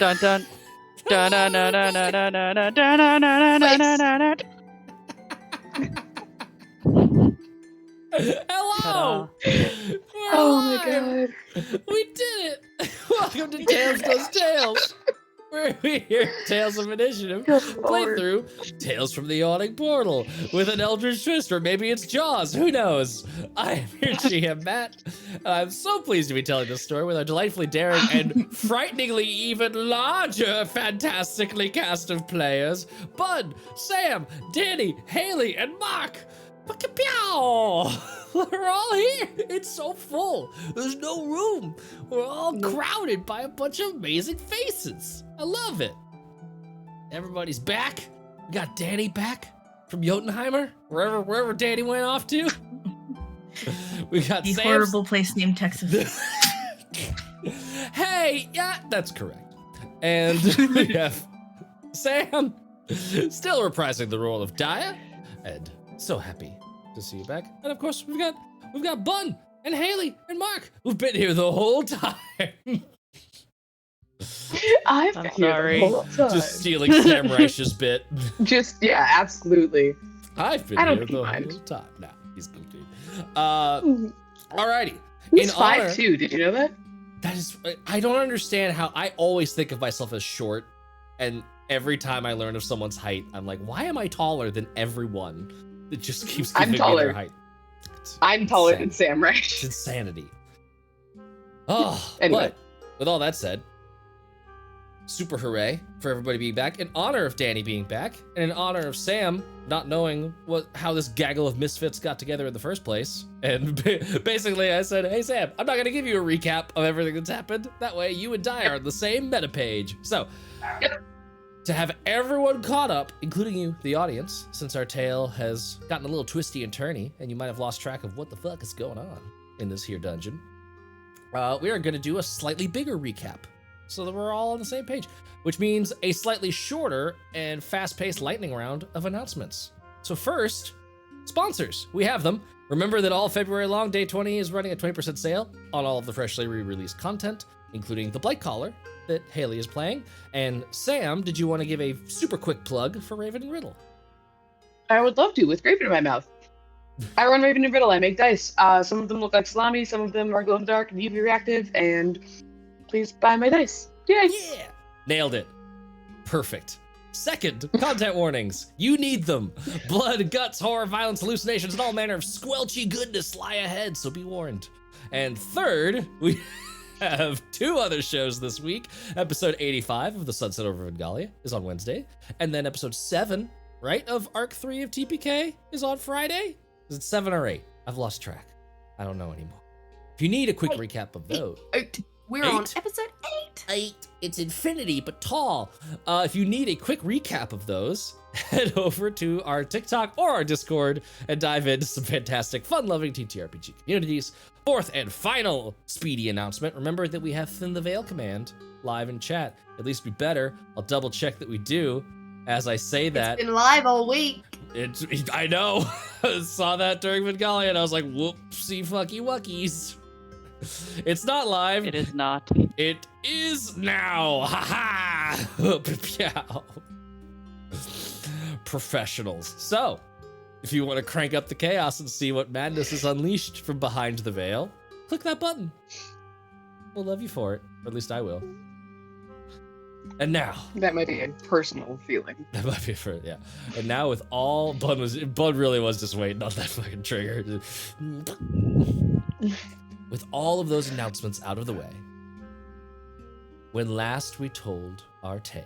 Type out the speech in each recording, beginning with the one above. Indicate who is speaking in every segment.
Speaker 1: Dun dun. Dun dun dun dun dun dun dun dun dun dun dun dun.
Speaker 2: Hello! We're
Speaker 3: Oh my
Speaker 2: alive!
Speaker 3: god.
Speaker 2: We did it! Welcome to Tales Does Tales, where we hear Tales of Initiative
Speaker 3: Good lord.
Speaker 2: playthrough Tales from the Yawning Portal with an Eldritch Twist, or maybe it's Jaws, who knows? I am your GM, Matt. I'm so pleased to be telling this story with our delightfully daring and frighteningly even larger, fantastically cast of players. Bud, Sam, Danny, Haley, and Mark. Pew! We're all here. It's so full. There's no room. We're all crowded by a bunch of amazing faces. I love it. Everybody's back. We got Danny back from Jotunheimer, wherever Danny went off to. We got
Speaker 4: The
Speaker 2: Sam's.
Speaker 4: horrible place named Texas.
Speaker 2: Hey, yeah, that's correct. And we have Sam still reprising the role of Daja, and so happy to see you back. And of course, we've got Bun and Haley and Mark, who've been here the whole time.
Speaker 3: I've
Speaker 1: I'm
Speaker 3: been here
Speaker 1: sorry.
Speaker 3: the whole time.
Speaker 2: Just stealing Sam Reich's bit.
Speaker 3: Yeah, absolutely.
Speaker 2: I've been
Speaker 3: I don't
Speaker 2: here the
Speaker 3: mind.
Speaker 2: whole time. No, he's goofy. Alrighty.
Speaker 3: He's
Speaker 2: In honor-
Speaker 3: 5'2", did you know that?
Speaker 2: That is, I don't understand how I always think of myself as short, and every time I learn of someone's height, I'm like, why am I taller than everyone? It just keeps
Speaker 3: I'm
Speaker 2: giving me their
Speaker 3: taller.
Speaker 2: height. It's
Speaker 3: I'm taller
Speaker 2: insane.
Speaker 3: than Sam, right?
Speaker 2: It's insanity. Oh,
Speaker 3: Anyway.
Speaker 2: but with all that said, super hooray for everybody being back, in honor of Danny being back, and in honor of Sam not knowing how this gaggle of misfits got together in the first place. And basically I said, hey Sam, I'm not gonna give you a recap of everything that's happened. That way you and Di are on the same meta page. So, to have everyone caught up, including you, the audience, since our tale has gotten a little twisty and turny, and you might have lost track of what the fuck is going on in this here dungeon, we are going to do a slightly bigger recap so that we're all on the same page, which means a slightly shorter and fast-paced lightning round of announcements. So first, sponsors. We have them. Remember that all February long, Day 20 is running a 20% sale on all of the freshly re-released content, including the Blight Collar that Haley is playing. And Sam, did you want to give a super quick plug for Raven and Riddle?
Speaker 3: I would love to, with Raven in my mouth. I run Raven and Riddle. I make dice. Some of them look like salami, some of them are glow in the dark and UV reactive, and please buy my dice. Yay!
Speaker 2: Yeah! Nailed it. Perfect. Second, content warnings. You need them. Blood, guts, horror, violence, hallucinations, and all manner of squelchy goodness lie ahead, so be warned. And third, we have two other shows this week. Episode 85 of The Sunset Over Vengalia is on Wednesday, and then episode 7, right, of Arc 3 of TPK is on Friday? Is it 7 or 8? I've lost track. I don't know anymore. If you need a quick recap of those.
Speaker 4: We're on
Speaker 2: 8?
Speaker 4: episode 8.
Speaker 2: It's infinity, but tall. If you need a quick recap of those, head over to our TikTok or our Discord and dive into some fantastic, fun-loving TTRPG communities. Fourth and final speedy announcement. Remember that we have Thin the Veil command live in chat. At least we better. I'll double check that we do. As I say that,
Speaker 4: It's been live all week.
Speaker 2: I know. Saw that during Vengalia and I was like, whoopsie fucky wuckies. It's not live.
Speaker 1: It is not.
Speaker 2: It is now. Ha ha. Professionals. So, if you want to crank up the chaos and see what madness is unleashed from behind the veil, click that button. We'll love you for it. Or at least I will. And now.
Speaker 3: That might be a personal feeling.
Speaker 2: That might be for, yeah. And now with all, Bud really was just waiting on that fucking trigger. With all of those announcements out of the way, when last we told our tale,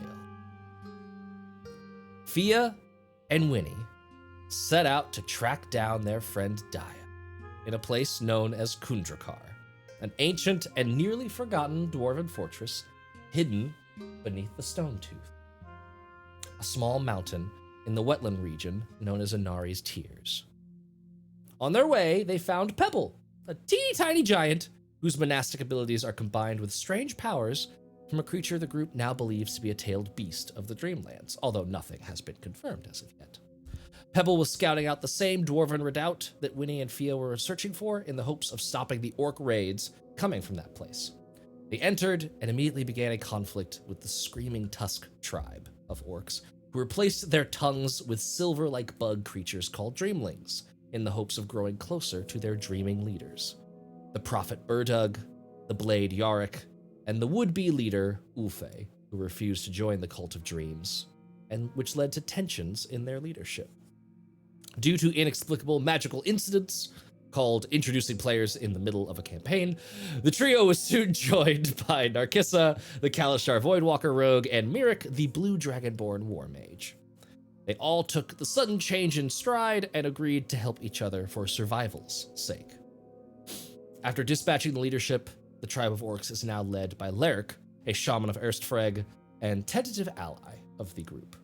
Speaker 2: Fia and Winnie set out to track down their friend Daja in a place known as Khundrukar, an ancient and nearly forgotten dwarven fortress hidden beneath the Stone Tooth, a small mountain in the wetland region known as Inari's Tears. On their way, they found Pebble, a teeny tiny giant whose monastic abilities are combined with strange powers from a creature the group now believes to be a tailed beast of the Dreamlands, although nothing has been confirmed as of yet. Pebble was scouting out the same dwarven redoubt that Winnie and Fia were searching for in the hopes of stopping the orc raids coming from that place. They entered and immediately began a conflict with the Screaming Tusk tribe of orcs, who replaced their tongues with silver-like bug creatures called dreamlings, in the hopes of growing closer to their dreaming leaders. The prophet Burdug, the blade Yarick, and the would-be leader Ulfe, who refused to join the Cult of Dreams, and which led to tensions in their leadership. Due to inexplicable magical incidents, called introducing players in the middle of a campaign, the trio was soon joined by Narkissa, the Kalashar Voidwalker rogue, and Mirik, the blue dragonborn war mage. They all took the sudden change in stride and agreed to help each other for survival's sake. After dispatching the leadership, the tribe of orcs is now led by Lurk, a shaman of Erstfreg, and tentative ally of the group.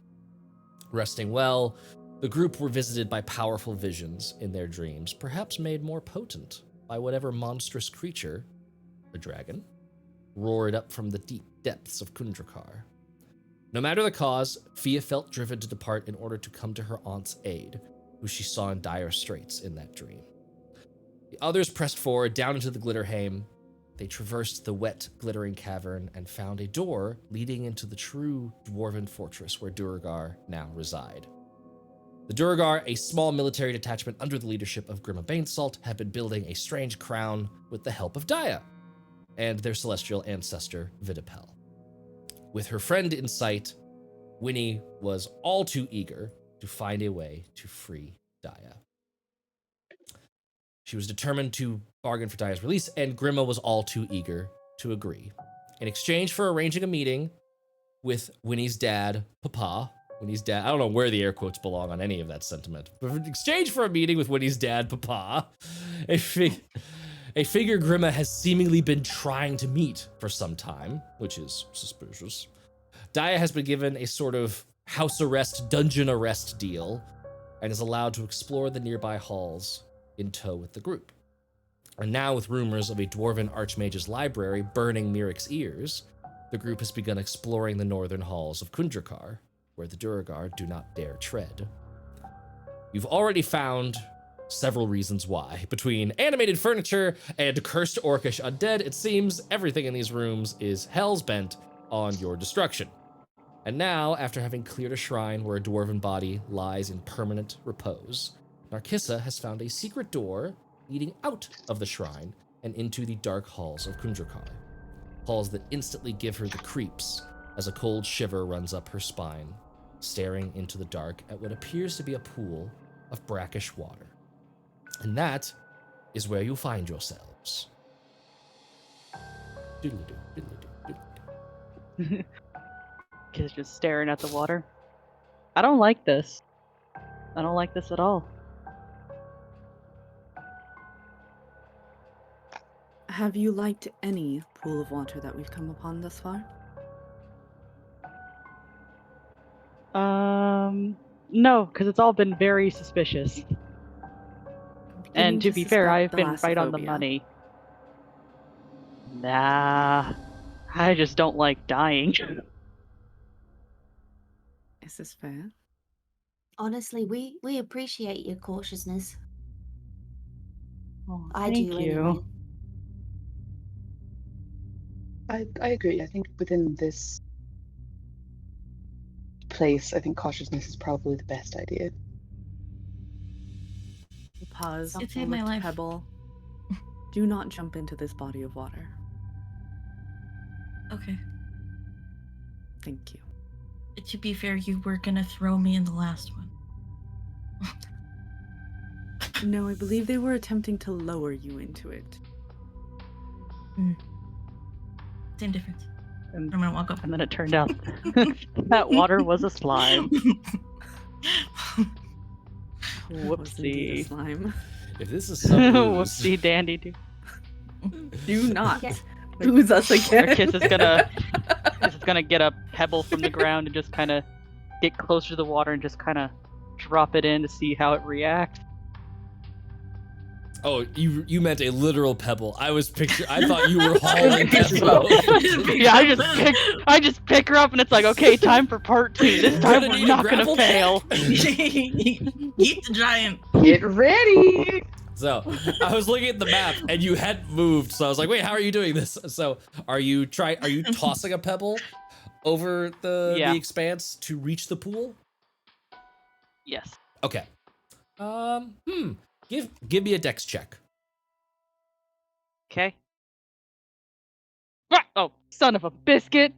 Speaker 2: Resting well, the group were visited by powerful visions in their dreams, perhaps made more potent by whatever monstrous creature, the dragon, roared up from the deep depths of Khundrukar. No matter the cause, Fia felt driven to depart in order to come to her aunt's aid, who she saw in dire straits in that dream. The others pressed forward down into the Glitterhame. They traversed the wet, glittering cavern and found a door leading into the true dwarven fortress where Duergar now reside. The Duergar, a small military detachment under the leadership of Grima Banesalt, have been building a strange crown with the help of Daja and their celestial ancestor, Vidipel. With her friend in sight, Winnie was all too eager to find a way to free Daja. She was determined to bargain for Daja's release, and Grima was all too eager to agree. In exchange for arranging a meeting with Winnie's dad, Papa, Winnie's dad, I don't know where the air quotes belong on any of that sentiment, but in exchange for a meeting with Winnie's dad, Papa, a figure Grima has seemingly been trying to meet for some time, which is suspicious. Daja has been given a sort of house arrest, dungeon arrest deal, and is allowed to explore the nearby halls in tow with the group. And now, with rumors of a dwarven archmage's library burning Mirik's ears, the group has begun exploring the northern halls of Khundrukar, where the Duergar do not dare tread. You've already found several reasons why. Between animated furniture and cursed orcish undead, it seems everything in these rooms is hell's bent on your destruction. And now, after having cleared a shrine where a dwarven body lies in permanent repose, Narkissa has found a secret door leading out of the shrine and into the dark halls of Khundrukar. Halls that instantly give her the creeps as a cold shiver runs up her spine, staring into the dark at what appears to be a pool of brackish water. And that is where you find yourselves. Doodle-doo, doodle-doo, doodle-doo.
Speaker 1: Kid's just staring at the water. I don't like this. I don't like this at all.
Speaker 5: Have you liked any pool of water that we've come upon thus far?
Speaker 1: No, because it's all been very suspicious. And to be fair, I've been right on the money. Nah, I just don't like dying.
Speaker 5: Is this fair?
Speaker 6: Honestly, we appreciate your cautiousness.
Speaker 1: Oh,
Speaker 6: I
Speaker 1: thank
Speaker 6: do
Speaker 1: you.
Speaker 6: anyway.
Speaker 3: I agree. I think within this place, I think cautiousness is probably the best idea.
Speaker 5: Pause.
Speaker 6: It
Speaker 4: saved my life.
Speaker 5: Pebble. Do not jump into this body of water.
Speaker 4: Okay.
Speaker 5: Thank you.
Speaker 4: To be fair, you were gonna throw me in the last one.
Speaker 5: No, I believe they were attempting to lower you into it.
Speaker 4: Same difference.
Speaker 1: And,
Speaker 4: I'm gonna walk up.
Speaker 1: and then it turned out that water was a slime.
Speaker 5: That was indeed a
Speaker 1: Whoopsie.
Speaker 5: slime.
Speaker 2: If this is some ruse,
Speaker 1: Whoopsie dandy do.
Speaker 5: Do not
Speaker 6: Yeah.
Speaker 5: lose us again.
Speaker 1: Our kiss is gonna get a pebble from the ground and just kind of get closer to the water and just kind of drop it in to see how it reacts.
Speaker 2: oh, you meant a literal pebble. I thought you were hauling pebbles.
Speaker 1: Yeah, I just pick her up and it's like, okay, time for part 2. This time
Speaker 2: Gonna
Speaker 1: we're
Speaker 2: need a
Speaker 1: not gonna
Speaker 2: grapple
Speaker 1: fail.
Speaker 2: check.
Speaker 4: Eat the giant.
Speaker 3: Get ready!
Speaker 2: So I was looking at the map and you hadn't moved. So I was like, wait, how are you doing this? So are you tossing a pebble over the expanse to reach the pool?
Speaker 1: Yes.
Speaker 2: Okay. Give me a dex check.
Speaker 1: Okay. Ah! Oh, son of a biscuit!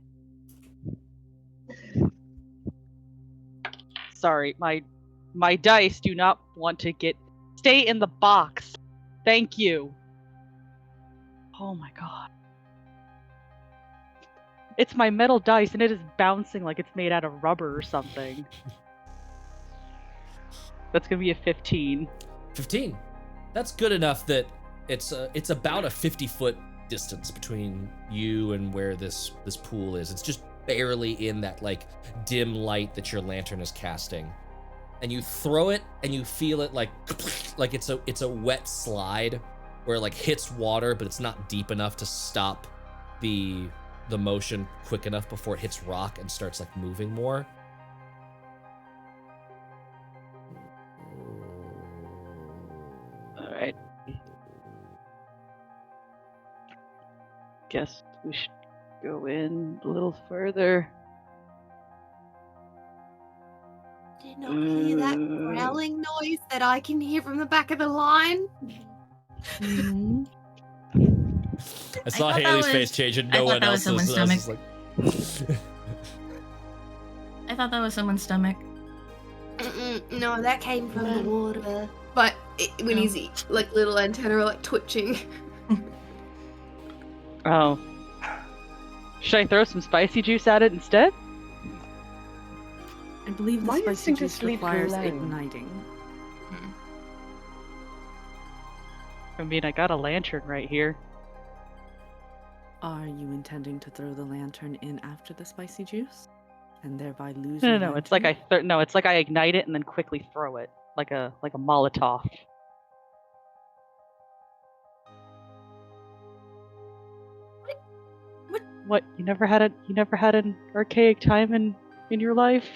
Speaker 1: Sorry, my dice do not want to stay in the box. Thank you. Oh my god. It's my metal dice and it is bouncing like it's made out of rubber or something. That's gonna be a 15.
Speaker 2: 15. That's good enough that it's about a 50-foot distance between you and where this pool is. It's just barely in that like dim light that your lantern is casting. And you throw it and you feel it like it's a wet slide where it like hits water, but it's not deep enough to stop the motion quick enough before it hits rock and starts like moving more.
Speaker 1: All right. Guess we should go in a little further.
Speaker 6: Do you not hear that growling noise that I can hear from the back of the line?
Speaker 2: I saw
Speaker 4: thought that
Speaker 2: Haley's
Speaker 4: was-
Speaker 2: face change and
Speaker 4: I
Speaker 2: no
Speaker 4: thought
Speaker 2: one
Speaker 4: that was
Speaker 2: else
Speaker 4: someone's
Speaker 2: like...
Speaker 4: I thought that was someone's stomach.
Speaker 6: No, that came from the water. But when he's like little antenna are like twitching.
Speaker 1: Oh. Should I throw some spicy juice at it instead?
Speaker 5: I believe the
Speaker 3: Why do you
Speaker 5: spicy
Speaker 3: think to
Speaker 5: juice
Speaker 3: sleep
Speaker 5: requires
Speaker 3: alone?
Speaker 5: igniting.
Speaker 1: I mean, I got a lantern right here.
Speaker 5: Are you intending to throw the lantern in after the spicy juice, and thereby lose?
Speaker 1: No,
Speaker 5: your
Speaker 1: no, it's like
Speaker 5: lantern?
Speaker 1: it's like I ignite it and then quickly throw it, like a Molotov. What? You never had an archaic time in your life?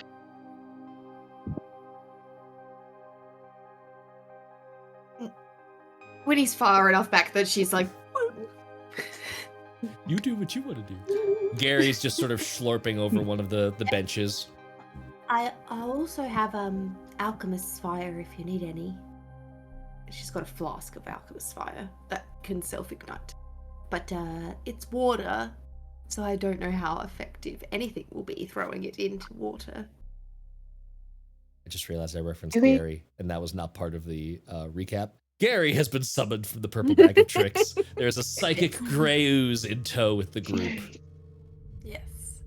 Speaker 6: When he's far enough back that she's like,
Speaker 2: You do what you want to do. Gary's just sort of slurping over one of the benches.
Speaker 6: I also have alchemist's fire if you need any. She's got a flask of alchemist's fire that can self-ignite. But it's water, so I don't know how effective anything will be throwing it into water.
Speaker 2: I just realized I referenced
Speaker 3: Do we-
Speaker 2: Gary, and that was not part of the recap. Gary has been summoned from the purple bag of tricks. There's a psychic gray ooze in tow with the group.
Speaker 6: Yes.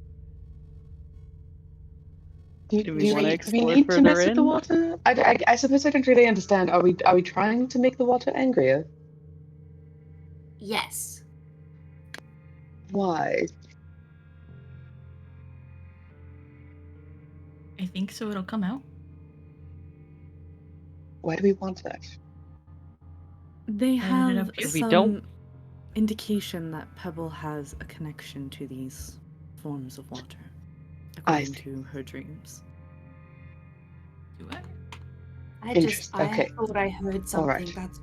Speaker 1: Do we wanna
Speaker 3: do we
Speaker 1: explore
Speaker 3: need to
Speaker 1: further
Speaker 3: mess with the
Speaker 1: in?
Speaker 3: water? I suppose I don't really understand. Are we trying to make the water angrier?
Speaker 6: Yes.
Speaker 3: Why?
Speaker 4: I think so. It'll come out.
Speaker 3: Why do we want that?
Speaker 5: They
Speaker 4: ended
Speaker 5: have
Speaker 4: up here.
Speaker 1: We
Speaker 5: some
Speaker 1: don't-
Speaker 5: indication that Pebble has a connection to these forms of water,
Speaker 3: I
Speaker 5: according
Speaker 3: see.
Speaker 5: to her dreams.
Speaker 4: Do I?
Speaker 6: I
Speaker 3: Interesting, okay.
Speaker 6: thought I heard something.
Speaker 3: Alright.
Speaker 6: That's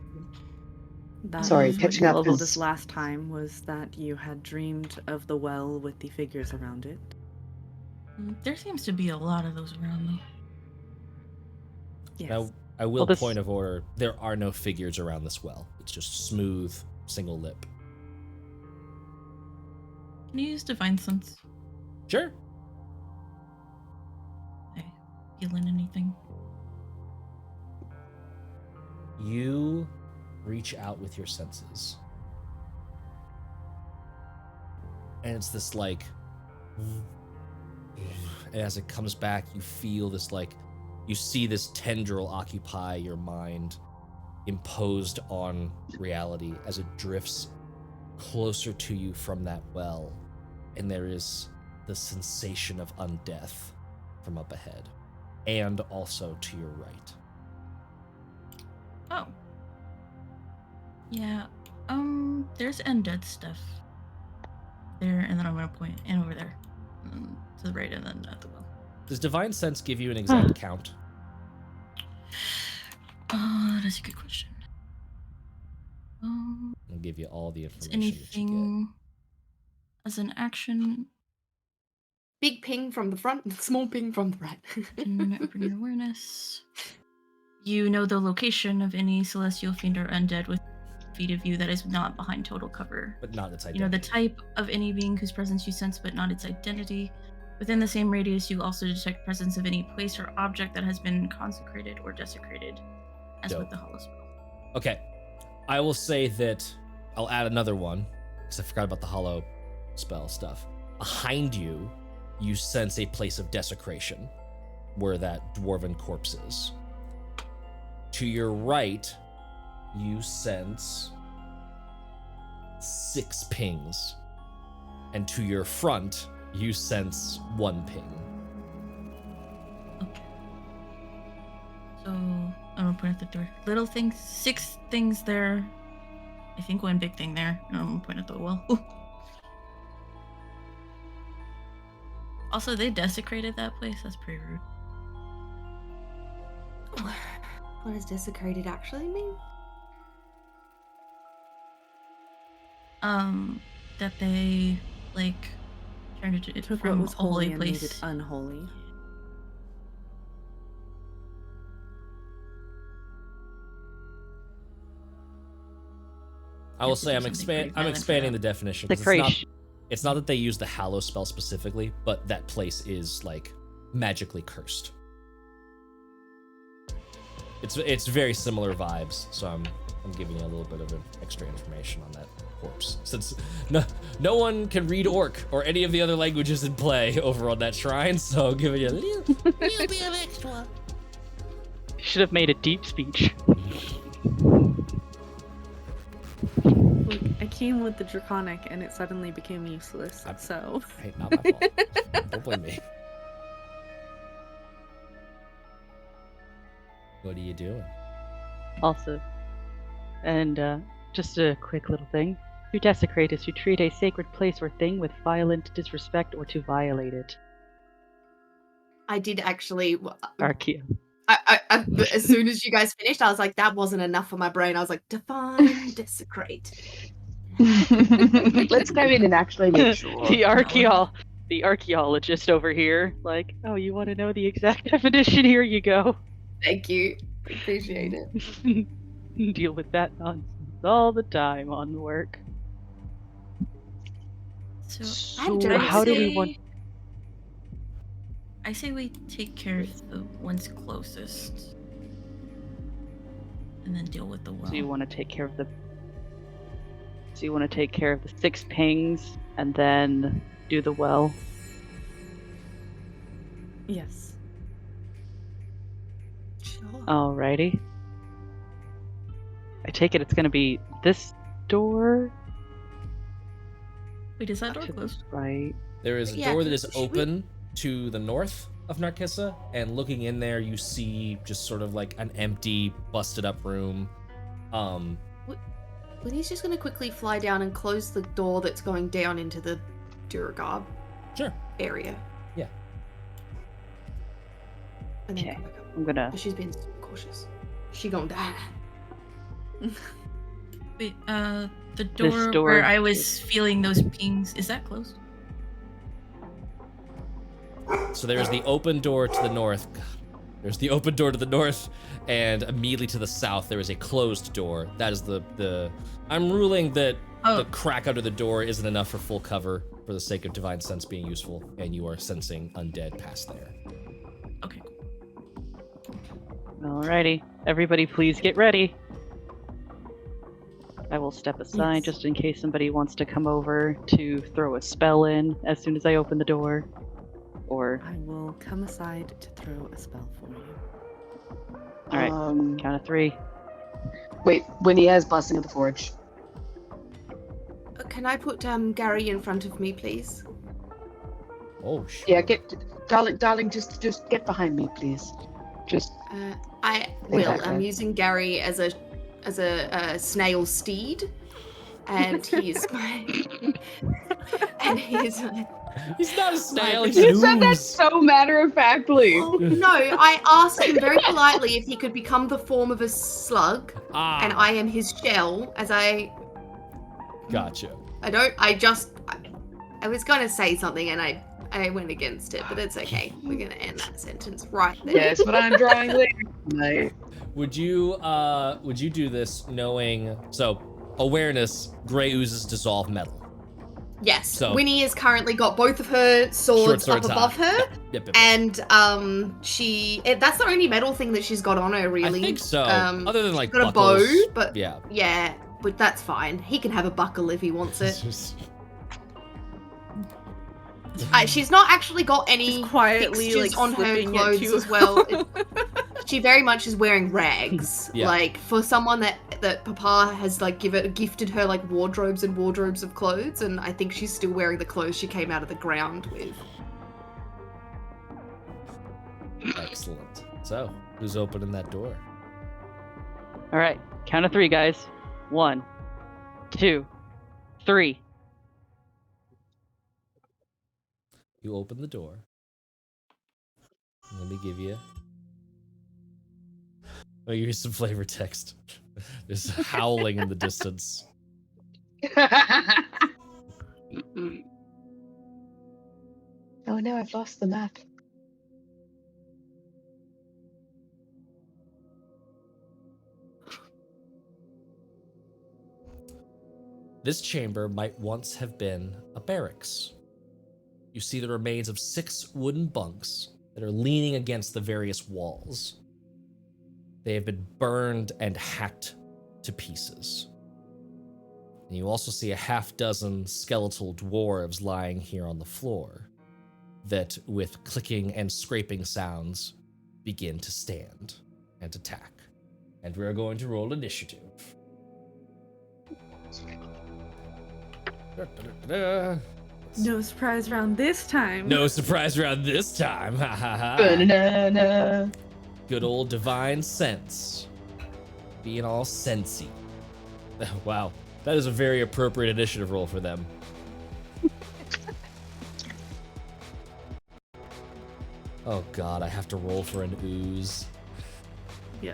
Speaker 5: That
Speaker 3: Sorry,
Speaker 5: was what
Speaker 3: catching
Speaker 5: you
Speaker 3: up
Speaker 5: told
Speaker 3: is-
Speaker 5: us last time was that you had dreamed of the well with the figures around it.
Speaker 4: There seems to be a lot of those around though.
Speaker 5: Yes.
Speaker 2: Now, I will
Speaker 1: Well, this-
Speaker 2: point of order, there are no figures around this well. It's just smooth, single lip.
Speaker 4: Can you use Divine Sense?
Speaker 2: Sure.
Speaker 4: I feeling anything?
Speaker 2: You reach out with your senses. And it's this like, and as it comes back, you feel this like, you see this tendril occupy your mind, imposed on reality as it drifts closer to you from that well. And there is the sensation of undeath from up ahead, and also to your right.
Speaker 4: Oh. Yeah. There's undead stuff there, and then I'm gonna point and over there, to the right, and then at the well.
Speaker 2: Does Divine Sense give you an exact count?
Speaker 4: Oh, that's a good question.
Speaker 2: I'll give you all the
Speaker 4: Is
Speaker 2: information that you
Speaker 4: anything as an action
Speaker 6: Big ping from the front, small ping from the right.
Speaker 4: and bring your awareness? You know the location of any celestial fiend or undead with feet of you that is not behind total cover.
Speaker 2: get, but not its
Speaker 4: You know
Speaker 2: identity.
Speaker 4: the type of any being whose presence you sense, but not its identity. Within the same radius, you also detect presence of any place or object that has been consecrated or desecrated, as
Speaker 2: Dope.
Speaker 4: with the hollow spell.
Speaker 2: Okay, I will say that I'll add another one because I forgot about the hollow spell stuff. Behind you, you sense a place of desecration where that dwarven corpse is. To your right, you sense 6 pings. And to your front, you sense 1 ping.
Speaker 4: Okay. So I'm gonna point at the door. Little things, 6 things there. I think 1 big thing there. And I'm gonna point at the wall. Also, they desecrated that place. That's pretty rude.
Speaker 6: What does desecrated actually mean?
Speaker 4: That they like turned it
Speaker 5: Took what
Speaker 4: from
Speaker 5: was
Speaker 4: a holy
Speaker 5: holy and made it
Speaker 4: place.
Speaker 5: unholy.
Speaker 2: I will
Speaker 4: have to
Speaker 2: say
Speaker 4: do
Speaker 2: I'm,
Speaker 4: something pretty
Speaker 2: I'm
Speaker 4: violent for
Speaker 2: expanding the
Speaker 4: that.
Speaker 2: definition. 'Cause it's not that they use the hallow spell specifically, but that place is like magically cursed. It's very similar vibes, so I'm giving you a little bit of extra information on that corpse, since no one can read Orc or any of the other languages in play over on that shrine, so I'm giving you a little bit of extra.
Speaker 1: Should have made a deep speech.
Speaker 5: Look, I came with the draconic and it suddenly became useless. So
Speaker 2: Hey, not my fault. Don't blame me. What are you doing?
Speaker 1: Also. And just a quick little thing. To desecrate is to treat a sacred place or thing with violent disrespect or to violate it.
Speaker 6: I did actually.
Speaker 1: Archaea.
Speaker 6: As soon as you guys finished, I was like, that wasn't enough for my brain. I was like, define, desecrate.
Speaker 3: Let's dive in and actually make sure.
Speaker 1: The archaeologist over here, like, oh, you want to know the exact definition? Here you go.
Speaker 6: Thank you. Appreciate it.
Speaker 1: Deal with that nonsense all the time on work.
Speaker 4: So
Speaker 1: So how do we want?
Speaker 4: I say we take care of the ones closest, and then deal with the well.
Speaker 1: So you want to take care of the. So you want to take care of the 6 pings and then do the well.
Speaker 5: yes.
Speaker 6: Sure.
Speaker 1: Alrighty. I take it it's gonna be this door.
Speaker 4: Wait, is that door
Speaker 1: To the
Speaker 4: closed?
Speaker 1: right.
Speaker 2: There is a
Speaker 6: Yeah,
Speaker 2: door that is
Speaker 6: should we-
Speaker 2: open to the north of Narkissa, and looking in there, you see just sort of like an empty, busted up room.
Speaker 6: Winnie's just going to quickly fly down and close the door that's going down into the Duragab
Speaker 2: Sure.
Speaker 6: area.
Speaker 2: Yeah.
Speaker 6: And then
Speaker 1: Okay.
Speaker 6: come back up.
Speaker 1: I'm gonna.
Speaker 6: But she's being super cautious. She gonna die.
Speaker 4: Wait, the door,
Speaker 1: door
Speaker 4: where I was feeling those pings, is that closed?
Speaker 2: So there's the open door to the north. God. There's the open door to the north, and immediately to the south there is a closed door. That is the. I'm ruling that
Speaker 4: Oh.
Speaker 2: the crack under the door isn't enough for full cover for the sake of divine sense being useful, and you are sensing undead past there.
Speaker 4: Okay.
Speaker 1: Alrighty. Everybody, please get ready. I will step aside
Speaker 5: Yes.
Speaker 1: just in case somebody wants to come over to throw a spell in as soon as I open the door. Or,
Speaker 5: I will come aside to throw a spell for you.
Speaker 1: alright,
Speaker 3: Um,
Speaker 1: count of 3.
Speaker 3: wait, Winnie has Blessing of the Forge.
Speaker 6: Can I put Gary in front of me, please?
Speaker 2: Oh shit.
Speaker 3: Yeah, darling, just get behind me, please. Just
Speaker 6: I will.
Speaker 3: Exactly.
Speaker 6: I'm using Gary as a snail steed. and he's and he's
Speaker 2: He's not a snail.
Speaker 6: Like,
Speaker 2: He's an
Speaker 3: You said that
Speaker 2: ooze.
Speaker 3: so matter-of-factly.
Speaker 6: Oh, no, I asked him very politely if he could become the form of a slug,
Speaker 2: Ah,
Speaker 6: and I am his shell. As I
Speaker 2: gotcha.
Speaker 6: I was gonna say something and I went against it, but it's okay. We're gonna end that sentence right there.
Speaker 3: Yes, but I'm drawing later tonight.
Speaker 2: Would you do this knowing, so awareness, gray oozes dissolve metal.
Speaker 6: Yes.
Speaker 2: So-
Speaker 6: Winnie has currently got both of her
Speaker 2: Short
Speaker 6: swords up
Speaker 2: swords
Speaker 6: above
Speaker 2: high.
Speaker 6: her,
Speaker 2: Yep.
Speaker 6: and that's the only metal thing that she's got on her, really.
Speaker 2: I think so. Other than like
Speaker 6: she's got
Speaker 2: buckles.
Speaker 6: a bow, but
Speaker 2: yeah.
Speaker 6: but that's fine. He can have a buckle if he wants it. She's not actually got any
Speaker 5: Just quietly,
Speaker 6: fixtures
Speaker 5: like,
Speaker 6: on her
Speaker 5: slipping it
Speaker 6: clothes
Speaker 5: to-
Speaker 6: as well. She very much is wearing rags.
Speaker 2: Yeah.
Speaker 6: Like, for someone that Papa has like gifted her like wardrobes and wardrobes of clothes, and I think she's still wearing the clothes she came out of the ground with.
Speaker 2: Excellent. So, who's opening that door?
Speaker 1: All right, count of 3, guys. 1, 2, 3.
Speaker 2: You open the door. Let me give you some flavor text. There's howling in the distance.
Speaker 3: Oh no, I've lost the map.
Speaker 2: This chamber might once have been a barracks. You see the remains of 6 wooden bunks that are leaning against the various walls. They have been burned and hacked to pieces. And you also see a half-dozen skeletal dwarves lying here on the floor that, with clicking and scraping sounds, begin to stand and attack. And we are going to roll initiative.
Speaker 5: No surprise round this time.
Speaker 2: No surprise round this time. Ha ha ha.
Speaker 3: Banana.
Speaker 2: Good old divine sense. Being all sensey. Wow. That is a very appropriate initiative roll for them. Oh god, I have to roll for an ooze.
Speaker 5: Yeah.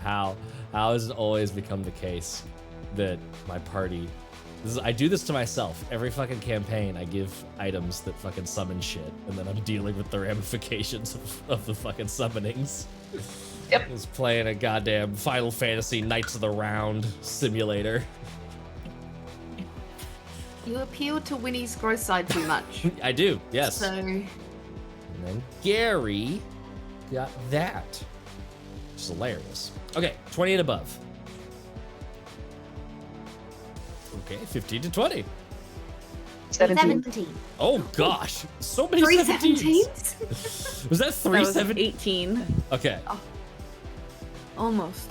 Speaker 2: How has it always become the case that my party... I do this to myself. Every fucking campaign, I give items that fucking summon shit, and then I'm dealing with the ramifications of the fucking summonings.
Speaker 3: Yep.
Speaker 2: Just playing a goddamn Final Fantasy Knights of the Round simulator.
Speaker 6: You appeal to Winnie's gross side too much.
Speaker 2: I do, yes.
Speaker 6: So,
Speaker 2: And then Gary got that. Which is hilarious. Okay, 20 and above. Okay, 15 to 20.
Speaker 3: 17.
Speaker 2: Oh gosh, so many
Speaker 6: 3
Speaker 2: 17s.
Speaker 6: 17s?
Speaker 2: Was that
Speaker 5: That
Speaker 2: 3
Speaker 5: was
Speaker 2: 17?
Speaker 5: 18.
Speaker 2: Okay.
Speaker 5: Almost.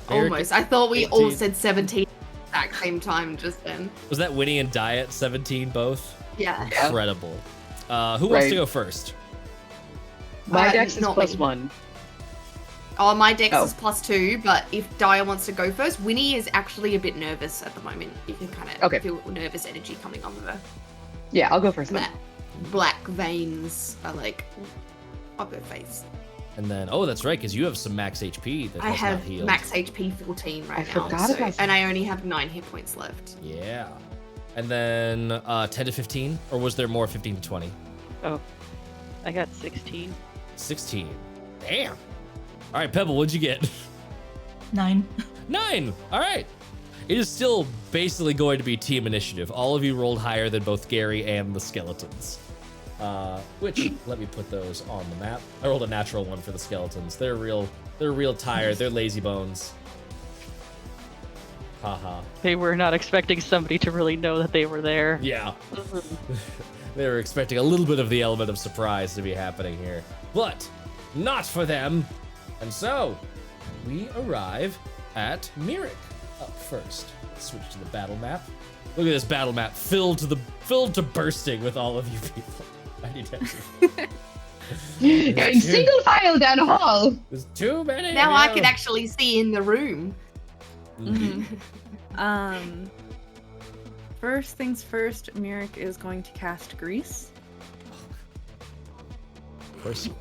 Speaker 2: Eric-
Speaker 6: Almost. I thought we all
Speaker 2: 18.
Speaker 6: said 17 at the same time just then.
Speaker 2: Was that Winnie and Daja 17 both?
Speaker 6: Yeah.
Speaker 2: Incredible. Who wants
Speaker 3: Right.
Speaker 2: to go first?
Speaker 3: My dex is
Speaker 6: not
Speaker 3: plus
Speaker 6: me.
Speaker 3: 1.
Speaker 6: Oh, my dex
Speaker 3: Oh.
Speaker 6: is +2, but if Daya wants to go first, Winnie is actually a bit nervous at the moment. You can kind of
Speaker 3: Okay.
Speaker 6: feel nervous energy coming off of her.
Speaker 3: Yeah, I'll go first then.
Speaker 6: That black veins are like up her face.
Speaker 2: And then, oh, that's right, because you have some max HP that
Speaker 6: I
Speaker 2: has not
Speaker 6: have
Speaker 2: healed.
Speaker 6: max HP 14 right
Speaker 3: I
Speaker 6: now.
Speaker 3: forgot about
Speaker 6: and I only have 9 hit points left.
Speaker 2: Yeah. And then 10 to 15, or was there more 15 to 20?
Speaker 1: Oh, I got 16.
Speaker 2: 16. Damn. All right, Pebble, what'd you get?
Speaker 4: 9.
Speaker 2: 9. All right. It is still basically going to be team initiative. All of you rolled higher than both Gary and the skeletons. Which, let me put those on the map. I rolled a natural 1 for the skeletons. They're real tired. They're lazy bones. Haha.
Speaker 1: They were not expecting somebody to really know that they were there.
Speaker 2: Yeah. They were expecting a little bit of the element of surprise to be happening here. But not for them. And so, we arrive at Mirik up first. Let's switch to the battle map. Look at this battle map filled to bursting with all of you people. I need to
Speaker 3: Going single file down a hall.
Speaker 2: There's too many.
Speaker 6: Now
Speaker 2: of
Speaker 6: I
Speaker 2: you.
Speaker 6: can actually see in the room.
Speaker 5: First things first, Mirik is going to cast Grease.
Speaker 2: Of course you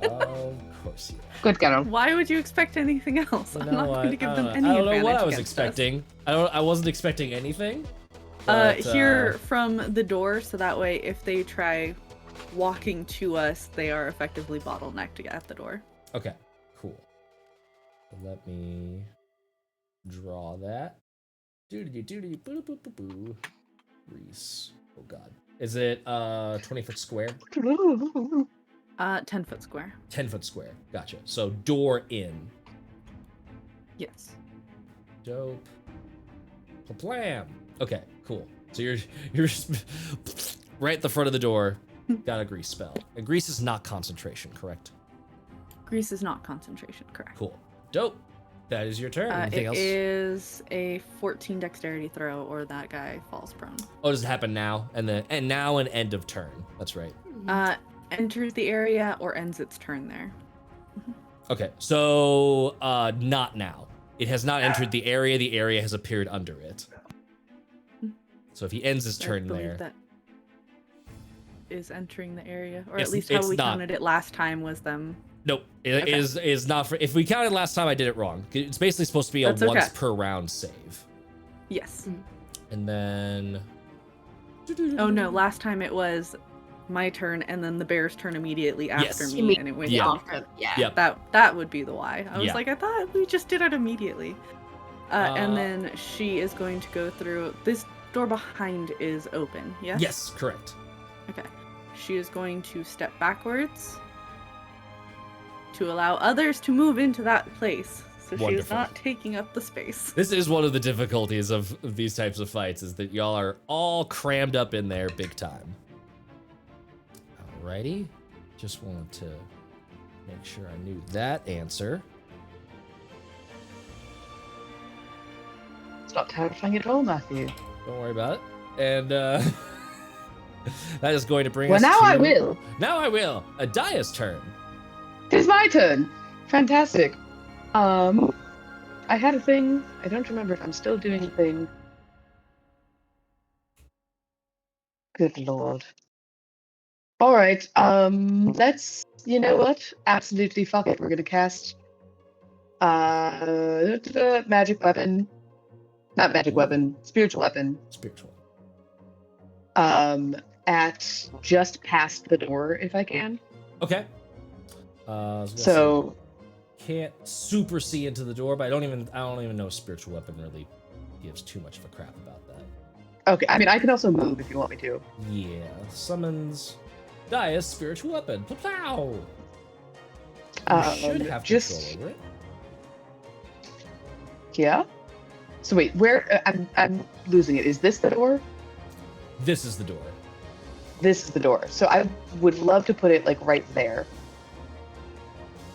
Speaker 2: Of course you
Speaker 3: Good girl.
Speaker 5: Why would you expect anything else? I'm not going to give them any
Speaker 2: I don't know
Speaker 5: advantage
Speaker 2: what I was
Speaker 5: against us.
Speaker 2: expecting. I wasn't expecting anything. But,
Speaker 5: Here from the door, so that way if they try walking to us, they are effectively bottlenecked at the door.
Speaker 2: Okay, cool. Let me draw that. Boo. Reese. Oh god. Is it 20-foot square?
Speaker 5: 10-foot square.
Speaker 2: 10-foot square. Gotcha. So door in.
Speaker 5: Yes.
Speaker 2: Dope. Plam. Okay, cool. So you're just right at the front of the door. Got a grease spell. And grease is not concentration, correct?
Speaker 5: Grease is not concentration, correct.
Speaker 2: Cool. Dope. That is your turn. Anything
Speaker 5: It
Speaker 2: else?
Speaker 5: is a 14 dexterity throw, or that guy falls prone.
Speaker 2: Oh, does it happen now? And now an end of turn. That's right.
Speaker 5: Enters the area or ends its turn there.
Speaker 2: Okay, so not now. It has not entered the area. The area has appeared under it. So if he ends his turn
Speaker 5: I believe
Speaker 2: there,
Speaker 5: that is entering the area, or
Speaker 2: It's-
Speaker 5: at least how
Speaker 2: it's
Speaker 5: we
Speaker 2: not.
Speaker 5: counted it last time was them.
Speaker 2: nope, it
Speaker 5: Okay.
Speaker 2: is not for. If we counted last time, I did it wrong. It's basically supposed to be a
Speaker 5: That's okay.
Speaker 2: once per round save,
Speaker 5: Yes.
Speaker 2: and then.
Speaker 5: Oh no, last time it was my turn and then the bear's turn immediately after
Speaker 2: Yes.
Speaker 5: me, and it went
Speaker 2: Yeah.
Speaker 5: off.
Speaker 6: Yeah.
Speaker 2: Yep.
Speaker 5: That would be the why. I was
Speaker 2: Yeah.
Speaker 5: like, I thought we just did it immediately. And
Speaker 2: Uh,
Speaker 5: then she is going to go through. This door behind is open. Yes.
Speaker 2: Yes, correct.
Speaker 5: Okay. She is going to step backwards to allow others to move into that place. So she is
Speaker 2: Wonderful.
Speaker 5: not taking up the space.
Speaker 2: This is one of the difficulties of these types of fights, is that y'all are all crammed up in there big time. Alrighty. Just wanted to make sure I knew that answer.
Speaker 3: It's not terrifying at all, Matthew.
Speaker 2: Don't worry about it. And that is going to bring
Speaker 3: Well,
Speaker 2: us
Speaker 3: now
Speaker 2: to...
Speaker 3: I will.
Speaker 2: Now I will. Adaya's turn.
Speaker 3: It's my turn. Fantastic. I had a thing. I don't remember if I'm still doing a thing. Good lord. All right. Let's. You know what? Absolutely fuck it. We're gonna cast. Magic weapon. Not magic weapon. Spiritual weapon.
Speaker 2: Spiritual.
Speaker 3: At just past the door, if I can.
Speaker 2: Okay. I was gonna
Speaker 3: So.
Speaker 2: say, can't super see into the door, but I don't even know if spiritual weapon really gives too much of a crap about that.
Speaker 3: Okay. I mean, I can also move if you want me to.
Speaker 2: Yeah. Summons Daya's spiritual weapon. Pow! You should have
Speaker 3: just
Speaker 2: control over it.
Speaker 3: yeah. So wait, where I'm losing it. Is this the door?
Speaker 2: This is the door.
Speaker 3: This is the door. So I would love to put it like right there.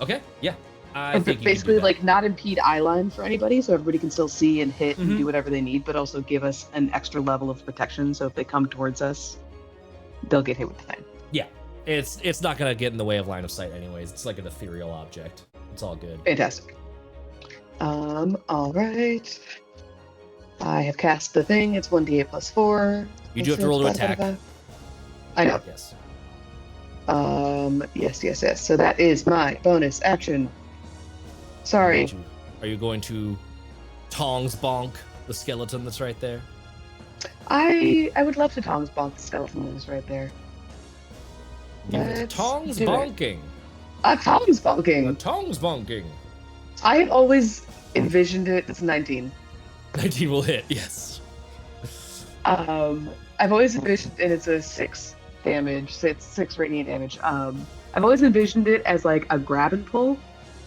Speaker 2: Okay. Yeah. I
Speaker 3: And
Speaker 2: think you can do
Speaker 3: basically
Speaker 2: that.
Speaker 3: like not impede eye line for anybody, so everybody can still see and hit
Speaker 2: Mhm.
Speaker 3: and do whatever they need, but also give us an extra level of protection. So if they come towards us, they'll get hit with the thing.
Speaker 2: It's not gonna get in the way of line of sight anyways. It's like an ethereal object. It's all good.
Speaker 3: Fantastic. All right. I have cast the thing. It's 1d8 plus 4.
Speaker 2: You do have to roll to attack.
Speaker 3: I know.
Speaker 2: Yes.
Speaker 3: Yes. So that is my bonus action. Sorry.
Speaker 2: Are you going to tongs bonk the skeleton that's right there?
Speaker 3: I would love to tongs bonk the skeleton that is right there.
Speaker 2: Give it a
Speaker 3: Let's
Speaker 2: tongs
Speaker 3: do it.
Speaker 2: bonking.
Speaker 3: A tongs
Speaker 2: A
Speaker 3: bonking.
Speaker 2: tongs bonking.
Speaker 3: I have always envisioned it. It's 19.
Speaker 2: 19 will hit. Yes.
Speaker 3: I've always envisioned, and it's a 6 damage. So it's 6 radiant damage. I've always envisioned it as like a grab and pull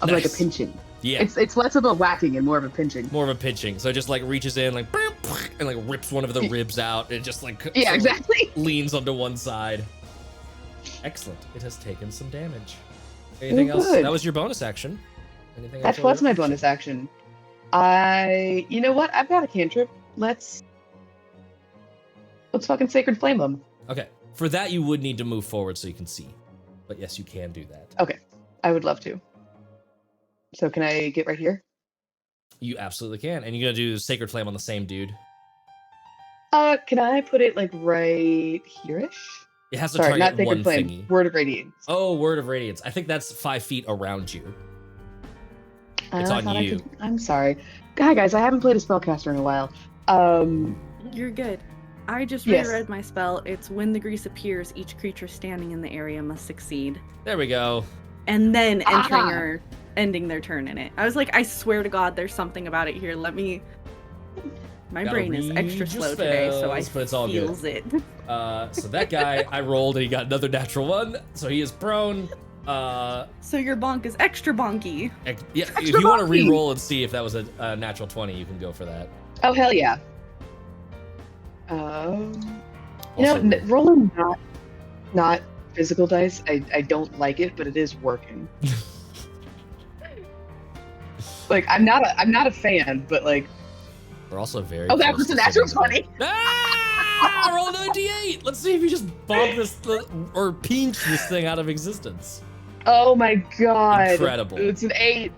Speaker 3: of like a
Speaker 2: Nice.
Speaker 3: pinching.
Speaker 2: Yeah.
Speaker 3: It's less of a whacking and more of a pinching.
Speaker 2: More of a pinching. So it just like reaches in like and like rips one of the ribs out and just like
Speaker 3: Yeah, exactly.
Speaker 2: leans onto one side. Excellent. It has taken some damage. Anything
Speaker 3: Oh,
Speaker 2: else?
Speaker 3: good.
Speaker 2: That was your bonus action. Anything
Speaker 3: That
Speaker 2: else?
Speaker 3: was my bonus action. You know what? I've got a cantrip. Let's fucking sacred flame them.
Speaker 2: Okay. For that, you would need to move forward so you can see. But yes, you can do that.
Speaker 3: Okay, I would love to. So can I get right here?
Speaker 2: You absolutely can. And you're going to do Sacred Flame on the same dude.
Speaker 3: Can I put it like right here-ish?
Speaker 2: It has to
Speaker 3: Sorry, not
Speaker 2: target
Speaker 3: Sacred
Speaker 2: one
Speaker 3: Flame.
Speaker 2: thingy.
Speaker 3: Word of Radiance.
Speaker 2: Oh, Word of Radiance. I think that's 5 feet around you. It's
Speaker 3: I
Speaker 2: on
Speaker 3: thought
Speaker 2: you.
Speaker 3: I'm sorry. Hi guys, I haven't played a spellcaster in a while.
Speaker 5: You're good. I just
Speaker 3: Yes.
Speaker 5: reread my spell. It's when the grease appears, each creature standing in the area must succeed.
Speaker 2: There we go.
Speaker 5: And then entering
Speaker 3: Ah.
Speaker 5: or ending their turn in it. I was like, I swear to God, there's something about it here. Let me. My
Speaker 2: Gotta
Speaker 5: brain is
Speaker 2: read
Speaker 5: extra
Speaker 2: your
Speaker 5: slow today, so I
Speaker 2: spells, but it's all good.
Speaker 5: feels it.
Speaker 2: So that guy, I rolled and he got another natural 1. So he is prone.
Speaker 5: So your bonk is extra bonky.
Speaker 2: Yeah, if
Speaker 3: Extra
Speaker 2: you want to
Speaker 3: bonky.
Speaker 2: re-roll and see if that was a natural 20, you can go for that.
Speaker 3: Oh hell yeah.
Speaker 2: Also,
Speaker 3: Rolling not physical dice. I don't like it, but it is working. Like I'm not a fan, but like.
Speaker 2: we're also very.
Speaker 3: Oh, that
Speaker 2: close
Speaker 3: was a
Speaker 2: to
Speaker 3: natural
Speaker 2: sitting
Speaker 3: 20.
Speaker 2: Ah! Roll another d8. Let's see if you just bomb this or pinch this thing out of existence.
Speaker 3: Oh my god.
Speaker 2: Incredible.
Speaker 3: It's an 8.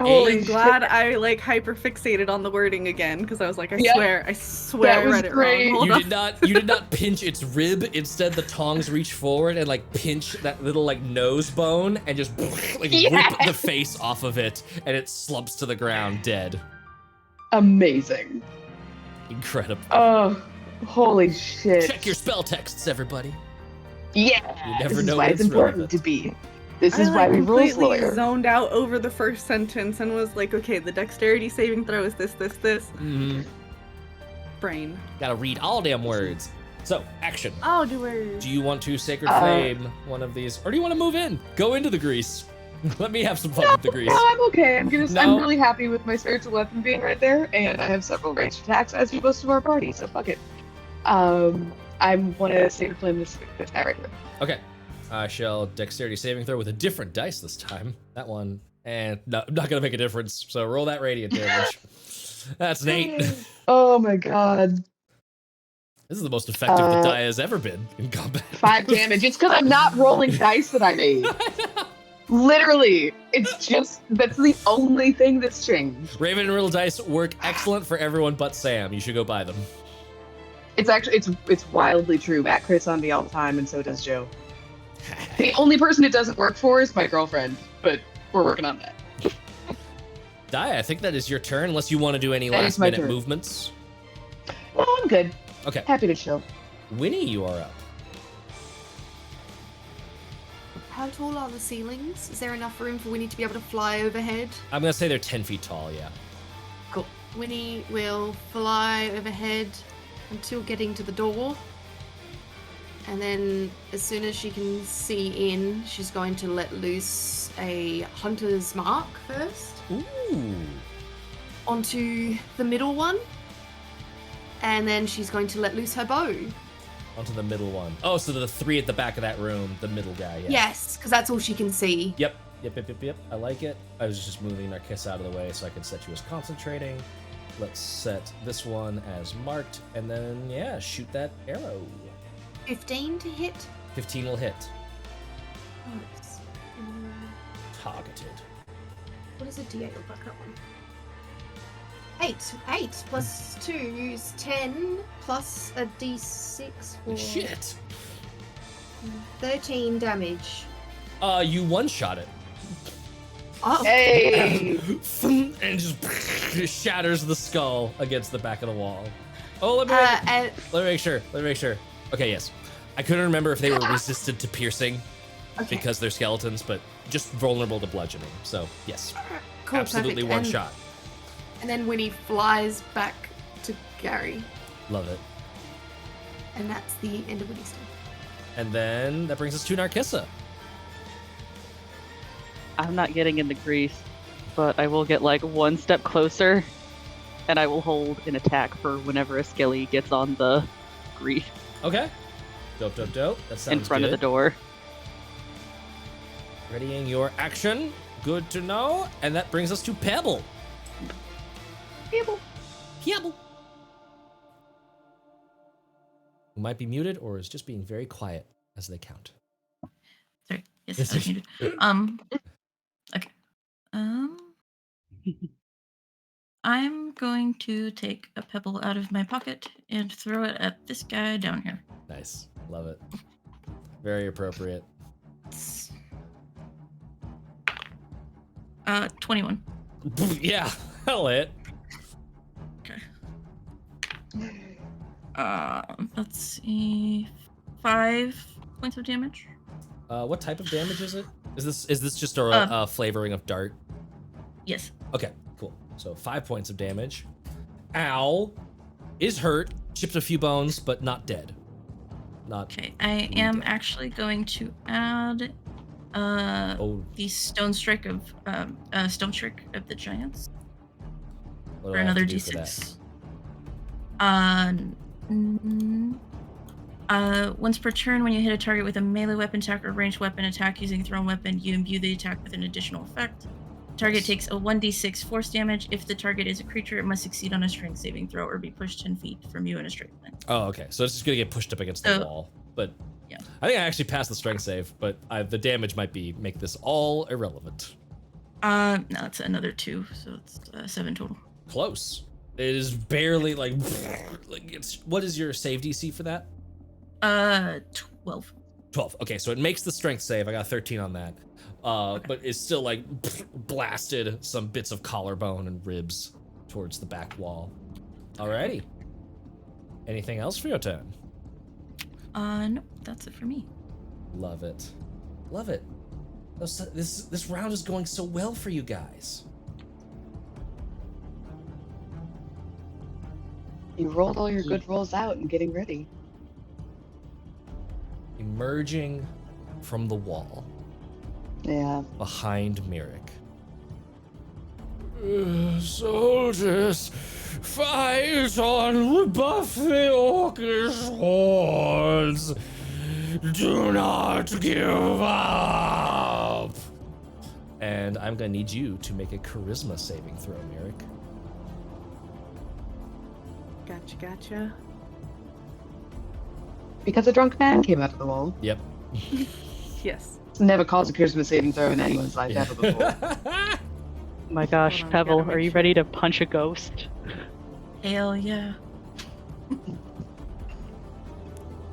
Speaker 3: Holy
Speaker 5: I'm glad I like hyper fixated on the wording again because I was like, I
Speaker 3: Yep.
Speaker 5: swear
Speaker 3: That
Speaker 5: I
Speaker 3: was
Speaker 5: read it
Speaker 3: great.
Speaker 5: wrong. Hold
Speaker 2: You
Speaker 5: on.
Speaker 2: did not pinch its rib. Instead, the tongs reach forward and like pinch that little like nose bone and just like rip
Speaker 3: Yes.
Speaker 2: the face off of it, and it slumps to the ground dead.
Speaker 3: Amazing.
Speaker 2: Incredible.
Speaker 3: Oh, holy shit.
Speaker 2: Check your spell texts, everybody.
Speaker 3: Yeah.
Speaker 2: You never
Speaker 3: this is
Speaker 2: know
Speaker 3: why
Speaker 2: when
Speaker 3: it's
Speaker 2: it's
Speaker 3: important
Speaker 2: relevant.
Speaker 3: to be. This
Speaker 5: I
Speaker 3: is why
Speaker 5: like
Speaker 3: we rules
Speaker 5: completely
Speaker 3: lawyer.
Speaker 5: zoned out over the first sentence and was like, okay, the dexterity saving throw is this.
Speaker 2: Mm-hmm.
Speaker 5: Brain.
Speaker 2: Gotta read all damn words. So, action.
Speaker 5: Oh, do we?
Speaker 2: Do you want to Sacred Flame one of these, or do you want to move in? Go into the grease. Let me have some fun with the grease.
Speaker 3: No, I'm okay. I'm
Speaker 2: No.
Speaker 3: really happy with my spiritual weapon being right there, and I have several ranged attacks as do most of our party, so fuck it. I want to Sacred Flame this guy right here.
Speaker 2: Okay. I shall dexterity saving throw with a different dice this time. That one, and no, I'm not gonna make a difference. So roll that radiant damage. That's an 8.
Speaker 3: Oh my god.
Speaker 2: This is the most effective the die has ever been in combat.
Speaker 3: 5 damage. It's because I'm not rolling dice that I made. Literally. It's just, that's the only thing that's changed.
Speaker 2: Raven and Riddle dice work excellent for everyone but Sam. You should go buy them.
Speaker 3: It's actually, it's wildly true. Matt crits on me all the time, and so does Joe. The only person it doesn't work for is my girlfriend, but we're working on that.
Speaker 2: Die, I think that is your turn, unless you want to do any
Speaker 3: That is
Speaker 2: last
Speaker 3: my
Speaker 2: minute
Speaker 3: turn.
Speaker 2: movements.
Speaker 3: No, I'm good.
Speaker 2: Okay.
Speaker 3: Happy to chill.
Speaker 2: Winnie, you are up.
Speaker 6: How tall are the ceilings? Is there enough room for Winnie to be able to fly overhead?
Speaker 2: I'm gonna say they're 10 feet tall, yeah.
Speaker 6: Cool. Winnie will fly overhead until getting to the door. And then as soon as she can see in, she's going to let loose a hunter's mark first
Speaker 2: Ooh.
Speaker 6: onto the middle one. And then she's going to let loose her bow.
Speaker 2: Onto the middle one. Oh, so the 3 at the back of that room, the middle guy, yeah.
Speaker 6: Yes, because that's all she can see.
Speaker 2: Yep. I like it. I was just moving Narcissa out of the way so I could set you as concentrating. Let's set this one as marked, and then, yeah, shoot that arrow.
Speaker 6: 15 to hit.
Speaker 2: 15 will hit.
Speaker 6: Nice.
Speaker 2: Targeted.
Speaker 6: What is a D8 look like that one? 8 plus 2 is 10 plus a D6 for
Speaker 2: Shit.
Speaker 6: 13 damage.
Speaker 2: You one-shot it.
Speaker 6: Oh,
Speaker 3: Hey!
Speaker 2: And just shatters the skull against the back of the wall. Oh, let me make sure. Okay, yes. I couldn't remember if they were resistant to piercing
Speaker 6: okay.
Speaker 2: because they're skeletons, but just vulnerable to bludgeoning. So, yes.
Speaker 6: Cool,
Speaker 2: Absolutely
Speaker 6: perfect.
Speaker 2: one shot.
Speaker 6: And then Winnie flies back to Gary,
Speaker 2: Love it.
Speaker 6: and that's the end of Winnie's turn.
Speaker 2: And then that brings us to Narcissa.
Speaker 1: I'm not getting in the grease, but I will get like one step closer, and I will hold an attack for whenever a skelly gets on the grease
Speaker 2: Okay. Dope. That sounds
Speaker 1: in front
Speaker 2: good.
Speaker 1: of the door.
Speaker 2: Readying your action. Good to know. And that brings us to Pebble. Pebble. Who might be muted or is just being very quiet as they count.
Speaker 4: Sorry. Yes,
Speaker 2: Yes,
Speaker 4: as
Speaker 2: you
Speaker 4: needed.
Speaker 2: should.
Speaker 4: Okay. I'm going to take a pebble out of my pocket and throw it at this guy down here.
Speaker 2: Nice. Love it. Very appropriate.
Speaker 4: 21.
Speaker 2: Yeah, hell it.
Speaker 4: Okay. Let's see. 5 points of damage.
Speaker 2: What type of damage is it? Is this just a flavoring of dart?
Speaker 4: Yes.
Speaker 2: Okay, cool. So 5 points of damage. Ow. Is hurt. Chipped a few bones, but not dead. Not.
Speaker 4: Okay. I am actually going to add the stone strike of the giants
Speaker 2: What do
Speaker 4: for
Speaker 2: I have
Speaker 4: another
Speaker 2: to do for that?
Speaker 4: D6. Once per turn, when you hit a target with a melee weapon attack or ranged weapon attack using a thrown weapon, you imbue the attack with an additional effect. Target takes a 1d6 force damage. If the target is a creature, it must succeed on a strength saving throw or be pushed 10 feet from you in a straight line.
Speaker 2: Oh, okay. So it's just gonna get pushed up against the wall. But
Speaker 4: yeah.
Speaker 2: I think I actually passed the strength save, but the damage might make this all irrelevant.
Speaker 4: No, it's another 2, so it's 7 total.
Speaker 2: Close. It is barely like it's. What is your save DC for that?
Speaker 4: 12.
Speaker 2: 12. Okay, so it makes the strength save. I got 13 on that.
Speaker 4: Okay.
Speaker 2: But it's still like blasted some bits of collarbone and ribs towards the back wall. Alrighty. Anything else for your turn?
Speaker 4: No, that's it for me.
Speaker 2: Love it. Love it. This round is going so well for you guys.
Speaker 3: You rolled all your good rolls out and getting ready.
Speaker 2: Emerging from the wall
Speaker 3: Yeah.
Speaker 2: behind Myrick. Soldiers, fight on, rebuff the orcish hordes. Do not give up. And I'm gonna need you to make a charisma saving throw, Myrick.
Speaker 5: Gotcha.
Speaker 3: Because a drunk man came out of the wall.
Speaker 2: Yep.
Speaker 5: Yes.
Speaker 3: Never caused a Christmas saving throw in anyone's life ever before.
Speaker 1: Oh my gosh,
Speaker 5: Hold on,
Speaker 1: Pebble,
Speaker 5: gotta
Speaker 1: are
Speaker 5: make
Speaker 1: you
Speaker 5: sure.
Speaker 1: ready to punch a ghost?
Speaker 4: Hell yeah.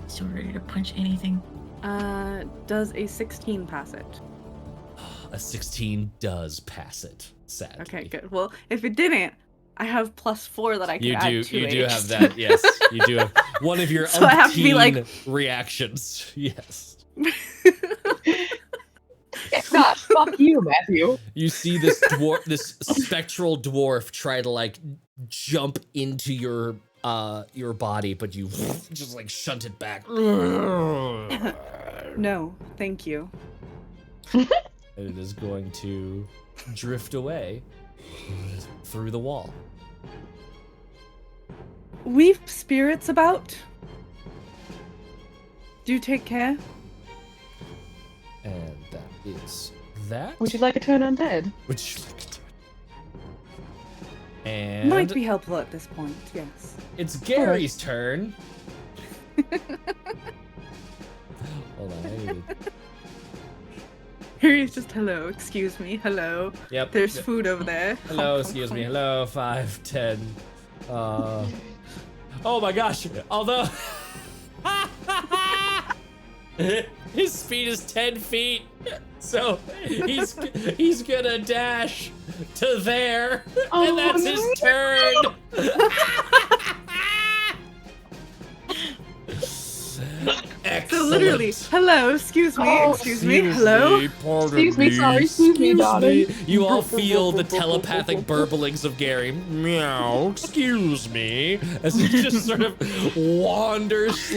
Speaker 4: So ready to punch anything.
Speaker 5: Does a 16 pass it?
Speaker 2: A 16 does pass it, sadly.
Speaker 5: Okay, good. Well, if it didn't, I have +4 that I can
Speaker 2: You
Speaker 5: add
Speaker 2: do,
Speaker 5: to
Speaker 2: you
Speaker 5: it.
Speaker 2: do have that, yes. You do have one of your
Speaker 5: So I have to be like-
Speaker 2: reactions. Yes.
Speaker 3: If not, fuck you, Matthew.
Speaker 2: You see this this spectral dwarf try to like jump into your body, but you just like shunt it back.
Speaker 5: No, thank you.
Speaker 2: And it is going to drift away through the wall.
Speaker 5: We've spirits about. Do take care.
Speaker 2: And that is that.
Speaker 3: Would you like a turn undead?
Speaker 2: Would you like to? And
Speaker 5: Might be helpful at this point, yes.
Speaker 2: it's Gary's turn. Hold on, I need to...
Speaker 5: Harry's just hello, excuse me, hello.
Speaker 2: Yep.
Speaker 5: There's food over there.
Speaker 2: Hello, excuse me. Hello, 5, 10. Oh my gosh. Although his speed is 10 feet, so he's gonna dash to there, and that's his turn. Excellent.
Speaker 5: So literally, hello, excuse me,
Speaker 3: Oh,
Speaker 5: excuse me, hello.
Speaker 3: Excuse me, sorry, excuse me, darling.
Speaker 2: You all feel the telepathic burblings of Gary. Meow, excuse me. As he just sort of slithers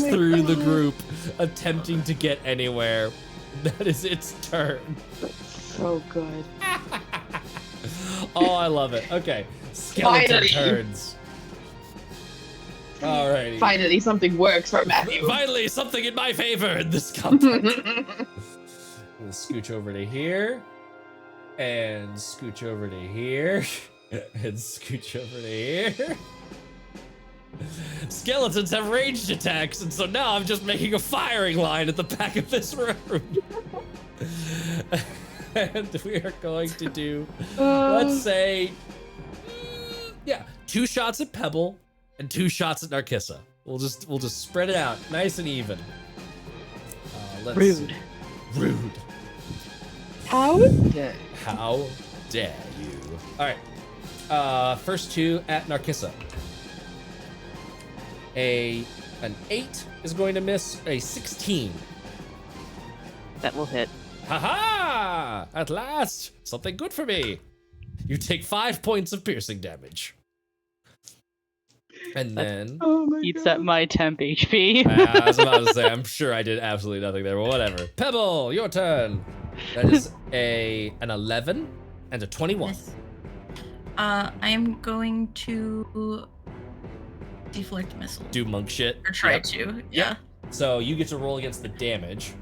Speaker 2: through the group, attempting to get anywhere. That is its turn.
Speaker 3: So good.
Speaker 2: Oh, I love it. Okay. Skeleton
Speaker 3: Finally.
Speaker 2: turns. Alrighty.
Speaker 3: Finally, something works for Matthew.
Speaker 2: Finally, something in my favor in this combat. We'll scooch over to here, and scooch over to here, and scooch over to here. Skeletons have ranged attacks, and so now I'm just making a firing line at the back of this room. And we are going to do, let's say, 2 shots at Pebble and 2 shots at Narcissa. We'll just spread it out, nice and even.
Speaker 1: Rude.
Speaker 2: Rude.
Speaker 3: How dare
Speaker 2: How dare you? All right. First 2 at Narcissa. An 8 is going to miss. A 16.
Speaker 1: That will hit.
Speaker 2: Haha! At last, something good for me. You take 5 points of piercing damage. And then
Speaker 1: Eats at my temp HP.
Speaker 2: I was about to say, I'm sure I did absolutely nothing there, but whatever. Pebble, your turn. That is an 11 and a 21.
Speaker 4: Yes. I am going to deflect missile.
Speaker 2: Do monk shit.
Speaker 4: Or try
Speaker 2: Yep.
Speaker 4: to. Yeah.
Speaker 2: So you get to roll against the damage.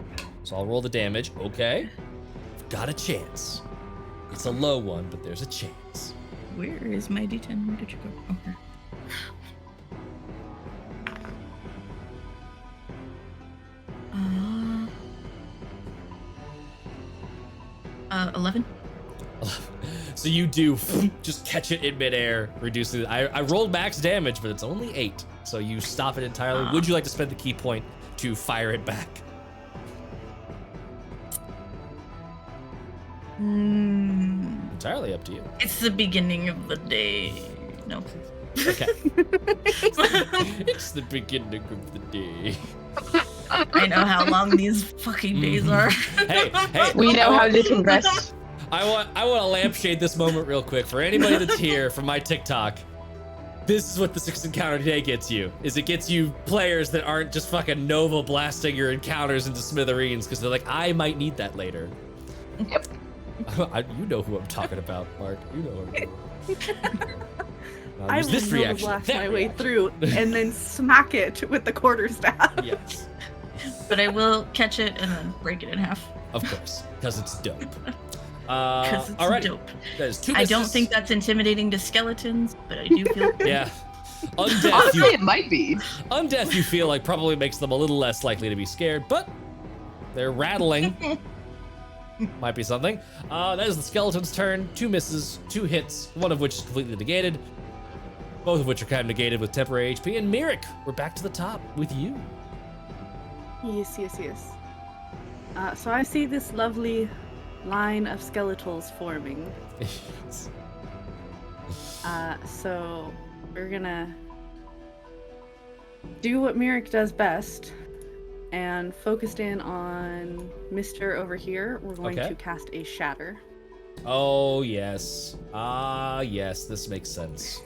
Speaker 2: So I'll roll the damage. Okay. Got a chance. It's a low one, but there's a chance.
Speaker 4: Where is my D10? Where did you go? Okay. 11.
Speaker 2: So you do just catch it in midair, reducing it. I rolled max damage, but it's only 8. So you stop it entirely. Would you like to spend the key point to fire it back? Entirely up to you.
Speaker 4: It's the beginning of the day. No.
Speaker 2: Okay. It's the beginning of the day.
Speaker 4: I know how long these fucking days are.
Speaker 2: Hey,
Speaker 3: we know how little rest.
Speaker 2: I want to lampshade this moment real quick for anybody that's here from my TikTok. This is what the 6th encounter today gets you. Is it gets you players that aren't just fucking Nova blasting your encounters into smithereens because they're like, I might need that later.
Speaker 3: Yep.
Speaker 2: You know who I'm talking about, Mark. You know who.
Speaker 5: I
Speaker 2: Use
Speaker 5: will
Speaker 2: this
Speaker 5: Nova
Speaker 2: reaction.
Speaker 5: blast
Speaker 2: that
Speaker 5: my way
Speaker 2: reaction.
Speaker 5: through and then smack it with the quarterstaff.
Speaker 2: Yes,
Speaker 4: But I will catch it and then break it in half.
Speaker 2: of course, because it's dope.
Speaker 4: Because it's
Speaker 2: alrighty.
Speaker 4: dope.
Speaker 2: That is 2
Speaker 4: I don't
Speaker 2: misses.
Speaker 4: think that's intimidating to skeletons, but I do feel
Speaker 2: Yeah. Undeath,
Speaker 3: Honestly, it might be.
Speaker 2: Undeath, you feel like probably makes them a little less likely to be scared, but they're rattling. Might be something. That is the skeleton's turn. 2 misses, 2 hits, one of which is completely negated. Both of which are kind of negated with temporary HP. And Mirik, we're back to the top with you.
Speaker 5: Yes. So I see this lovely line of skeletals forming. So we're gonna do what Mirik does best and focused in on Mr. over here. We're going
Speaker 2: Okay.
Speaker 5: to cast a shatter.
Speaker 2: Oh, yes. Yes, this makes sense.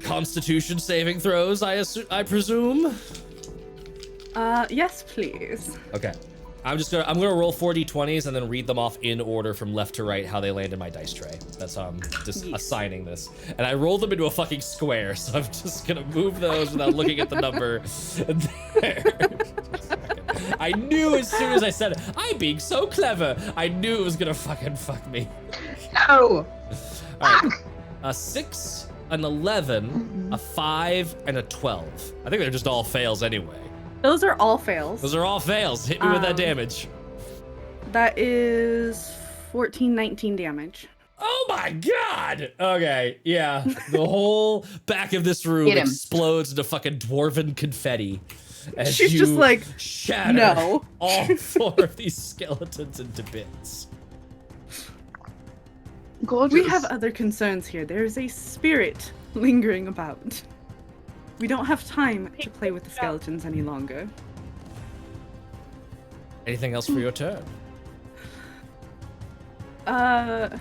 Speaker 2: Constitution saving throws, I presume?
Speaker 5: Yes, please.
Speaker 2: Okay. I'm gonna roll 4 d20s and then read them off in order from left to right how they land in my dice tray. That's how I'm just
Speaker 5: Yes.
Speaker 2: assigning this. And I rolled them into a fucking square, so I'm just gonna move those without looking at the number. There. I knew as soon as I said it, I'm being so clever. I knew it was gonna fucking fuck me.
Speaker 3: No.
Speaker 2: Alright. A 6, an 11, a 5, and a 12. I think they're just all fails anyway.
Speaker 5: Those are all fails.
Speaker 2: Those are all fails. Hit me with that
Speaker 5: Um,
Speaker 2: damage.
Speaker 5: That is 14, 19 damage.
Speaker 2: Oh my god! Okay, yeah. The whole back of this room
Speaker 3: Hit him.
Speaker 2: explodes into fucking dwarven confetti. As
Speaker 5: She's
Speaker 2: you
Speaker 5: just like,
Speaker 2: shatter
Speaker 5: no.
Speaker 2: all 4 of these skeletons into bits.
Speaker 3: Gorgeous.
Speaker 5: We have other concerns here. There is a spirit lingering about. We don't have time to play with the skeletons any longer.
Speaker 2: Anything else for your turn?
Speaker 5: I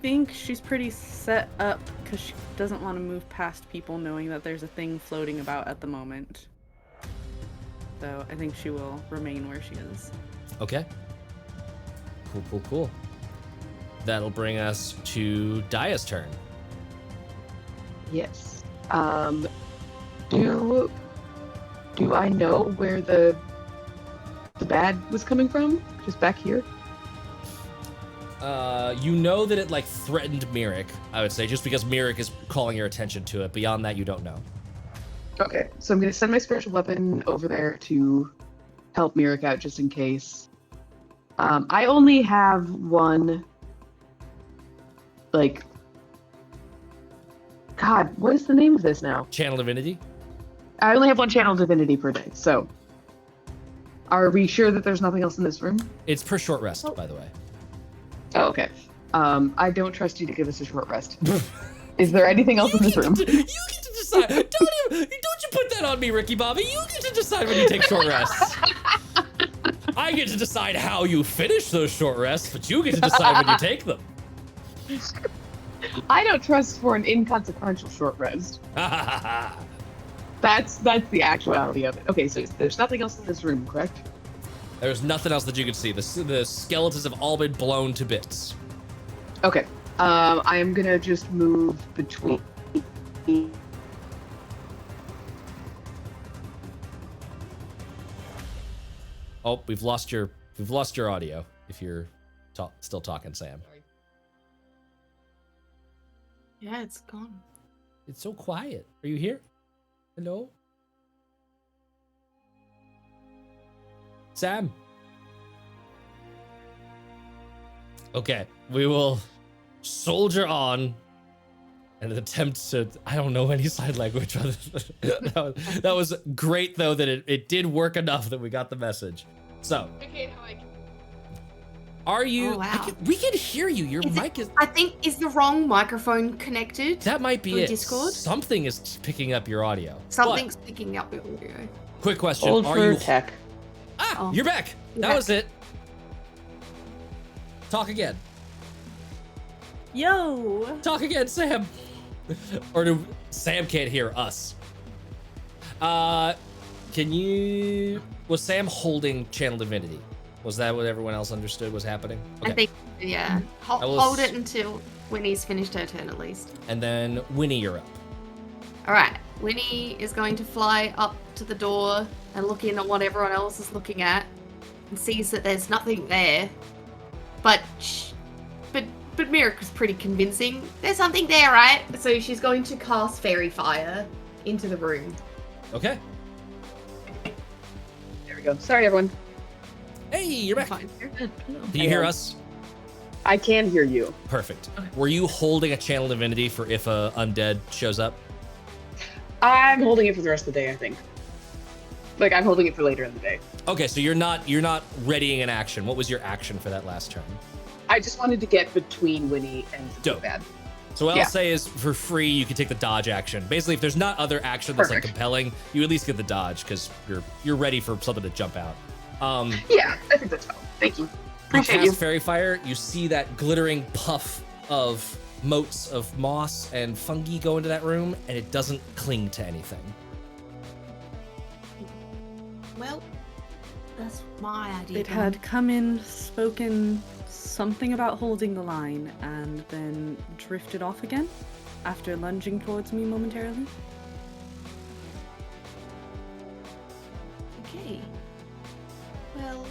Speaker 5: think she's pretty set up because she doesn't want to move past people knowing that there's a thing floating about at the moment. So I think she will remain where she is.
Speaker 2: Okay. Cool. That'll bring us to Daya's turn.
Speaker 3: Yes. Do I know where the bad was coming from? Just back here?
Speaker 2: You know that it like threatened Mirik, I would say, just because Mirik is calling your attention to it. Beyond that, you don't know.
Speaker 3: Okay, so I'm gonna send my spiritual weapon over there to help Mirik out just in case. I only have one, like, God, what is the name of this now?
Speaker 2: Channel Divinity?
Speaker 3: I only have one channel divinity per day, so are we sure that there's nothing else in this room?
Speaker 2: It's per short rest, by the way.
Speaker 3: Oh, okay. I don't trust you to give us a short rest. Is there anything else in this room?
Speaker 2: You get to decide. Don't you put that on me, Ricky Bobby. You get to decide when you take short rests. I get to decide how you finish those short rests, but you get to decide when you take them.
Speaker 3: I don't trust for an inconsequential short rest. That's the actuality of it. Okay, so there's nothing else in this room, correct?
Speaker 2: There's nothing else that you can see. The skeletons have all been blown to bits.
Speaker 3: Okay. I am gonna just move between.
Speaker 2: Oh, we've lost your audio. If you're still talking, Sam.
Speaker 6: Yeah, it's gone.
Speaker 2: It's so quiet. Are you here? Hello? Sam? Okay, we will soldier on and attempt to, I don't know any sign language. That was great, though, that it did work enough that we got the message. So, are you,
Speaker 6: Oh, wow.
Speaker 2: we can hear you. Your mic is,
Speaker 6: I think, is the wrong microphone connected?
Speaker 2: that might be
Speaker 6: through
Speaker 2: it.
Speaker 6: Discord?
Speaker 2: Something is picking up your audio.
Speaker 6: Something's picking up your audio.
Speaker 2: But, quick question.
Speaker 3: Old
Speaker 2: Are
Speaker 3: for
Speaker 2: you,
Speaker 3: tech.
Speaker 6: Oh.
Speaker 2: you're back.
Speaker 6: You're
Speaker 2: That
Speaker 6: back.
Speaker 2: was it. Talk again.
Speaker 5: Yo!
Speaker 2: Talk again, Sam. Or do Sam can't hear us? Can you? Was Sam holding Channel Divinity? Was that what everyone else understood was happening?
Speaker 6: I think, yeah.
Speaker 2: I will
Speaker 6: Hold it until Winnie's finished her turn, at least.
Speaker 2: And then Winnie, you're up.
Speaker 6: All right. Winnie is going to fly up to the door and look in at what everyone else is looking at, and sees that there's nothing there. But Mirik was pretty convincing. There's something there, right? So she's going to cast Fairy Fire into the room.
Speaker 2: Okay.
Speaker 3: There we go. Sorry, everyone.
Speaker 2: Hey, you're back.
Speaker 6: Fine.
Speaker 2: Can you hear us?
Speaker 3: I can hear you.
Speaker 2: Perfect. Were you holding a Channel Divinity for if a undead shows up?
Speaker 3: I'm holding it for the rest of the day, I think. Like, I'm holding it for later in the day.
Speaker 2: Okay, so you're not readying an action. What was your action for that last turn?
Speaker 3: I just wanted to get between Winnie and
Speaker 2: Dope.
Speaker 3: Bad.
Speaker 2: So what
Speaker 3: Yeah.
Speaker 2: I'll say is, for free, you can take the dodge action. Basically, if there's not other action that's like
Speaker 3: Perfect.
Speaker 2: compelling, you at least get the dodge because you're ready for something to jump out.
Speaker 3: Yeah, I think that's fine. Thank you.
Speaker 2: You
Speaker 3: Appreciate
Speaker 2: cast
Speaker 3: you.
Speaker 2: Fairy Fire, you see that glittering puff of motes of moss and fungi go into that room, and it doesn't cling to anything.
Speaker 6: Well, that's my idea.
Speaker 5: It had come in, spoken something about holding the line, and then drifted off again after lunging towards me momentarily.
Speaker 6: Okay. Well,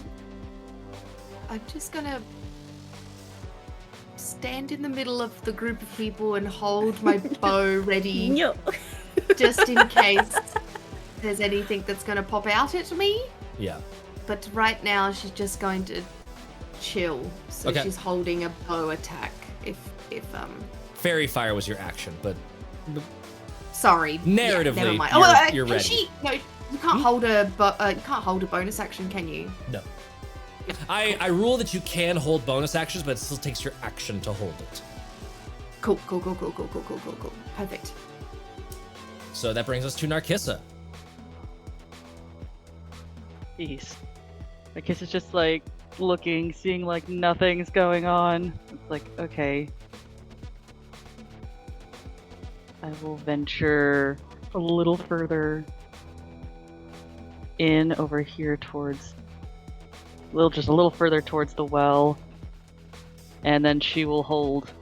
Speaker 6: I'm just gonna stand in the middle of the group of people and hold my bow ready
Speaker 5: Yo!
Speaker 6: just in case there's anything that's gonna pop out at me.
Speaker 2: Yeah.
Speaker 6: But right now she's just going to chill. So
Speaker 2: Okay.
Speaker 6: she's holding a bow attack. If
Speaker 2: Fairy Fire was your action, but
Speaker 6: sorry.
Speaker 2: Narratively,
Speaker 6: never mind.
Speaker 2: you're
Speaker 6: can
Speaker 2: ready.
Speaker 6: she? No, you can't hold you can't hold a bonus action, can you?
Speaker 2: no. I rule that you can hold bonus actions, but it still takes your action to hold it.
Speaker 6: Cool. Perfect.
Speaker 2: So that brings us to Narkissa.
Speaker 1: Jeez. I guess it's just like looking, seeing like nothing's going on. It's like, okay. I will venture a little further in over here towards just a little further towards the well. And then she will hold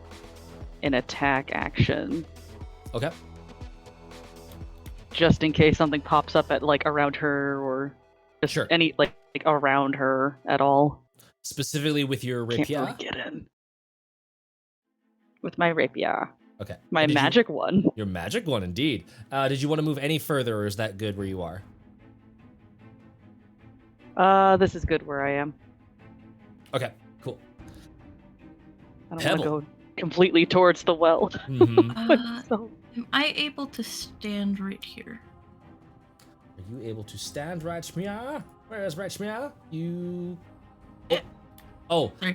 Speaker 1: an attack action.
Speaker 2: Okay.
Speaker 1: Just in case something pops up at like around her or just
Speaker 2: Sure.
Speaker 1: any like around her at all.
Speaker 2: Specifically with your
Speaker 1: Can't
Speaker 2: rapier.
Speaker 1: really get in. With my rapier.
Speaker 2: Okay.
Speaker 1: My
Speaker 2: And did you-
Speaker 1: magic one.
Speaker 2: Your magic one, indeed. Did you want to move any further, or is that good where you are?
Speaker 1: This is good where I am.
Speaker 2: Okay, cool.
Speaker 1: I don't
Speaker 2: Pebble.
Speaker 1: want to go completely towards the well.
Speaker 2: Mhm.
Speaker 1: So,
Speaker 4: Am I able to stand right here?
Speaker 2: Are you able to stand right here? Where is right here? You... Oh,
Speaker 4: Sorry.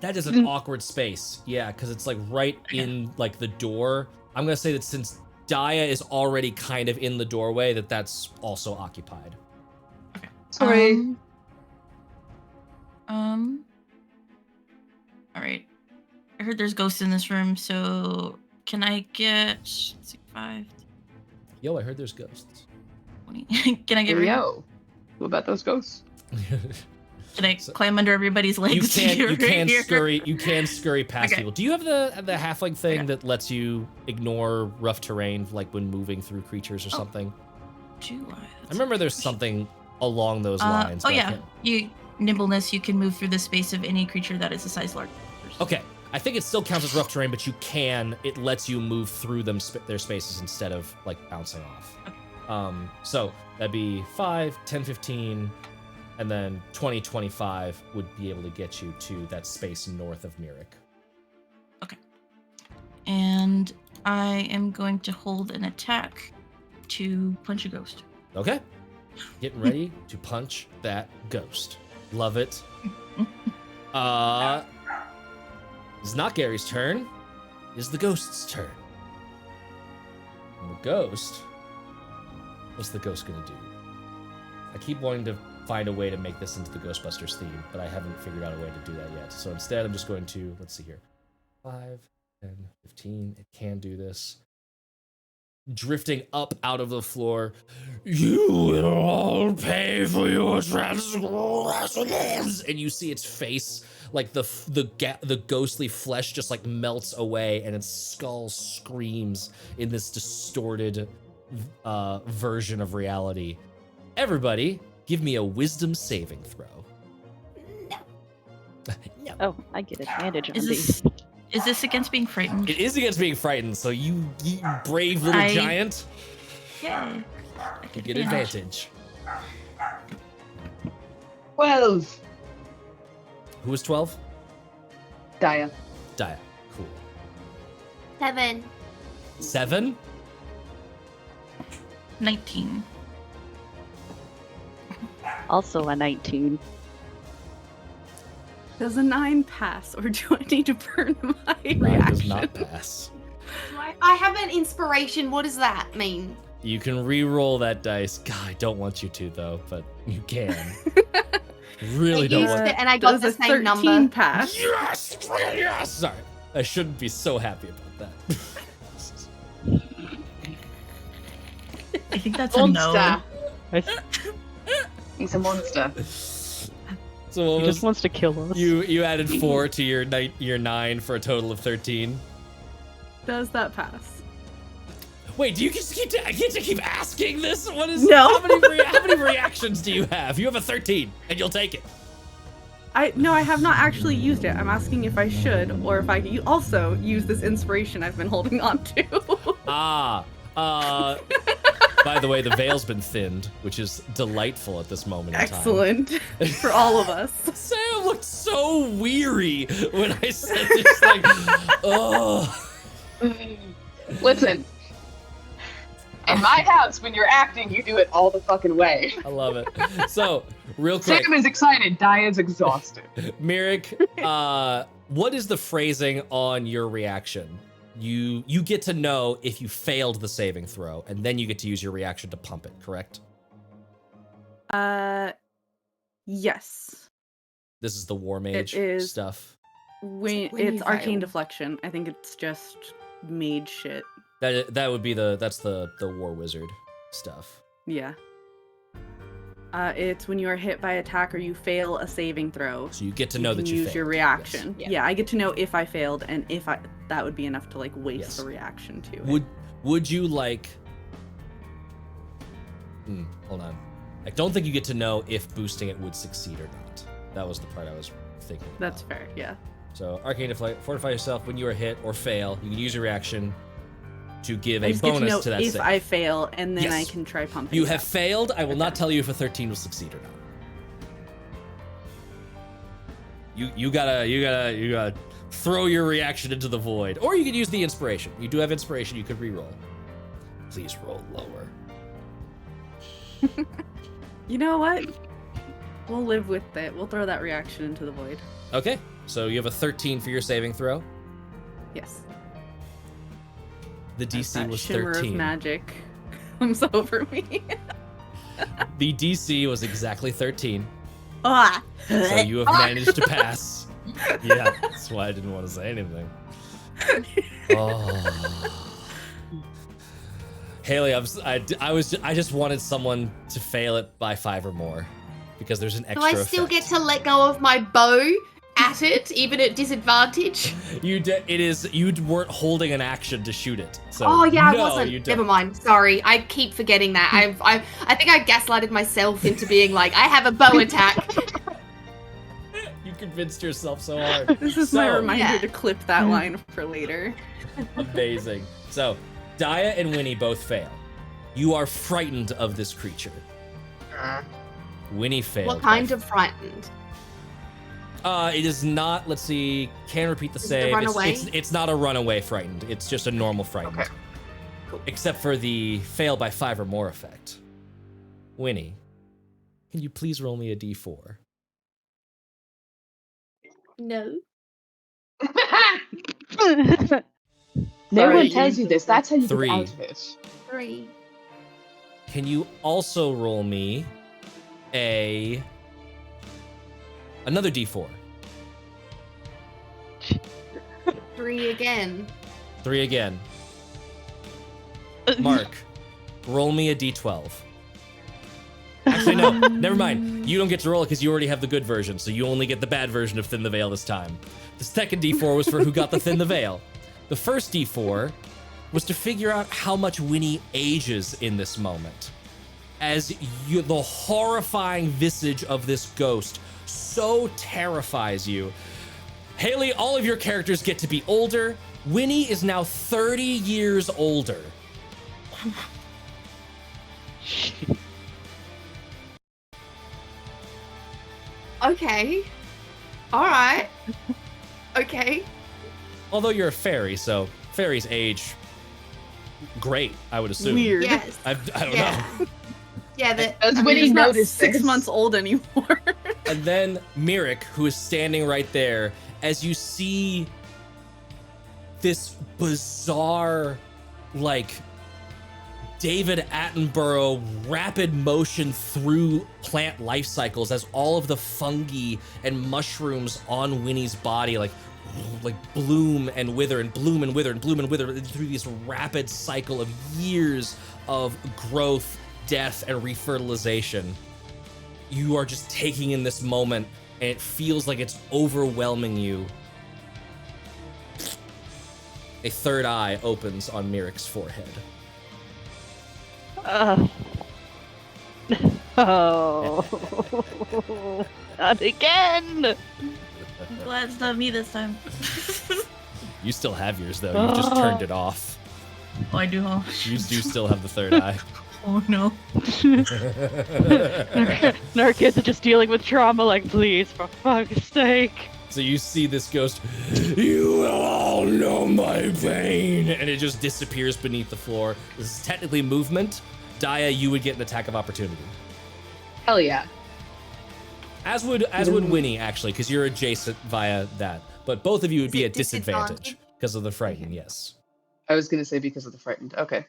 Speaker 2: that is an awkward space. Yeah, because it's like right in like the door. I'm gonna say that since Daya is already kind of in the doorway, that's also occupied.
Speaker 3: Sorry.
Speaker 4: All right. I heard there's ghosts in this room, so can I get let's see, 5,
Speaker 2: Yo, I heard there's ghosts.
Speaker 4: 20? Can I get rid?
Speaker 3: Yo. What about those ghosts?
Speaker 4: Can I
Speaker 2: So-
Speaker 4: climb under everybody's legs?
Speaker 2: You
Speaker 4: here,
Speaker 2: can
Speaker 4: right here?
Speaker 2: scurry. You can scurry past
Speaker 4: Okay.
Speaker 2: people. Do you have the halfling thing
Speaker 4: Okay.
Speaker 2: that lets you ignore rough terrain, like when moving through creatures or
Speaker 4: Oh,
Speaker 2: something?
Speaker 4: Do I?
Speaker 2: I remember there's something along those lines.
Speaker 4: Oh
Speaker 2: but I
Speaker 4: yeah,
Speaker 2: can't-
Speaker 4: nimbleness. You can move through the space of any creature that is a size larger.
Speaker 2: Okay, I think it still counts as rough terrain, but you can. It lets you move through their spaces instead of like bouncing off.
Speaker 4: Okay.
Speaker 2: So that'd be 5, 10, 15, and then 20, 25 would be able to get you to that space north of Myrick.
Speaker 4: And I am going to hold an attack to punch a ghost.
Speaker 2: Okay. Getting ready to punch that ghost. Love it. It's not Gary's turn. It's the ghost's turn. And the ghost. What's the ghost gonna do? I keep wanting to find a way to make this into the Ghostbusters theme, but I haven't figured out a way to do that yet. So instead, I'm just going to, let's see here. 5, 10, 15. It can do this. Drifting up out of the floor. You will all pay for your transgressions. And you see its face, like the ghostly flesh just like melts away, and its skull screams in this distorted version of reality. Everybody, give me a wisdom saving throw. No.
Speaker 1: oh, I get advantage on
Speaker 4: Is
Speaker 1: these.
Speaker 4: this against being frightened?
Speaker 2: It is against being frightened, so you brave little giant,
Speaker 4: Yeah.
Speaker 2: you get advantage.
Speaker 3: 12.
Speaker 2: Who was 12?
Speaker 3: Daya.
Speaker 2: Daya. Cool.
Speaker 6: 7.
Speaker 2: 7?
Speaker 4: 19.
Speaker 1: Also a 19.
Speaker 5: Does a 9 pass, or do I need to burn my
Speaker 2: 9
Speaker 5: reaction?
Speaker 2: does not pass.
Speaker 6: I have an inspiration. What does that mean?
Speaker 2: You can re-roll that dice. God, I don't want you to though, but you can. Really
Speaker 6: I
Speaker 2: don't
Speaker 6: used
Speaker 2: want.
Speaker 6: it and I got
Speaker 5: Does
Speaker 6: the
Speaker 5: a
Speaker 6: same
Speaker 5: 13
Speaker 6: number.
Speaker 5: pass?
Speaker 2: Yes, yes. Sorry, I shouldn't be so happy about that.
Speaker 4: I think that's a no.
Speaker 3: Monster. He's a monster.
Speaker 2: So what
Speaker 1: He
Speaker 2: was
Speaker 1: just wants to kill us.
Speaker 2: you added 4 to your 9 for a total of 13.
Speaker 5: Does that pass?
Speaker 2: Wait, do you just I get to keep asking this? What is
Speaker 5: No.
Speaker 2: How many reactions do you have? You have a 13, and you'll take it.
Speaker 5: No, I have not actually used it. I'm asking if I should, or if I also use this inspiration I've been holding on to.
Speaker 2: By the way, the veil's been thinned, which is delightful at this moment in time.
Speaker 5: Excellent. For all of us.
Speaker 2: Sam looked so weary when I said this, like, oh.
Speaker 3: Listen. In my house, when you're acting, you do it all the fucking way.
Speaker 2: I love it. So, real quick,
Speaker 3: Sam is excited. Daya's exhausted.
Speaker 2: Myrick, what is the phrasing on your reaction? You get to know if you failed the saving throw, and then you get to use your reaction to pump it, correct?
Speaker 5: Yes.
Speaker 2: This is the War Mage
Speaker 5: is.
Speaker 2: stuff.
Speaker 5: When
Speaker 6: When you
Speaker 5: it's arcane
Speaker 6: fail.
Speaker 5: deflection. I think it's just mage shit.
Speaker 2: That would be that's the War Wizard stuff.
Speaker 5: Yeah. It's when you are hit by attack or you fail a saving throw.
Speaker 2: So you get to
Speaker 5: You
Speaker 2: know
Speaker 5: can
Speaker 2: that you
Speaker 5: use
Speaker 2: failed.
Speaker 5: your reaction.
Speaker 2: Yes.
Speaker 5: Yeah, I get to know if I failed and if that would be enough to like waste
Speaker 2: Yes.
Speaker 5: a reaction to it.
Speaker 2: Would you like? Hold on. I don't think you get to know if boosting it would succeed or not. That was the part I was thinking.
Speaker 5: That's
Speaker 2: about.
Speaker 5: fair. Yeah.
Speaker 2: So Arcane Fortify yourself when you are hit or fail. You can use your reaction to give
Speaker 5: I
Speaker 2: a
Speaker 5: just get to
Speaker 2: bonus
Speaker 5: know
Speaker 2: to that
Speaker 5: if
Speaker 2: save.
Speaker 5: I fail, and then I
Speaker 2: Yes.
Speaker 5: can try pumping.
Speaker 2: You
Speaker 5: it
Speaker 2: have
Speaker 5: up.
Speaker 2: failed. I will not tell you if a 13 will succeed or not. You gotta throw your reaction into the void, or you could use the inspiration. You do have inspiration. You could re-roll. Please roll lower.
Speaker 5: You know what? We'll live with it. We'll throw that reaction into the void.
Speaker 2: Okay, so you have a 13 for your saving throw.
Speaker 5: Yes.
Speaker 2: The DC
Speaker 5: That
Speaker 2: was
Speaker 5: shimmer
Speaker 2: 13.
Speaker 5: of magic comes over me.
Speaker 2: The DC was exactly 13.
Speaker 5: Ah.
Speaker 2: So you have managed to pass. Yeah, that's why I didn't want to say anything. Oh. Haley, I just wanted someone to fail it by 5 or more because there's an
Speaker 6: Do
Speaker 2: extra
Speaker 6: I still
Speaker 2: effect.
Speaker 6: get to let go of my bow at it, even at disadvantage?
Speaker 2: You weren't holding an action to shoot it. So
Speaker 6: Oh yeah,
Speaker 2: no,
Speaker 6: I wasn't.
Speaker 2: You don't.
Speaker 6: Never mind. Sorry, I keep forgetting that. I think I gaslighted myself into being like, I have a bow attack.
Speaker 2: You convinced yourself so hard.
Speaker 5: This is my
Speaker 2: So-
Speaker 5: reminder
Speaker 6: Yeah.
Speaker 5: to clip that line for later.
Speaker 2: Amazing. So, Daya and Winnie both fail. You are frightened of this creature. Winnie failed.
Speaker 6: What kind of frightened?
Speaker 2: It is not. Let's see. Can repeat the
Speaker 6: Is it a
Speaker 2: save.
Speaker 6: runaway?
Speaker 2: It's not a runaway frightened. It's just a normal frightened.
Speaker 6: Okay. Cool.
Speaker 2: Except for the fail by 5 or more effect. Winnie, can you please roll me a d4?
Speaker 6: No.
Speaker 3: No
Speaker 5: Sorry,
Speaker 3: one tells
Speaker 5: you-
Speaker 3: you this. That's how you
Speaker 2: 3.
Speaker 3: get out of it.
Speaker 6: 3.
Speaker 2: Can you also roll me another d4?
Speaker 6: 3 again.
Speaker 2: 3 again. Mark, roll me a d12. Actually, no, never mind. You don't get to roll it because you already have the good version, so you only get the bad version of Thin the Veil this time. The second d4 was for who got the Thin the Veil. The first d4 was to figure out how much Winnie ages in this moment. As the horrifying visage of this ghost so terrifies you. Haley, all of your characters get to be older. Winnie is now 30 years older.
Speaker 6: Okay. Alright. Okay.
Speaker 2: Although you're a fairy, so fairies age great, I would assume.
Speaker 5: Weird.
Speaker 6: Yes.
Speaker 2: I don't
Speaker 6: Yeah.
Speaker 2: know.
Speaker 6: Yeah, that.
Speaker 3: Does
Speaker 6: I mean,
Speaker 3: Winnie
Speaker 5: He's not
Speaker 3: notice
Speaker 5: 6
Speaker 3: this?
Speaker 5: months old anymore.
Speaker 2: And then Mirik, who is standing right there, as you see this bizarre, like, David Attenborough rapid motion through plant life cycles as all of the fungi and mushrooms on Winnie's body like bloom and wither and bloom and wither and bloom and wither through this rapid cycle of years of growth, death, and refertilization. You are just taking in this moment and it feels like it's overwhelming you. A third eye opens on Mirik's forehead.
Speaker 1: Oh. Not again!
Speaker 4: I'm glad it's not me this time.
Speaker 2: You still have yours though. You just turned it off.
Speaker 4: Oh, I do, huh?
Speaker 2: You do still have the third eye.
Speaker 4: Oh no.
Speaker 1: And our kids are just dealing with trauma, like, please, for fuck's sake.
Speaker 2: So you see this ghost. You will all know my pain, and it just disappears beneath the floor. This is technically movement. Daya, you would get an attack of opportunity.
Speaker 3: Hell yeah.
Speaker 2: As would Winnie actually, because you're adjacent via that. But both of you would
Speaker 6: Is
Speaker 2: be
Speaker 6: it
Speaker 2: at disadvantage
Speaker 6: disadvantage?
Speaker 2: because of the frightened. Yes.
Speaker 3: I was gonna say because of the frightened. Okay.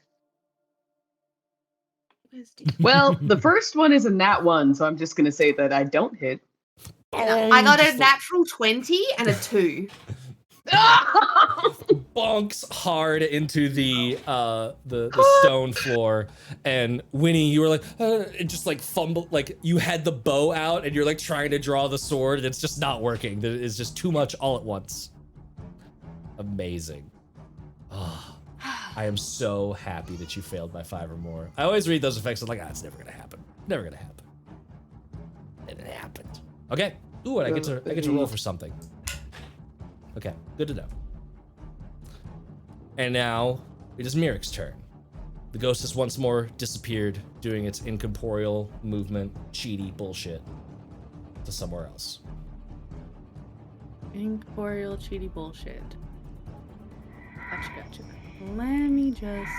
Speaker 6: Where's
Speaker 3: Well, the first one is a nat 1, so I'm just gonna say that I don't hit.
Speaker 6: I got a
Speaker 2: Just like
Speaker 6: natural 20 and a 2.
Speaker 2: bonks hard into the stone floor, and Winnie, you were like, it just like fumble, like you had the bow out and you're like trying to draw the sword and it's just not working. There is just too much all at once. Amazing. Oh, I am so happy that you failed by 5 or more. I always read those effects and I'm like, it's never gonna happen. Never gonna happen. And it happened. Okay. Ooh, and I get to roll for something. Okay, good to know. And now it is Mirik's turn. The ghost has once more disappeared, doing its incorporeal movement, cheaty bullshit to somewhere else.
Speaker 5: Incorporeal cheaty bullshit. Gotcha. Let me just...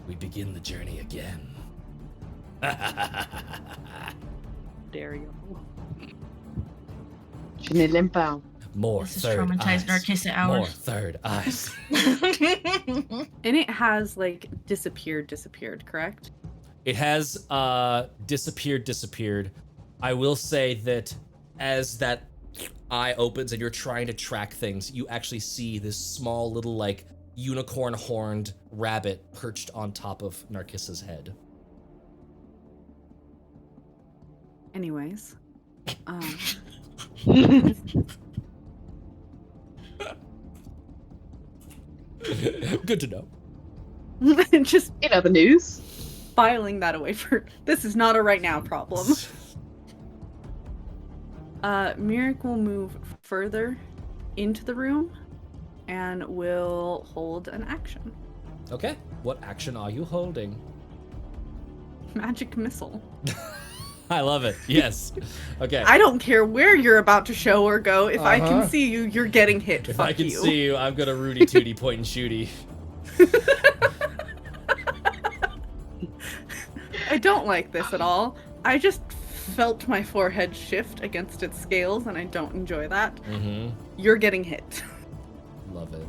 Speaker 2: We begin the journey again.
Speaker 1: Dare you.
Speaker 3: Chinilimpao.
Speaker 2: More
Speaker 4: This is
Speaker 2: third
Speaker 4: traumatized
Speaker 2: eyes.
Speaker 4: Narcissa
Speaker 2: More
Speaker 4: hours.
Speaker 2: third eyes.
Speaker 5: And it has, like, disappeared, correct?
Speaker 2: It has disappeared. I will say that as that eye opens and you're trying to track things, you actually see this small little, like, unicorn horned rabbit perched on top of Narcissa's head.
Speaker 5: Anyways.
Speaker 2: Good to know.
Speaker 5: Just
Speaker 3: In other news,
Speaker 5: filing that away for... This is not a right now problem. Mirik will move further into the room and will hold an action.
Speaker 2: Okay, what action are you holding?
Speaker 5: Magic missile.
Speaker 2: I love it. Yes. Okay.
Speaker 5: I don't care where you're about to show or go. If I
Speaker 2: Uh-huh.
Speaker 5: can see you, you're getting hit.
Speaker 2: If
Speaker 5: Fuck
Speaker 2: I can
Speaker 5: you.
Speaker 2: see you, I'm gonna Rudy Tooty point and shooty.
Speaker 5: I don't like this at all. I just felt my forehead shift against its scales, and I don't enjoy that.
Speaker 2: Mm-hmm.
Speaker 5: You're getting hit.
Speaker 2: Love it.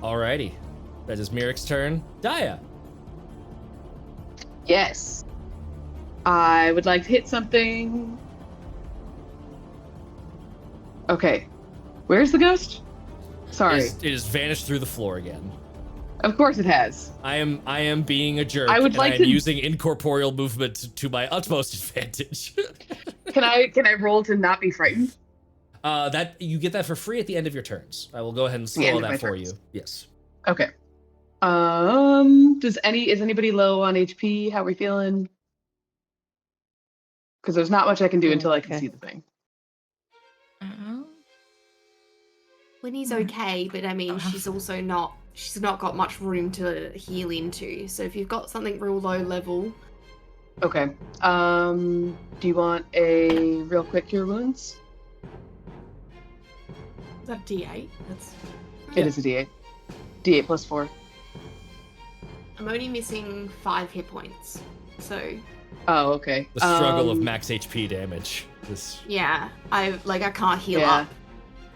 Speaker 2: Alrighty. That is Mirik's turn. Daja.
Speaker 3: yes. I would like to hit something. Okay. Where's the ghost? Sorry.
Speaker 2: It has vanished through the floor again.
Speaker 3: Of course it has.
Speaker 2: I am being a jerk.
Speaker 3: I would
Speaker 2: and
Speaker 3: like
Speaker 2: I am
Speaker 3: to-
Speaker 2: using incorporeal movement to my utmost advantage.
Speaker 3: Can I roll to not be frightened?
Speaker 2: That you get that for free at the end of your turns. I will go ahead and
Speaker 3: The end
Speaker 2: spoil
Speaker 3: of my
Speaker 2: that for
Speaker 3: turns.
Speaker 2: you. Yes.
Speaker 3: Okay. Is anybody low on HP? How are we feeling? Because there's not much I can do until I can
Speaker 1: Okay.
Speaker 3: see the thing.
Speaker 6: Winnie's okay, but I mean, she's also not. She's not got much room to heal into. So if you've got something real low level,
Speaker 3: Okay. Do you want a real quick cure wounds?
Speaker 6: is that D8? That's.
Speaker 3: It is a D8. D8 plus 4.
Speaker 6: I'm only missing 5 hit points. So
Speaker 3: Oh, okay.
Speaker 2: The struggle of max HP damage. This.
Speaker 6: yeah, I can't heal
Speaker 3: Yeah.
Speaker 6: up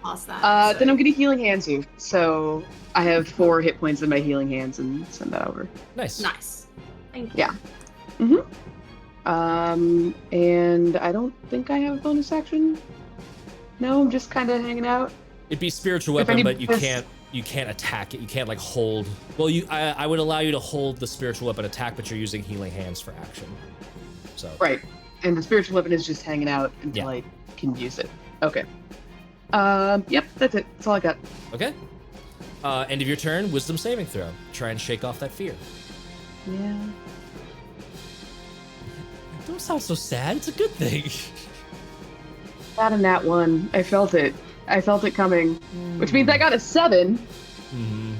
Speaker 6: past that.
Speaker 3: Then I'm gonna healing hands you. So I have 4 hit points in my healing hands and send that over.
Speaker 2: Nice.
Speaker 6: Nice. Thank you.
Speaker 3: Yeah. And I don't think I have a bonus action. No, I'm just kind of hanging out.
Speaker 2: It'd be spiritual
Speaker 3: If
Speaker 2: weapon,
Speaker 3: any-
Speaker 2: but you can't attack it. You can't like hold. Well, I would allow you to hold the spiritual weapon attack, but you're using healing hands for action. So.
Speaker 3: Right. And the spiritual weapon is just hanging out until I can use it. Okay. Yep, that's it. That's all I got.
Speaker 2: Okay. End of your turn. Wisdom saving throw. Try and shake off that fear.
Speaker 3: Yeah.
Speaker 2: Don't sound so sad. It's a good thing.
Speaker 3: Got in that one. I felt it. I felt it coming. Which means I got a 7.
Speaker 2: Mm-hmm.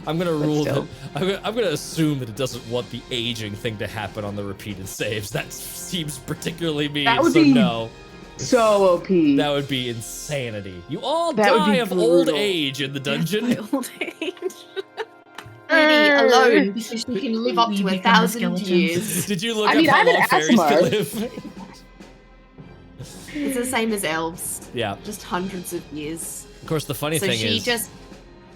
Speaker 2: I'm gonna rule that.
Speaker 3: still.
Speaker 2: I'm gonna assume that it doesn't want the aging thing to happen on the repeated saves. That seems particularly mean.
Speaker 3: That would
Speaker 2: so
Speaker 3: be
Speaker 2: no,
Speaker 3: So OP.
Speaker 2: that would be insanity. You all
Speaker 3: That would
Speaker 2: die
Speaker 3: be
Speaker 2: of old
Speaker 3: brutal.
Speaker 2: age in the
Speaker 5: My
Speaker 2: dungeon.
Speaker 5: old age.
Speaker 6: Winnie alone because she can live up
Speaker 4: We
Speaker 6: to
Speaker 4: become the
Speaker 6: 1,000
Speaker 4: skeletons.
Speaker 6: years.
Speaker 2: Did you look
Speaker 3: I
Speaker 2: up
Speaker 3: mean,
Speaker 2: how
Speaker 3: I'm an
Speaker 2: long fairies can
Speaker 3: Asmar.
Speaker 2: live?
Speaker 6: It's the same as elves,
Speaker 2: Yeah.
Speaker 6: just hundreds of years.
Speaker 2: Of course, the funny
Speaker 6: So
Speaker 2: thing
Speaker 6: she
Speaker 2: is,
Speaker 6: just.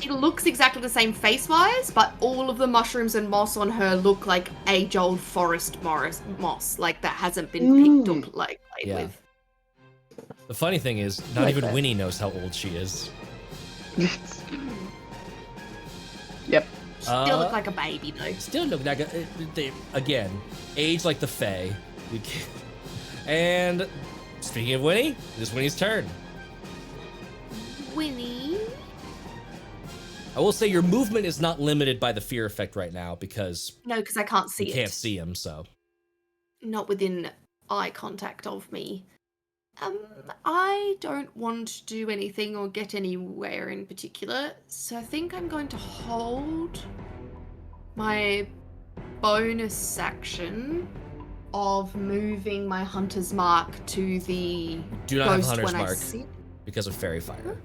Speaker 6: It looks exactly the same face-wise, but all of the mushrooms and moss on her look like age-old forest moss, like that hasn't been picked up, like played
Speaker 2: Yeah.
Speaker 6: with.
Speaker 2: the funny thing is, not
Speaker 3: like
Speaker 2: even
Speaker 3: that.
Speaker 2: Winnie knows how old she is.
Speaker 3: Yep.
Speaker 6: Still look like a baby though.
Speaker 2: Still look like again, age like the Fae. And speaking of Winnie, it is Winnie's turn.
Speaker 6: Winnie.
Speaker 2: I will say your movement is not limited by the fear effect right now because
Speaker 6: No, because I can't see
Speaker 2: you
Speaker 6: it.
Speaker 2: can't see him. So
Speaker 6: Not within eye contact of me. I don't want to do anything or get anywhere in particular, so I think I'm going to hold my bonus action of moving my hunter's mark to the
Speaker 2: Do not have
Speaker 6: ghost
Speaker 2: Hunter's
Speaker 6: when I
Speaker 2: Mark
Speaker 6: sit.
Speaker 2: because of Fairy Fire.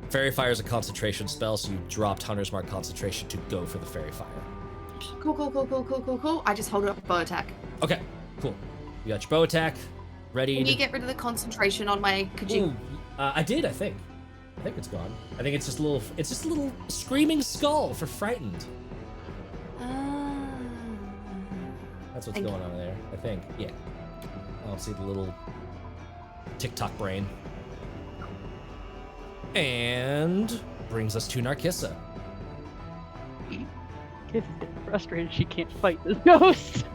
Speaker 2: Fairy Fire is a concentration spell, so you dropped Hunter's Mark concentration to go for the Fairy Fire.
Speaker 6: Cool. I just hold it up with bow attack.
Speaker 2: Okay, cool. You got your bow attack ready.
Speaker 6: Can you get rid of the concentration on my? Could you?
Speaker 2: Ooh, I did. I think it's gone. I think it's just a little. It's just a little screaming skull for frightened. That's what's going on there. I think. Yeah. I don't see the little TikTok brain. And brings us to Narkissa.
Speaker 1: Kissa's getting frustrated she can't fight this ghost.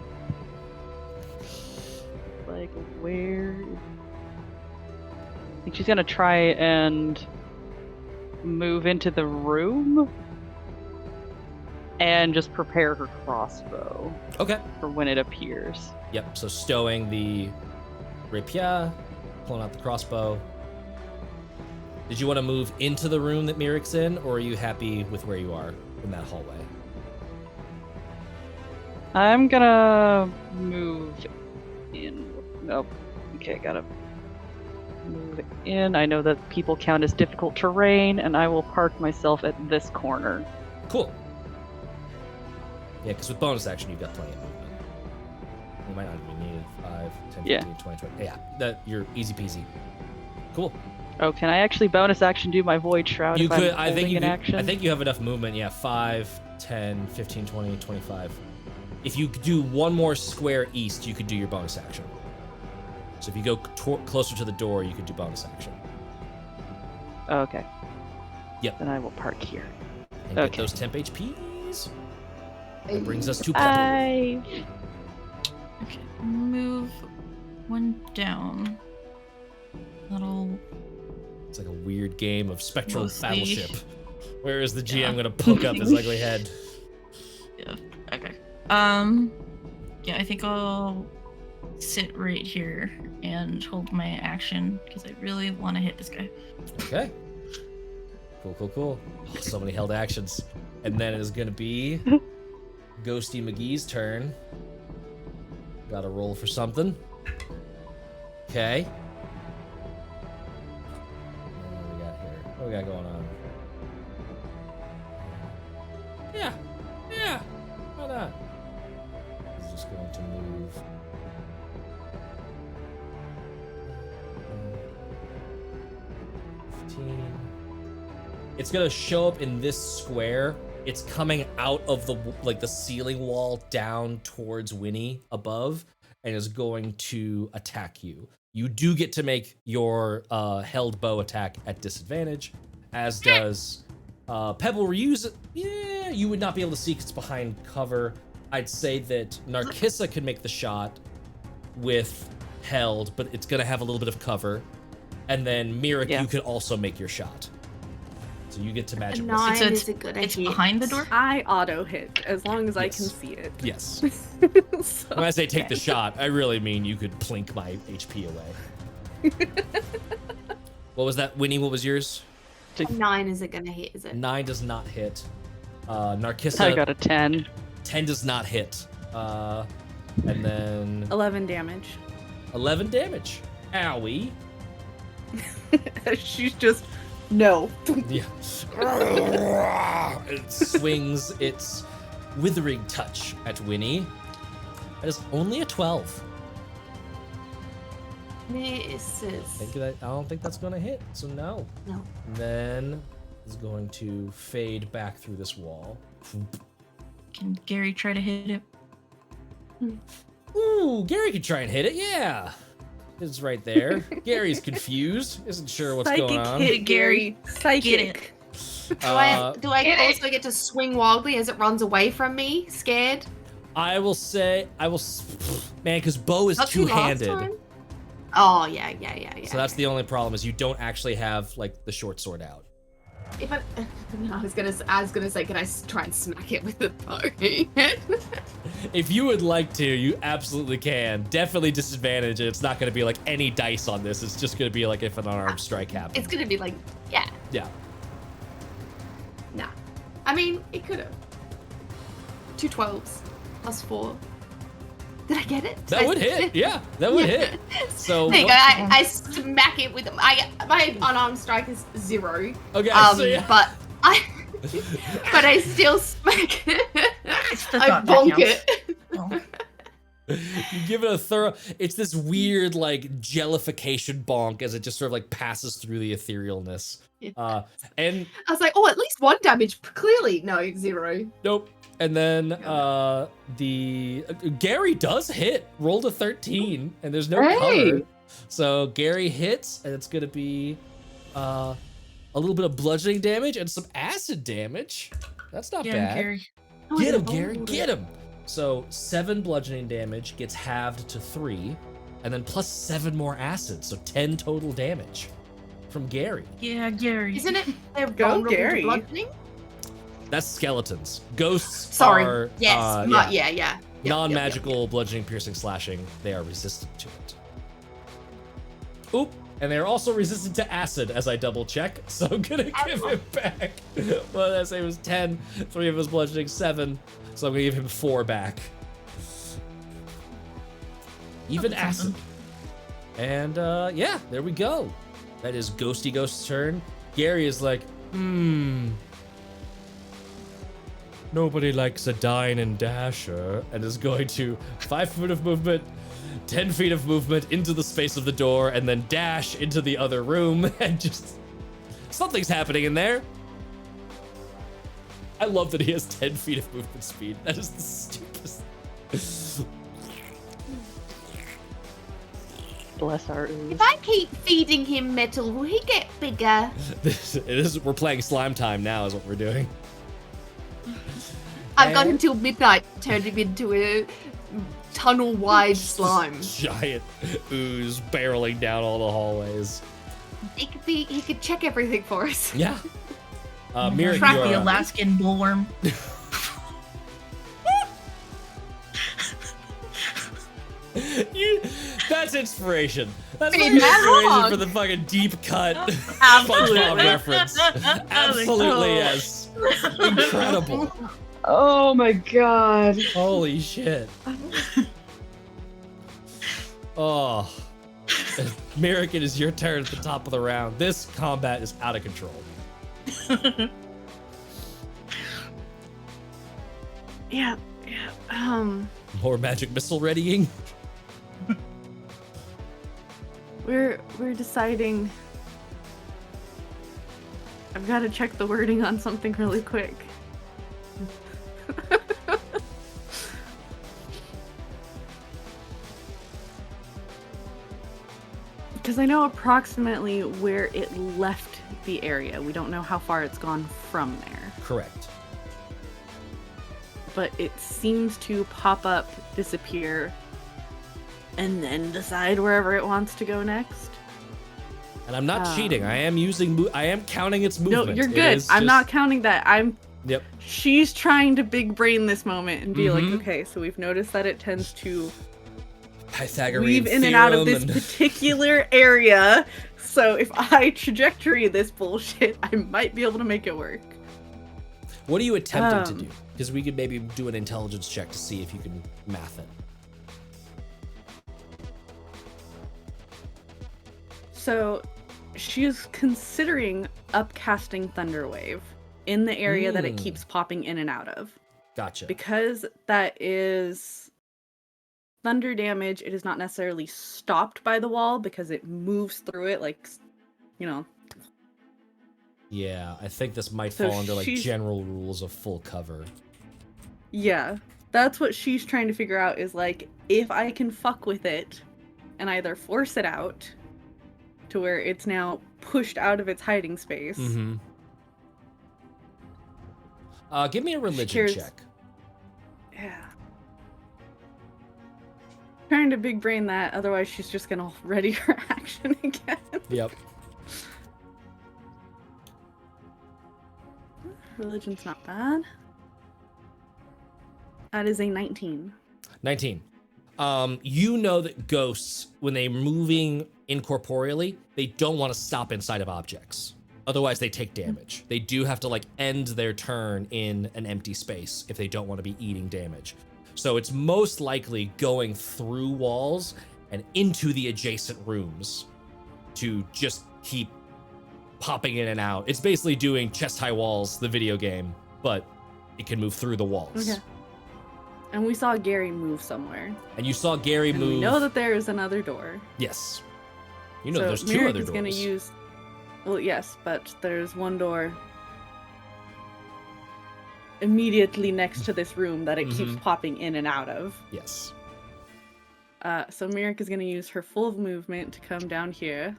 Speaker 1: Like, where? I think she's gonna try and move into the room and just prepare her crossbow
Speaker 2: Okay.
Speaker 1: for when it appears.
Speaker 2: Yep. So stowing the rapier, pulling out the crossbow. Did you want to move into the room that Mirik's in, or are you happy with where you are in that hallway?
Speaker 1: I'm gonna move in. Nope. Okay, gotta move in. I know that people count as difficult terrain, and I will park myself at this corner.
Speaker 2: Cool. Yeah, because with bonus action, you've got plenty of movement. You might not even need 5, 10, 15, 20, 20. Yeah, you're easy peasy. Cool.
Speaker 1: Oh, can I actually bonus action do my Void Shroud
Speaker 2: You
Speaker 1: if
Speaker 2: could.
Speaker 1: I'm
Speaker 2: I think
Speaker 1: holding
Speaker 2: you
Speaker 1: an
Speaker 2: could,
Speaker 1: action?
Speaker 2: I think you have enough movement. Yeah, 5, 10, 15, 20, 25. If you do one more square east, you could do your bonus action. So if you go closer to the door, you could do bonus action.
Speaker 1: Okay.
Speaker 2: Yep.
Speaker 1: Then I will park here.
Speaker 2: And get
Speaker 1: Okay.
Speaker 2: those temp HPs. That brings us to Pebble.
Speaker 1: 5.
Speaker 4: Okay, move one down. That'll.
Speaker 2: It's like a weird game of Spectral
Speaker 4: Mostly.
Speaker 2: Battleship. Where is the GM
Speaker 4: Yeah.
Speaker 2: gonna poke up his ugly head?
Speaker 4: Yeah. Okay. Yeah, I think I'll sit right here and hold my action because I really want to hit this guy.
Speaker 2: Okay. Cool. Oh, so many held actions. And then it is gonna be Ghosty McGee's turn. Gotta roll for something. Okay. What do we got here? What do we got going on? Yeah. Why not? He's just going to move. It's gonna show up in this square. It's coming out of the ceiling wall down towards Winnie above, and is going to attack you. You do get to make your held bow attack at disadvantage, as does Pebble. Reuse it. Yeah, you would not be able to see because it's behind cover. I'd say that Narkissa can make the shot with held, but it's gonna have a little bit of cover. And then Mirik,
Speaker 1: Yeah.
Speaker 2: you could also make your shot. So you get to magic. missile.
Speaker 6: 9
Speaker 4: So
Speaker 6: is a good
Speaker 4: It's
Speaker 6: idea.
Speaker 4: behind the door.
Speaker 5: I auto hit as long as I can
Speaker 2: Yes.
Speaker 5: see it.
Speaker 2: Yes.
Speaker 5: So-
Speaker 2: When I say take the shot, I really mean you could plink my HP away. What was that, Winnie? What was yours?
Speaker 6: 9 isn't gonna hit, is it?
Speaker 2: 9 does not hit.
Speaker 1: I
Speaker 2: Narkissa,
Speaker 1: got a 10.
Speaker 2: 10 does not hit. And then
Speaker 5: 11 damage.
Speaker 2: 11 damage. Owie.
Speaker 5: She's just no.
Speaker 2: Yeah. It swings its withering touch at Winnie. That is only a 12.
Speaker 6: Misses.
Speaker 2: I don't think that's going to hit, so no.
Speaker 6: No.
Speaker 2: Then is going to fade back through this wall.
Speaker 4: Can Gary try to hit it?
Speaker 2: Ooh, Gary could try and hit it, yeah. It's right there. Gary's confused, isn't sure what's
Speaker 5: Psychic
Speaker 2: going on.
Speaker 5: hit, Gary. Psychic.
Speaker 6: Do I also get to swing wildly as it runs away from me, scared?
Speaker 2: I will, man, because bow is
Speaker 6: Not you last
Speaker 2: two-handed.
Speaker 6: time? Oh, yeah.
Speaker 2: So that's the only problem, is you don't actually have, like, the short sword out.
Speaker 6: If I was gonna say, can I try and smack it with the bow?
Speaker 2: If you would like to, you absolutely can. Definitely disadvantage. It's not going to be like any dice on this. It's just going to be like if an unarmed strike happened.
Speaker 6: It's gonna be like, yeah,
Speaker 2: Yeah.
Speaker 6: nah. I mean, it could have. 2 12s plus 4. Did I get it?
Speaker 2: That would hit. Yeah, that would hit. So
Speaker 6: there you go. I smack it with my unarmed strike is 0.
Speaker 2: Okay. So yeah.
Speaker 6: But I still smack it.
Speaker 4: It's the
Speaker 6: I
Speaker 4: thought that
Speaker 6: bonk
Speaker 4: counts.
Speaker 6: it.
Speaker 4: Oh.
Speaker 2: You give it a thorough. It's this weird like jellification bonk as it just sort of like passes through the etherealness.
Speaker 6: Yeah.
Speaker 2: And
Speaker 6: I was like, oh, at least 1 damage. Clearly, no, 0.
Speaker 2: nope. And then the Gary does hit. Rolled a 13, and there's no cover. So Gary hits, and it's gonna be a little bit of bludgeoning damage and some acid damage. That's not
Speaker 4: Get him,
Speaker 2: bad.
Speaker 4: Gary.
Speaker 2: Get him, Gary. Get him. So 7 bludgeoning damage gets halved to 3, and then plus 7 more acid, so 10 total damage from Gary.
Speaker 4: Yeah, Gary.
Speaker 6: Isn't it? They're
Speaker 5: Go,
Speaker 6: vulnerable
Speaker 5: Gary.
Speaker 6: to bludgeoning?
Speaker 2: That's skeletons. Ghosts
Speaker 6: Sorry.
Speaker 2: are
Speaker 6: Yes. Yeah.
Speaker 2: non-magical bludgeoning, piercing, slashing. They are resistant to it. Oop. And they're also resistant to acid, as I double check. So I'm gonna give him back. Well, I say it was 10. 3 of his bludgeoning, 7. So I'm gonna give him 4 back. Even
Speaker 4: That's
Speaker 2: acid.
Speaker 4: awesome.
Speaker 2: And yeah, there we go. That is Ghosty Ghost's turn. Gary is like, nobody likes a dine and dasher, and is going to 5 foot of movement, 10 feet of movement into the space of the door, and then dash into the other room, and just something's happening in there. I love that he has 10 feet of movement speed. That is the stupidest.
Speaker 1: Bless our ooze.
Speaker 6: If I keep feeding him metal, will he get bigger?
Speaker 2: We're playing slime time now, is what we're doing.
Speaker 6: I've got him till midnight, turned him into a tunnel-wide slime.
Speaker 2: Giant ooze barreling down all the hallways.
Speaker 6: He could check everything for us.
Speaker 2: Yeah. Mirror,
Speaker 4: Track
Speaker 2: you're
Speaker 4: the
Speaker 2: up.
Speaker 4: Alaskan bullworm.
Speaker 2: That's inspiration. That's my
Speaker 6: Hey, man, hold
Speaker 2: inspiration
Speaker 6: on.
Speaker 2: for the fucking deep cut
Speaker 4: Absolutely.
Speaker 2: SpongeBob reference. Absolutely, yes. Incredible.
Speaker 3: Oh my god.
Speaker 2: Holy shit. Oh. Merrick, it is your turn at the top of the round. This combat is out of control.
Speaker 5: Yeah.
Speaker 2: More magic missile readying.
Speaker 5: We're deciding. I've got to check the wording on something really quick. Because I know approximately where it left the area. We don't know how far it's gone from there.
Speaker 2: Correct.
Speaker 5: But it seems to pop up, disappear, and then decide wherever it wants to go next.
Speaker 2: And I'm not cheating. I am using. I am counting its movement.
Speaker 5: No, you're
Speaker 2: It
Speaker 5: good.
Speaker 2: is
Speaker 5: I'm
Speaker 2: just-
Speaker 5: not counting that.
Speaker 2: Yep.
Speaker 5: She's trying to big brain this moment and be
Speaker 2: Mhm.
Speaker 5: like, okay, so we've noticed that it tends to
Speaker 2: Pythagorean
Speaker 5: weave in and out of this
Speaker 2: theorem and-
Speaker 5: particular area. So if I trajectory this bullshit, I might be able to make it work.
Speaker 2: What are you attempting to do? Because we could maybe do an intelligence check to see if you can math it.
Speaker 5: So she is considering upcasting Thunderwave in the area that it keeps popping in and out of.
Speaker 2: Gotcha.
Speaker 5: Because that is thunder damage, it is not necessarily stopped by the wall because it moves through it like, you know.
Speaker 2: Yeah, I think this might
Speaker 5: So
Speaker 2: fall under like
Speaker 5: she's-
Speaker 2: general rules of full cover.
Speaker 5: Yeah, that's what she's trying to figure out is like, if I can fuck with it and either force it out to where it's now pushed out of its hiding space.
Speaker 2: Mm-hmm. Give me a religion
Speaker 5: Cheers.
Speaker 2: check.
Speaker 5: Yeah. Trying to big brain that, otherwise she's just gonna ready her action again.
Speaker 2: Yep.
Speaker 5: Religion's not bad. That is a 19.
Speaker 2: 19. You know that ghosts, when they're moving incorporeally, they don't want to stop inside of objects. Otherwise, they take damage. They do have to like end their turn in an empty space if they don't want to be eating damage. So it's most likely going through walls and into the adjacent rooms to just keep popping in and out. It's basically doing Chest High Walls, the video game, but it can move through the walls.
Speaker 5: Okay. And we saw Gary move somewhere.
Speaker 2: And you saw Gary
Speaker 5: And
Speaker 2: move.
Speaker 5: we know that there is another door.
Speaker 2: Yes. You know
Speaker 5: So
Speaker 2: there's two
Speaker 5: Merrick
Speaker 2: other
Speaker 5: is
Speaker 2: doors.
Speaker 5: gonna use. Well, yes, but there's one door immediately next to this room that it keeps popping in and out of.
Speaker 2: Yes.
Speaker 5: So Merrick is gonna use her full movement to come down here.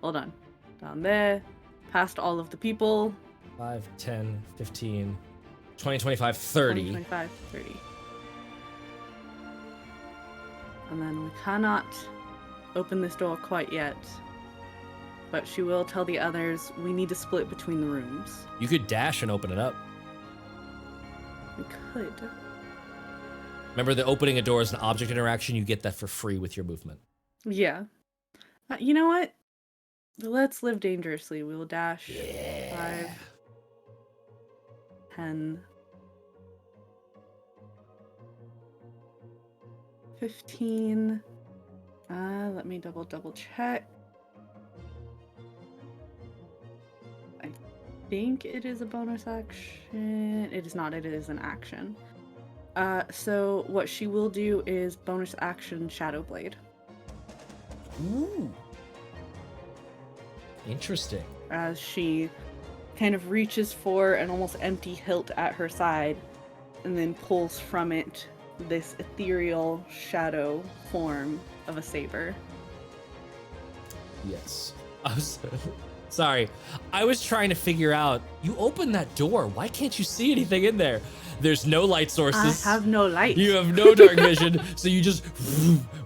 Speaker 5: Hold on. Down there, past all of the people.
Speaker 2: 5, 10, 15, 20, 25, 30.
Speaker 5: 20, 25, 30. And then we cannot open this door quite yet. But she will tell the others we need to split between the rooms.
Speaker 2: You could dash and open it up.
Speaker 5: We could.
Speaker 2: Remember, the opening a door is an object interaction. You get that for free with your movement.
Speaker 5: Yeah. You know what? Let's live dangerously. We will dash 5, 10, 15. Let me double check. I think it is a bonus action. It is not. It is an action. So what she will do is bonus action Shadow Blade.
Speaker 2: Ooh. Interesting.
Speaker 5: As she kind of reaches for an almost empty hilt at her side and then pulls from it this ethereal shadow form of a saber.
Speaker 2: Yes. I was sorry. I was trying to figure out, you opened that door. Why can't you see anything in there? There's no light sources.
Speaker 5: I have no light.
Speaker 2: You have no dark vision, so you just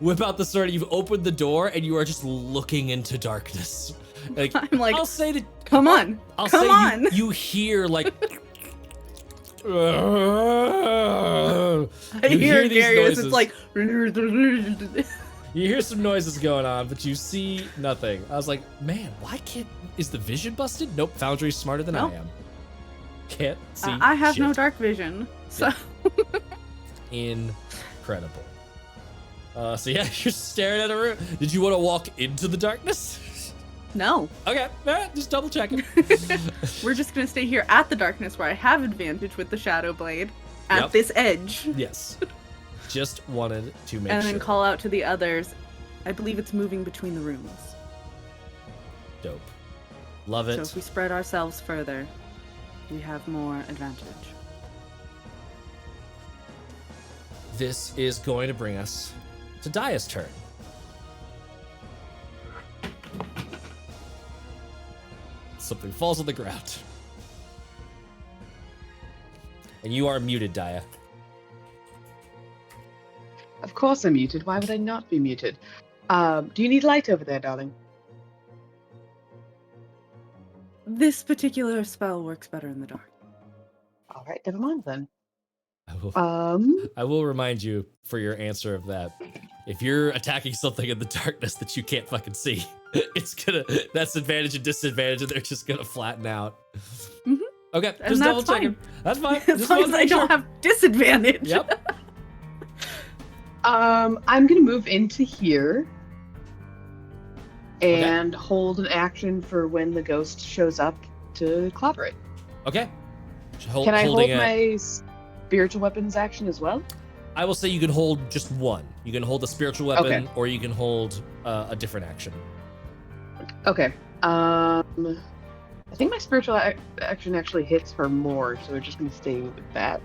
Speaker 2: whip out the sword. You've opened the door, and you are just looking into darkness. Like,
Speaker 5: I'm like,
Speaker 2: I'll say that.
Speaker 5: come on,
Speaker 2: I'll
Speaker 5: come
Speaker 2: say
Speaker 5: on.
Speaker 2: You hear like.
Speaker 5: I
Speaker 2: you
Speaker 5: hear
Speaker 2: these
Speaker 5: Gary as
Speaker 2: noises.
Speaker 5: it's like.
Speaker 2: You hear some noises going on, but you see nothing. I was like, man, why can't? Is the vision busted? Nope. Foundry's smarter than
Speaker 5: Nope.
Speaker 2: I am. Can't see.
Speaker 5: I have
Speaker 2: shit.
Speaker 5: no dark vision, so.
Speaker 2: Incredible. So yeah, you're staring at a room. Did you want to walk into the darkness?
Speaker 5: No.
Speaker 2: Okay, just double checking.
Speaker 5: We're just gonna stay here at the darkness where I have advantage with the Shadow Blade at
Speaker 2: Yep.
Speaker 5: this edge.
Speaker 2: Yes. Just wanted to make
Speaker 5: And
Speaker 2: sure.
Speaker 5: then call out to the others. I believe it's moving between the rooms.
Speaker 2: Dope. Love it.
Speaker 5: So if we spread ourselves further, we have more advantage.
Speaker 2: This is going to bring us to Daya's turn. Something falls on the ground. And you are muted, Daya.
Speaker 3: Of course I'm muted. Why would I not be muted? Do you need light over there, darling?
Speaker 5: This particular spell works better in the dark.
Speaker 3: All right, never mind then.
Speaker 2: I will remind you for your answer of that. If you're attacking something in the darkness that you can't fucking see, that's advantage and disadvantage, and they're just gonna flatten out.
Speaker 5: Mhm.
Speaker 2: Okay,
Speaker 5: And
Speaker 2: just
Speaker 5: that's
Speaker 2: double checking.
Speaker 5: fine.
Speaker 2: That's fine.
Speaker 5: As
Speaker 2: Just
Speaker 5: long
Speaker 2: wanted
Speaker 5: as
Speaker 2: to
Speaker 5: I
Speaker 2: make
Speaker 5: don't
Speaker 2: sure.
Speaker 5: have disadvantage.
Speaker 2: Yep.
Speaker 3: I'm gonna move into here and hold an action for when the ghost shows up to collaborate.
Speaker 2: Okay.
Speaker 3: Can I hold
Speaker 2: holding
Speaker 3: my spiritual weapons action as well?
Speaker 2: I will say you can hold just one. You can hold a spiritual weapon,
Speaker 3: Okay.
Speaker 2: or you can hold a different action.
Speaker 3: Okay. I think my spiritual action actually hits her more, so we're just gonna stay with that.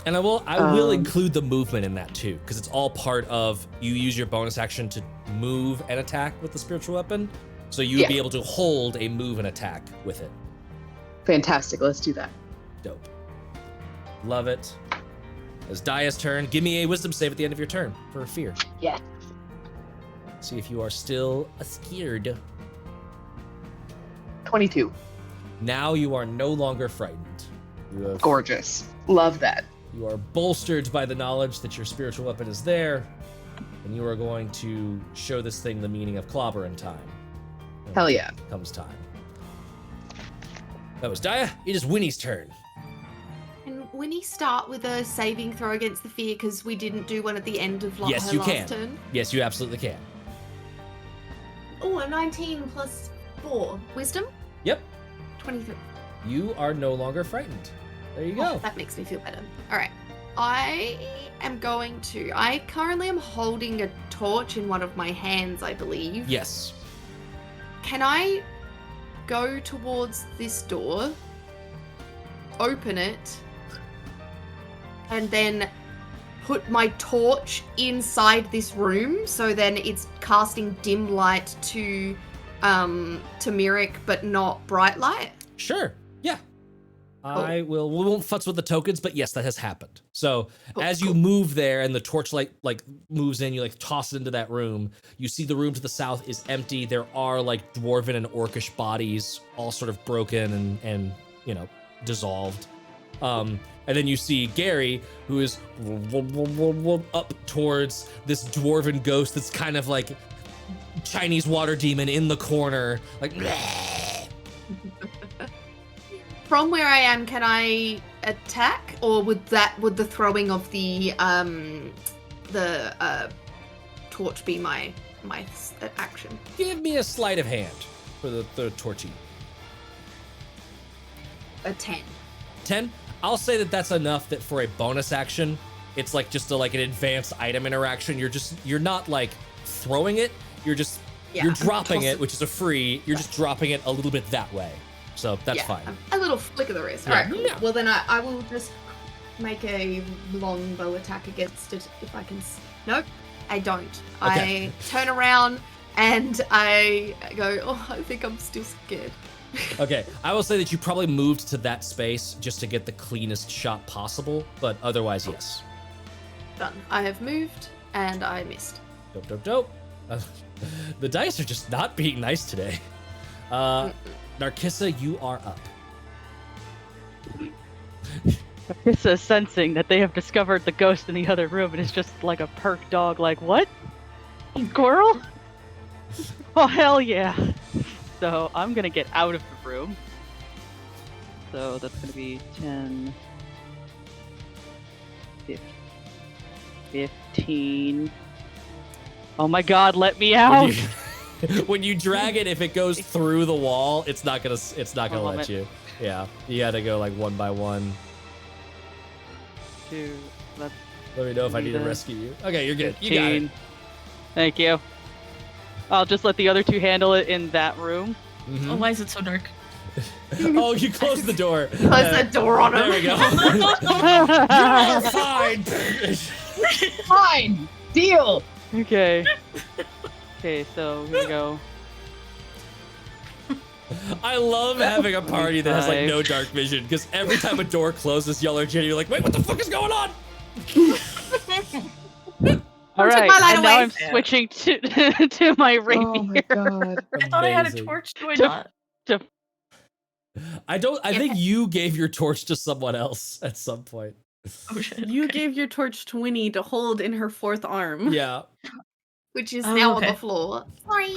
Speaker 2: And I will include the movement in that too, because it's all part of you use your bonus action to move and attack with the spiritual weapon. So you would be able to hold a move and attack with it.
Speaker 3: Fantastic. Let's do that.
Speaker 2: Dope. Love it. It's Daya's turn. Give me a wisdom save at the end of your turn for a fear.
Speaker 3: Yeah.
Speaker 2: See if you are still scared.
Speaker 3: 22.
Speaker 2: Now you are no longer frightened. You have,
Speaker 3: Gorgeous. Love that.
Speaker 2: You are bolstered by the knowledge that your spiritual weapon is there, and you are going to show this thing the meaning of clobber in time.
Speaker 3: Hell yeah.
Speaker 2: Comes time. That was Daja. It is Winnie's turn.
Speaker 6: And Winnie start with a saving throw against the fear because we didn't do one at the end of
Speaker 2: Yes,
Speaker 6: her
Speaker 2: you
Speaker 6: last
Speaker 2: can.
Speaker 6: turn.
Speaker 2: Yes, you absolutely can.
Speaker 6: Oh, a 19 plus 4. Wisdom?
Speaker 2: Yep.
Speaker 6: 23.
Speaker 2: You are no longer frightened. There you
Speaker 6: Oh,
Speaker 2: go.
Speaker 6: that makes me feel better. Alright. I currently am holding a torch in one of my hands, I believe.
Speaker 2: Yes.
Speaker 6: Can I go towards this door, open it, and then put my torch inside this room so then it's casting dim light to Myrick but not bright light?
Speaker 2: Sure. Yeah. We won't futz with the tokens, but yes, that has happened. So as you move there and the torchlight like moves in, you like toss it into that room. You see the room to the south is empty. There are like dwarven and orcish bodies, all sort of broken and dissolved. And then you see Gary, who is up towards this dwarven ghost that's kind of like Chinese water demon in the corner, like.
Speaker 6: From where I am, can I attack, or would the throwing of the torch be my action?
Speaker 2: Give me a sleight of hand for the torchy.
Speaker 6: A 10.
Speaker 2: 10? I'll say that that's enough that for a bonus action, it's like just an advanced item interaction. You're not like throwing it, you're dropping it, which is a free, you're just dropping it a little bit that way. So that's fine.
Speaker 6: A little flick of the wrist.
Speaker 2: Yeah.
Speaker 6: Alright, cool.
Speaker 2: Yeah.
Speaker 6: Well then I will just make a longbow attack against it if I can. Nope, I don't.
Speaker 2: Okay.
Speaker 6: I turn around and I go, oh, I think I'm still scared.
Speaker 2: Okay, I will say that you probably moved to that space just to get the cleanest shot possible, but otherwise, yes.
Speaker 6: Done. I have moved and I missed.
Speaker 2: Dope. The dice are just not being nice today. Narkissa, you are up.
Speaker 1: Narkissa sensing that they have discovered the ghost in the other room and is just like a perk dog, like, what? Squirrel? Oh, hell yeah. So I'm gonna get out of the room. So that's gonna be 10, 15. Oh my god, let me out!
Speaker 2: When you drag it, if it goes through the wall, it's not gonna let you. Yeah, you gotta go like one by one.
Speaker 1: 2, that's
Speaker 2: Let me know if I need to rescue you. Okay, you're good.
Speaker 1: 15.
Speaker 2: You got it.
Speaker 1: Thank you. I'll just let the other two handle it in that room.
Speaker 2: Mhm.
Speaker 4: Oh, why is it so dark?
Speaker 2: Oh, you closed the door.
Speaker 6: Close the door on him.
Speaker 2: There we go. You're fine.
Speaker 3: Fine. Deal.
Speaker 1: Okay. Okay, so here we go.
Speaker 2: I love having a party that has like no dark vision because every time a door closes, y'all are you're like, wait, what the fuck is going on?
Speaker 1: All right,
Speaker 6: my light
Speaker 1: and now
Speaker 6: away.
Speaker 1: I'm switching to my rapier.
Speaker 3: Oh my god.
Speaker 4: I thought I had a
Speaker 2: Amazing.
Speaker 4: torch. Do I not?
Speaker 2: I think you gave your torch to someone else at some point.
Speaker 4: Oh shit.
Speaker 5: You
Speaker 4: okay.
Speaker 5: gave your torch to Winnie to hold in her fourth arm.
Speaker 2: Yeah.
Speaker 6: Which is
Speaker 4: Oh,
Speaker 6: now
Speaker 4: okay.
Speaker 6: on the floor. Sorry.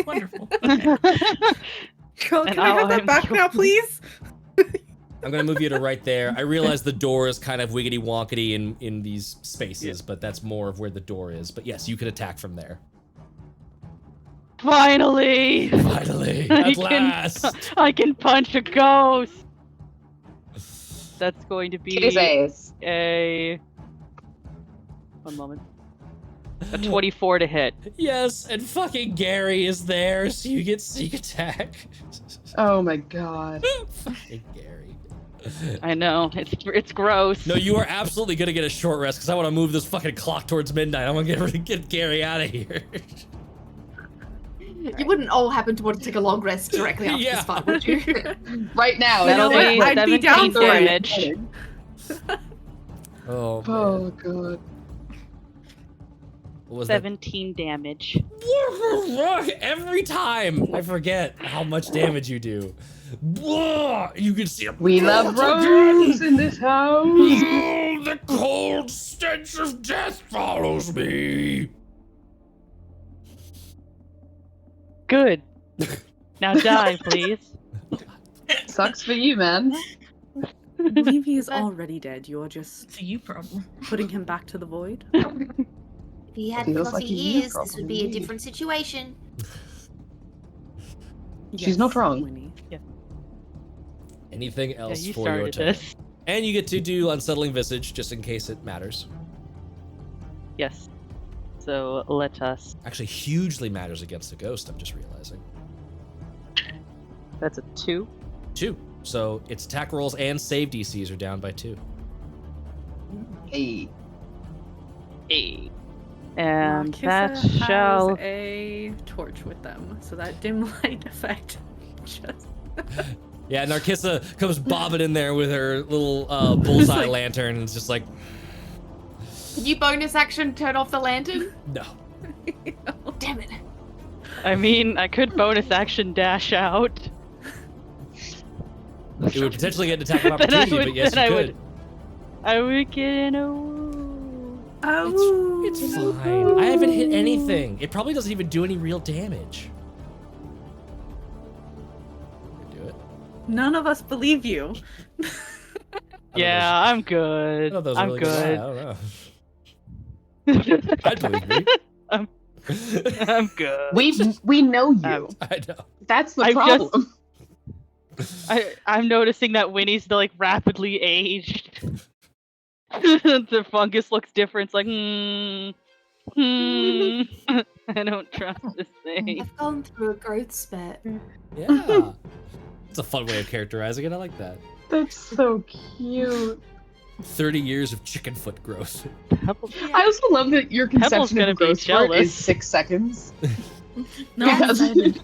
Speaker 4: Wonderful.
Speaker 5: Girl,
Speaker 1: And
Speaker 5: can I have that
Speaker 1: I'm
Speaker 5: back now, please?
Speaker 2: I'm gonna move you to right there. I realize the door is kind of wiggity wonkety in these spaces, but that's more of where the door is. But yes, you can attack from there.
Speaker 1: Finally!
Speaker 2: Finally,
Speaker 1: I
Speaker 2: at
Speaker 1: can-
Speaker 2: last.
Speaker 1: I can punch a ghost! That's going to
Speaker 3: Kick his
Speaker 1: be
Speaker 3: ass.
Speaker 1: a... One moment. A 24 to hit.
Speaker 2: Yes, and fucking Gary is there, so you get sneak attack.
Speaker 3: Oh my god.
Speaker 2: Fucking Gary.
Speaker 1: I know, it's gross.
Speaker 2: No, you are absolutely gonna get a short rest because I want to move this fucking clock towards midnight. I want to get Gary out of here.
Speaker 6: You wouldn't all happen to want to take a long rest directly after
Speaker 2: Yeah.
Speaker 6: this fight, would you?
Speaker 3: Right now.
Speaker 1: That'll
Speaker 5: know
Speaker 1: be
Speaker 5: what? I'd be down
Speaker 1: 17
Speaker 5: for it.
Speaker 1: damage.
Speaker 2: Oh, man.
Speaker 3: Oh god.
Speaker 2: What was
Speaker 1: 17 damage.
Speaker 2: that? Every time I forget how much damage you do. You can see
Speaker 3: We love rogues in this house.
Speaker 2: The cold stench of death follows me.
Speaker 1: Good. Now die, please.
Speaker 3: Sucks for you, man.
Speaker 5: I believe he is already dead. You're just
Speaker 4: It's a you problem.
Speaker 5: putting him back to the void.
Speaker 6: If he had
Speaker 3: Feels
Speaker 6: fluffy
Speaker 3: like a you
Speaker 6: ears, this would be a
Speaker 3: problem,
Speaker 6: different situation.
Speaker 3: She's not wrong.
Speaker 5: Winnie.
Speaker 2: Anything
Speaker 1: Yeah,
Speaker 2: else
Speaker 1: you
Speaker 2: for your
Speaker 1: started
Speaker 2: turn?
Speaker 1: this.
Speaker 2: And you get to do Unsettling Visage just in case it matters.
Speaker 1: Yes. So let us.
Speaker 2: Actually, hugely matters against a ghost, I'm just realizing.
Speaker 1: That's a 2.
Speaker 2: 2. So its attack rolls and save DCs are down by 2.
Speaker 3: Hey.
Speaker 1: 8. And
Speaker 5: Kissa
Speaker 1: that
Speaker 5: has
Speaker 1: shall.
Speaker 5: a torch with them, so that dim light effect just.
Speaker 2: Yeah, Narkissa comes bobbing in there with her little bullseye lantern and it's just like,
Speaker 6: Can you bonus action turn off the lantern?
Speaker 2: no.
Speaker 6: Damn it.
Speaker 1: I mean, I could bonus action dash out.
Speaker 2: It would potentially get an attack of
Speaker 1: Then I
Speaker 2: opportunity,
Speaker 1: would-
Speaker 2: but yes,
Speaker 1: then
Speaker 2: you
Speaker 1: I
Speaker 2: could.
Speaker 1: I would get in a.
Speaker 5: Oh,
Speaker 2: It's fine. I haven't hit anything. It probably doesn't even do any real damage. Do it.
Speaker 5: None of us believe you.
Speaker 1: Yeah, I'm
Speaker 2: I
Speaker 1: good.
Speaker 2: don't know if that was a
Speaker 1: I'm
Speaker 2: really good lie.
Speaker 1: good.
Speaker 2: I don't know. I'd believe me.
Speaker 1: I'm good.
Speaker 3: We know you.
Speaker 2: I know.
Speaker 3: That's the
Speaker 1: I just-
Speaker 3: problem.
Speaker 1: I'm noticing that Winnie's like rapidly aged. The fungus looks different. It's like, I don't trust this thing.
Speaker 6: I've gone through a growth spurt.
Speaker 2: Yeah. It's a fun way of characterizing it. I like that.
Speaker 3: That's so cute.
Speaker 2: 30 years of chicken foot growth.
Speaker 1: Pebbles-
Speaker 3: I also love that your
Speaker 1: Pebble's
Speaker 3: conception
Speaker 1: gonna
Speaker 3: of
Speaker 1: be
Speaker 3: growth spurt
Speaker 1: jealous.
Speaker 3: is 6 seconds.
Speaker 4: No,
Speaker 3: Yeah.
Speaker 4: I'm excited.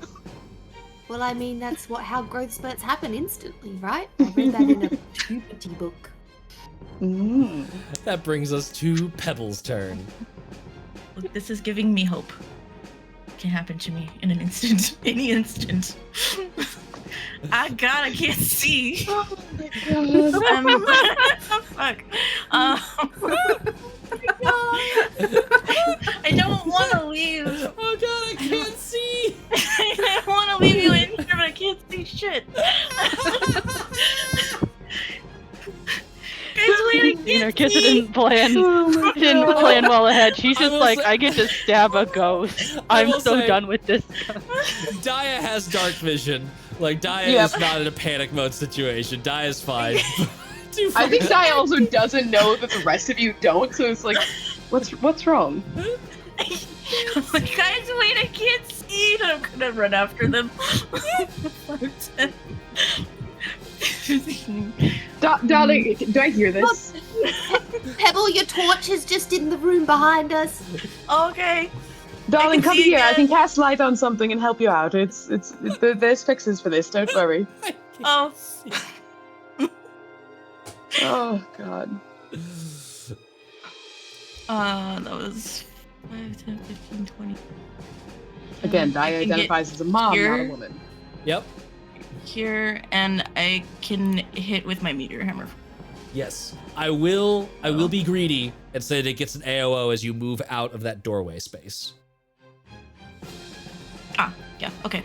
Speaker 6: Well, I mean, that's how growth spurts happen instantly, right? I read that in a puberty book.
Speaker 3: Mm.
Speaker 2: That brings us to Pebble's turn.
Speaker 4: Look, this is giving me hope. It can happen to me in an instant. Any instant. I can't see.
Speaker 3: Oh my god.
Speaker 4: Fuck. I don't want to leave.
Speaker 2: Oh god, I can't see!
Speaker 4: I want to leave you in here, but I can't see shit. Guys, wait, I
Speaker 1: You know,
Speaker 4: can't
Speaker 1: Kissa
Speaker 4: see.
Speaker 1: didn't plan well ahead. She's
Speaker 2: I
Speaker 1: just
Speaker 2: will
Speaker 1: like,
Speaker 2: say-
Speaker 1: I get to stab a ghost.
Speaker 2: I
Speaker 1: I'm
Speaker 2: will
Speaker 1: so
Speaker 2: say-
Speaker 1: done with this.
Speaker 2: Daya has dark vision. Like, Daya
Speaker 3: Yep.
Speaker 2: is not in a panic mode situation. Daya's fine.
Speaker 3: I think Dai also doesn't know that the rest of you don't, so it's like, what's wrong?
Speaker 4: I'm like, guys, wait, I can't see. And I'm gonna run after them.
Speaker 3: Darling, do I hear this?
Speaker 6: Pebble, your torch is just in the room behind us.
Speaker 4: Okay.
Speaker 3: Darling,
Speaker 4: can
Speaker 3: come
Speaker 4: see
Speaker 3: here. I
Speaker 4: again.
Speaker 3: can cast light on something and help you out. There's fixes for this. Don't worry.
Speaker 4: Oh.
Speaker 3: Oh god.
Speaker 4: That was 5, 10, 15, 20.
Speaker 3: Again, Dai
Speaker 4: I can get
Speaker 3: identifies as a mom, not a
Speaker 4: here.
Speaker 3: woman.
Speaker 2: Yep.
Speaker 4: Here, and I can hit with my meteor hammer.
Speaker 2: Yes. I will be greedy and say that it gets an AOO as you move out of that doorway space.
Speaker 4: Yeah, okay.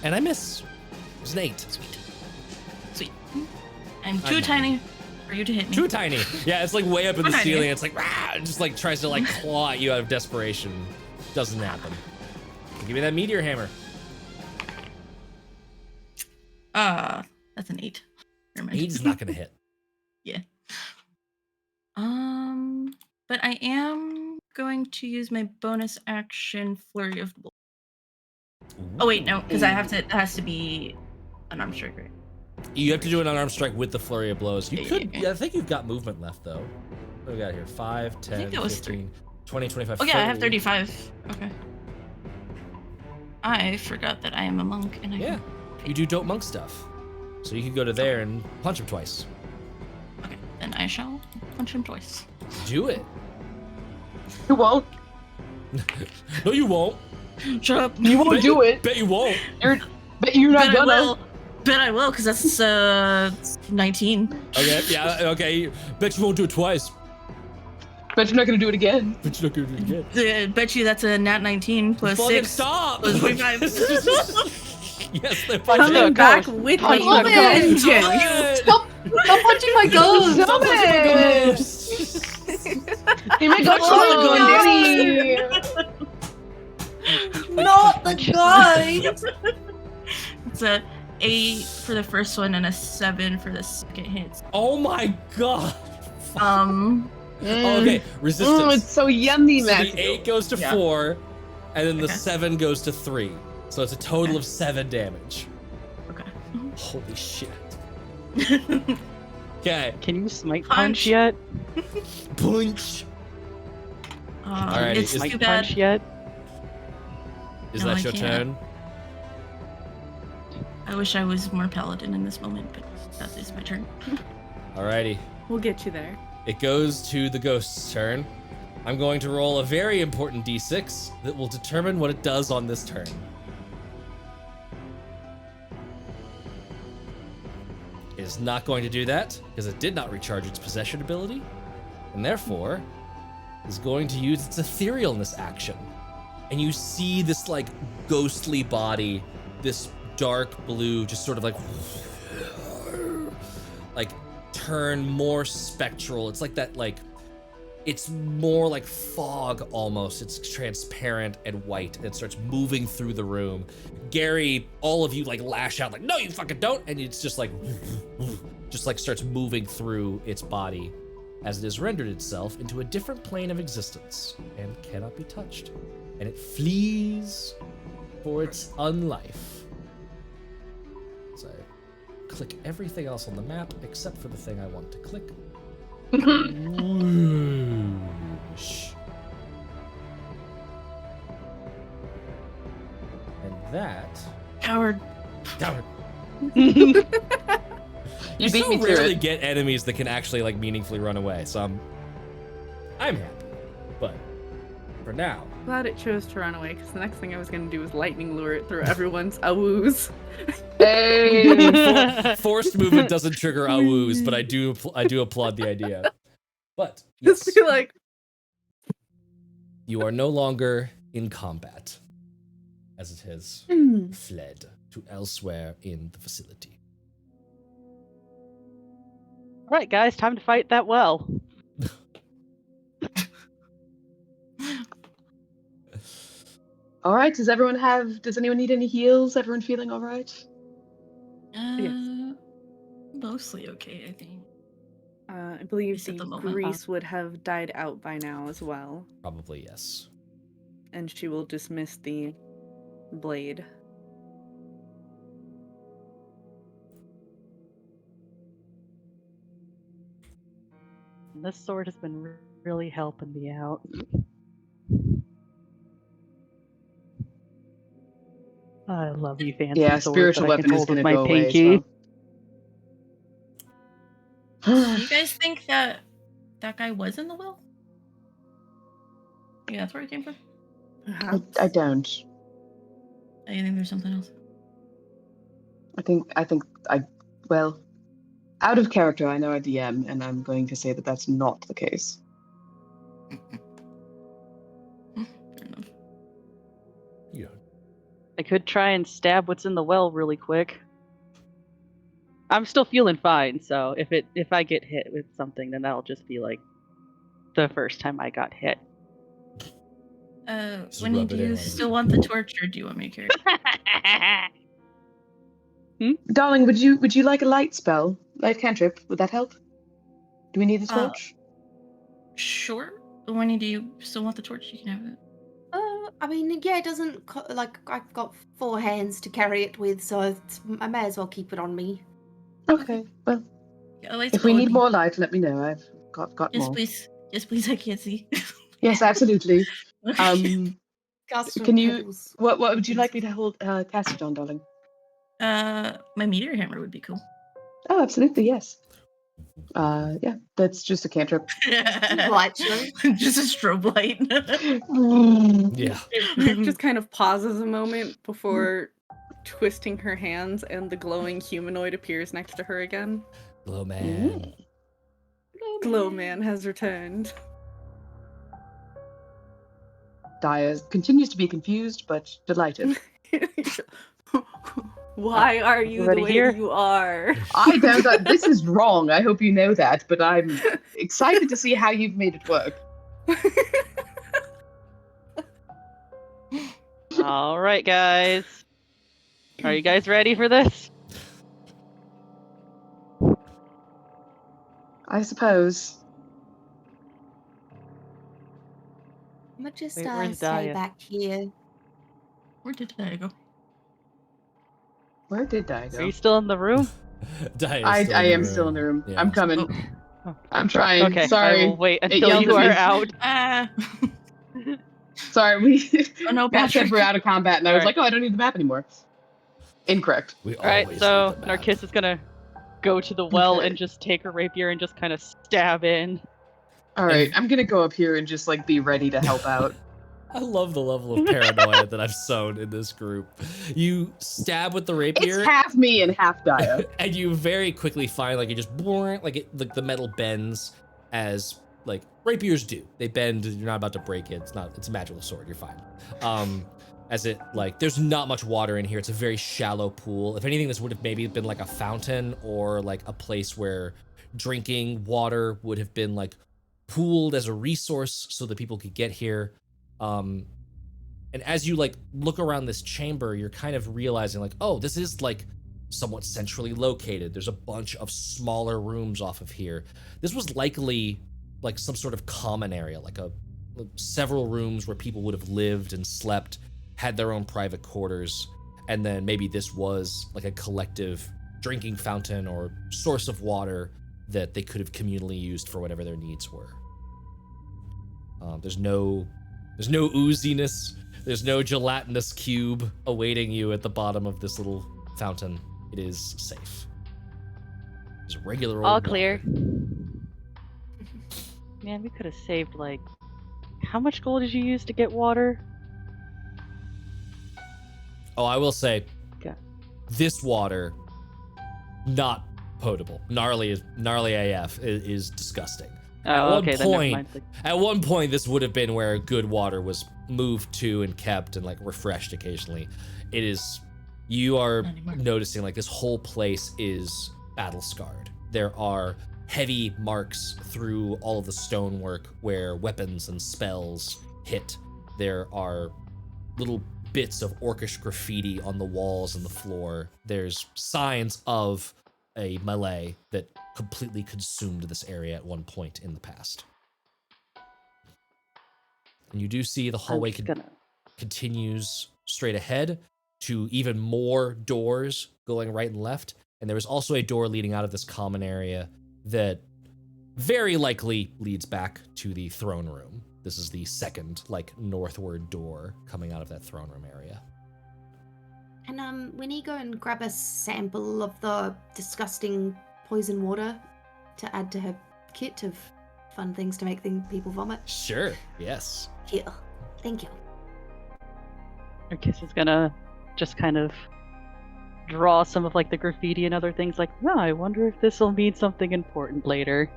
Speaker 2: And I miss. It's an 8.
Speaker 4: Sweet. I'm too
Speaker 2: I'm
Speaker 4: tiny for you to hit me.
Speaker 2: Too tiny. Yeah, it's like way up in the
Speaker 4: Tiny.
Speaker 2: ceiling. It's like, rah, it just like tries to like claw at you out of desperation. Doesn't happen. Give me that meteor hammer.
Speaker 4: That's an 8. Never mind.
Speaker 2: 8 is not gonna hit.
Speaker 4: But I am going to use my bonus action flurry of blows. Oh wait, no, because it has to be an arm strike, right?
Speaker 2: You have to do an unarmed strike with the flurry of blows. You
Speaker 4: Yeah,
Speaker 2: could.
Speaker 4: yeah.
Speaker 2: Yeah, I think you've got movement left though. What do we got here? 5, 10,
Speaker 4: that was
Speaker 2: 15, 20, 25,
Speaker 4: Oh yeah, I have
Speaker 2: 30.
Speaker 4: 35. Okay. I forgot that I am a monk, and I
Speaker 2: Yeah. You do dope monk stuff. So you can go to there and punch him twice.
Speaker 4: Okay, then I shall punch him twice.
Speaker 2: Do it.
Speaker 3: You won't.
Speaker 2: No, you won't.
Speaker 4: Shut up.
Speaker 3: You won't
Speaker 2: Bet
Speaker 3: do it.
Speaker 2: Bet you won't.
Speaker 3: But you're not
Speaker 4: Bet I
Speaker 3: gonna.
Speaker 4: will. Bet I will, because that's 19.
Speaker 2: Okay, yeah, okay. Bet you won't do it twice.
Speaker 3: But you're not gonna do it again.
Speaker 2: Bet you're not gonna do it again.
Speaker 4: Bet you that's a nat 19 plus
Speaker 2: Fucking
Speaker 4: 6.
Speaker 2: stop!
Speaker 4: Plus 25.
Speaker 2: Yes, they
Speaker 3: Punch
Speaker 2: fucking
Speaker 3: the
Speaker 5: Coming back
Speaker 3: ghost.
Speaker 5: with
Speaker 3: Punch
Speaker 5: me,
Speaker 3: the ghost.
Speaker 5: vengeance.
Speaker 6: Stop punching my ghost!
Speaker 3: Stop it! He might go
Speaker 6: Not the guy!
Speaker 4: It's a 8 for the first one and a 7 for the second hit.
Speaker 2: Oh my god. Okay, resistance.
Speaker 3: It's so yummy,
Speaker 2: So
Speaker 3: man.
Speaker 2: the 8 goes to
Speaker 3: Yeah.
Speaker 2: 4, and then the
Speaker 4: Okay.
Speaker 2: 7 goes to 3. So it's a total of 7 damage.
Speaker 4: Okay.
Speaker 2: Holy shit. Okay.
Speaker 1: Can you smite
Speaker 4: Punch.
Speaker 1: punch yet?
Speaker 2: Punch. Alrighty,
Speaker 4: It's
Speaker 2: is-
Speaker 1: Smite
Speaker 4: too bad.
Speaker 1: punch yet?
Speaker 2: Is
Speaker 4: No,
Speaker 2: that
Speaker 4: I
Speaker 2: your
Speaker 4: can't.
Speaker 2: turn?
Speaker 4: I wish I was more paladin in this moment, but that is my turn.
Speaker 2: Alrighty.
Speaker 5: We'll get you there.
Speaker 2: It goes to the ghost's turn. I'm going to roll a very important d6 that will determine what it does on this turn. It is not going to do that because it did not recharge its possession ability, and therefore is going to use its etherealness action. And you see this like ghostly body, this dark blue, just sort of like turn more spectral. It's like that, like it's more like fog almost. It's transparent and white, and it starts moving through the room. Gary, all of you like lash out like, no, you fucking don't, and it's just like starts moving through its body as it has rendered itself into a different plane of existence and cannot be touched. And it flees for its unlife. So I click everything else on the map except for the thing I want to click. Whoosh. And that.
Speaker 4: Coward.
Speaker 2: Coward.
Speaker 3: You
Speaker 2: You
Speaker 3: beat
Speaker 2: so
Speaker 3: me to
Speaker 2: rarely
Speaker 3: it.
Speaker 2: get enemies that can actually like meaningfully run away, so I'm happy. But for now,
Speaker 5: Glad it chose to run away, because the next thing I was going to do was lightning lure it through everyone's awoos.
Speaker 3: Hey.
Speaker 2: forced movement doesn't trigger awoos, but I do applaud the idea. But
Speaker 5: Just
Speaker 2: yes,
Speaker 5: be like,
Speaker 2: you are no longer in combat, as it has fled to elsewhere in the facility.
Speaker 1: All right, guys, time to fight that well.
Speaker 3: All right. Does anyone need any heals? Everyone feeling all right?
Speaker 4: Mostly okay, I think.
Speaker 5: I believe
Speaker 4: Just at
Speaker 5: the
Speaker 4: the moment,
Speaker 5: grease would have died out by now as well,
Speaker 2: Probably yes.
Speaker 5: and she will dismiss the blade.
Speaker 1: This sword has been really helping me out. I love you, fancy
Speaker 3: Yeah,
Speaker 1: sword
Speaker 3: spiritual
Speaker 1: that I can
Speaker 3: weapon is
Speaker 1: hold with
Speaker 3: gonna
Speaker 1: my
Speaker 3: go away as
Speaker 1: pinky.
Speaker 3: well.
Speaker 4: Do you guys think that that guy was in the well? Yeah, that's where it came from?
Speaker 3: I don't.
Speaker 4: I think there's something else.
Speaker 3: Well, out of character, I know I DM, and I'm going to say that that's not the case.
Speaker 4: Fair enough.
Speaker 2: You
Speaker 1: I could try and stab what's in the well really quick. I'm still feeling fine, so if I get hit with something, then that'll just be like the first time I got hit.
Speaker 2: Just
Speaker 4: Winnie,
Speaker 2: rub
Speaker 4: do
Speaker 2: it in
Speaker 4: you
Speaker 2: on
Speaker 4: still
Speaker 2: you.
Speaker 4: want the torch, or do you want me to carry?
Speaker 3: Darling, would you like a light spell? Light cantrip? Would that help? Do we need the torch?
Speaker 4: Sure. Winnie, do you still want the torch? You can have it.
Speaker 6: I mean, yeah, it doesn't like I've got 4 hands to carry it with, so I may as well keep it on me.
Speaker 3: Okay. Well,
Speaker 4: Yeah, light
Speaker 3: if we
Speaker 4: spell would
Speaker 3: need
Speaker 4: be-
Speaker 3: more light, let me know. I've got
Speaker 4: Yes,
Speaker 3: more.
Speaker 4: please. Yes, please. I can't see.
Speaker 3: Yes, absolutely.
Speaker 6: Cast
Speaker 3: Can you-
Speaker 6: pebbles.
Speaker 3: What would you like me to hold cast it on, darling?
Speaker 4: My meteor hammer would be cool.
Speaker 3: Oh, absolutely, yes. Yeah, that's just a cantrip.
Speaker 6: Light show.
Speaker 4: Just a strobe light.
Speaker 2: Yeah.
Speaker 5: Nick just kind of pauses a moment before twisting her hands, and the glowing humanoid appears next to her again.
Speaker 2: Glow man.
Speaker 5: Glow Man has returned.
Speaker 3: Daya continues to be confused, but delighted.
Speaker 5: Why are you the
Speaker 1: Ready
Speaker 5: way
Speaker 1: here?
Speaker 5: you are?
Speaker 3: I know that this is wrong. I hope you know that, but I'm excited to see how you've made it work.
Speaker 1: All right, guys. Are you guys ready for this?
Speaker 3: I suppose.
Speaker 6: I'm gonna just
Speaker 1: Wait, where's
Speaker 6: stay
Speaker 1: Daya?
Speaker 6: back here.
Speaker 4: Where did I go?
Speaker 3: Where did Daya
Speaker 1: Are
Speaker 3: go?
Speaker 1: you still in the room?
Speaker 2: I
Speaker 3: am still in the room.
Speaker 2: Yeah.
Speaker 3: I'm coming.
Speaker 1: Oh.
Speaker 3: I'm trying.
Speaker 1: Okay,
Speaker 3: Sorry.
Speaker 1: I will wait
Speaker 3: It
Speaker 1: until
Speaker 3: yelled
Speaker 1: you
Speaker 3: at
Speaker 1: are
Speaker 3: me.
Speaker 1: out.
Speaker 4: Ah.
Speaker 3: Sorry, we
Speaker 4: Oh no,
Speaker 3: Matt said
Speaker 4: Patrick.
Speaker 3: we're out of combat, and I was
Speaker 1: Alright.
Speaker 3: like, oh, I don't need the map anymore. Incorrect.
Speaker 2: We
Speaker 1: All right,
Speaker 2: always
Speaker 1: so
Speaker 2: need the map.
Speaker 1: Narcissus is gonna go to the well
Speaker 3: Okay.
Speaker 1: and just take her rapier and just kind of stab in.
Speaker 3: All right, I'm gonna go up here and just like be ready to help out.
Speaker 2: I love the level of paranoia that I've sown in this group. You stab with the rapier,
Speaker 3: It's half me and half Daya.
Speaker 2: and you very quickly find like it just like the metal bends as like rapiers do. They bend. You're not about to break it. It's a magical sword. You're fine. As it like there's not much water in here. It's a very shallow pool. If anything, this would have maybe been like a fountain or like a place where drinking water would have been like pooled as a resource so that people could get here. And as you like look around this chamber, you're kind of realizing like, oh, this is like somewhat centrally located. There's a bunch of smaller rooms off of here. This was likely like some sort of common area, like several rooms where people would have lived and slept, had their own private quarters, and then maybe this was like a collective drinking fountain or source of water that they could have communally used for whatever their needs were. There's no ooziness. There's no gelatinous cube awaiting you at the bottom of this little fountain. It is safe. It's regular old
Speaker 1: All
Speaker 2: water.
Speaker 1: clear. Man, we could have saved like. How much gold did you use to get water?
Speaker 2: Oh, I will say,
Speaker 1: Okay.
Speaker 2: this water, not potable. Gnarly AF is disgusting.
Speaker 1: Oh,
Speaker 2: one
Speaker 1: okay, then never
Speaker 2: point-
Speaker 1: mind.
Speaker 2: At one point, this would have been where good water was moved to and kept and like refreshed occasionally. It is, you are
Speaker 4: Not anymore.
Speaker 2: noticing like this whole place is battle scarred. There are heavy marks through all of the stonework where weapons and spells hit. There are little bits of orcish graffiti on the walls and the floor. There's signs of a melee that completely consumed this area at one point in the past. And you do see the
Speaker 1: I'm
Speaker 2: hallway
Speaker 1: just gonna.
Speaker 2: continues straight ahead to even more doors going right and left. And there is also a door leading out of this common area that very likely leads back to the throne room. This is the second, like, northward door coming out of that throne room area.
Speaker 6: And Winnie, go and grab a sample of the disgusting poison water to add to her kit of fun things to make people vomit.
Speaker 2: Sure, yes.
Speaker 6: Here. Thank you.
Speaker 1: Narcissus is gonna just kind of draw some of like the graffiti and other things like, no, I wonder if this will mean something important later.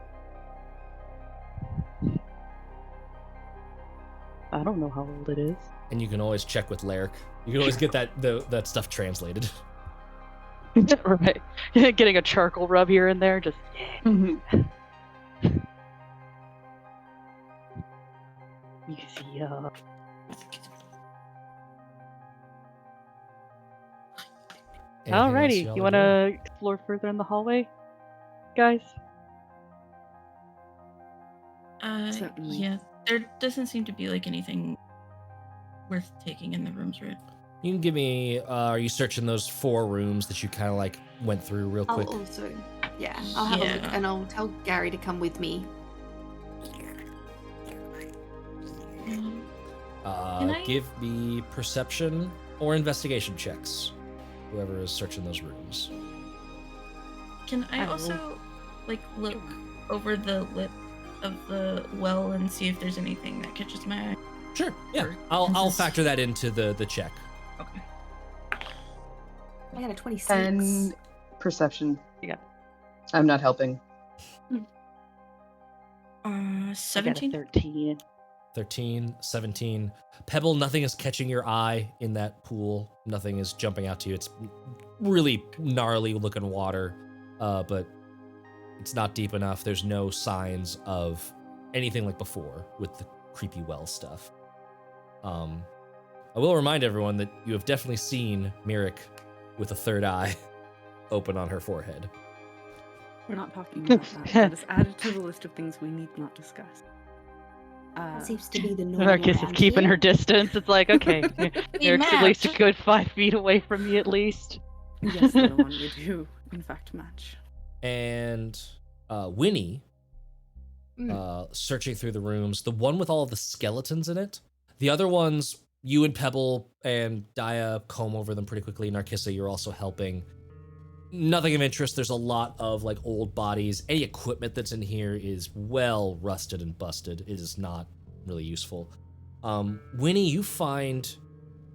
Speaker 1: I don't know how old it is.
Speaker 2: And you can always check with Lurk. You can always get that stuff translated.
Speaker 1: Right. Getting a charcoal rub here and there, just easy up.
Speaker 2: Anything else
Speaker 1: Alrighty,
Speaker 2: y'all
Speaker 1: you
Speaker 2: are
Speaker 1: want to explore further in the hallway, guys?
Speaker 5: Certainly.
Speaker 4: Yeah, there doesn't seem to be like anything worth taking in the rooms, right?
Speaker 2: doing? You can give me, are you searching those 4 rooms that you kind of like went through real quick?
Speaker 6: I'll also, I'll have a look
Speaker 4: Yeah.
Speaker 6: and I'll tell Gary to come with me.
Speaker 4: Can I-
Speaker 2: Give me perception or investigation checks. Whoever is searching those rooms.
Speaker 4: Can I
Speaker 1: Oh.
Speaker 4: also like look over the lip of the well and see if there's anything that catches my eye?
Speaker 2: Sure. Yeah.
Speaker 4: Or
Speaker 2: I'll
Speaker 4: is this-
Speaker 2: factor that into the check.
Speaker 4: Okay.
Speaker 6: I got a 26.
Speaker 3: And perception.
Speaker 1: Yeah.
Speaker 3: I'm not helping.
Speaker 1: I got a
Speaker 4: 17.
Speaker 1: 13.
Speaker 2: 13, 17. Pebble, nothing is catching your eye in that pool. Nothing is jumping out to you. It's really gnarly looking water, but it's not deep enough. There's no signs of anything like before with the creepy well stuff. I will remind everyone that you have definitely seen Mirik with a third eye open on her forehead.
Speaker 5: We're not talking about that. That is added to the list of things we need not discuss.
Speaker 6: That seems to be the norm.
Speaker 1: Marcus is
Speaker 6: around
Speaker 1: keeping
Speaker 6: here.
Speaker 1: her distance. It's like, okay, you're at least a
Speaker 4: match.
Speaker 1: good 5 feet away from me at least.
Speaker 5: Yes, little one, we do, in fact, match.
Speaker 2: And Winnie, searching through the rooms, the one with all of the skeletons in it, the other ones, you and Pebble and Daya comb over them pretty quickly. Narcissa, you're also helping. Nothing of interest. There's a lot of like old bodies. Any equipment that's in here is well rusted and busted. It is not really useful. Winnie, you find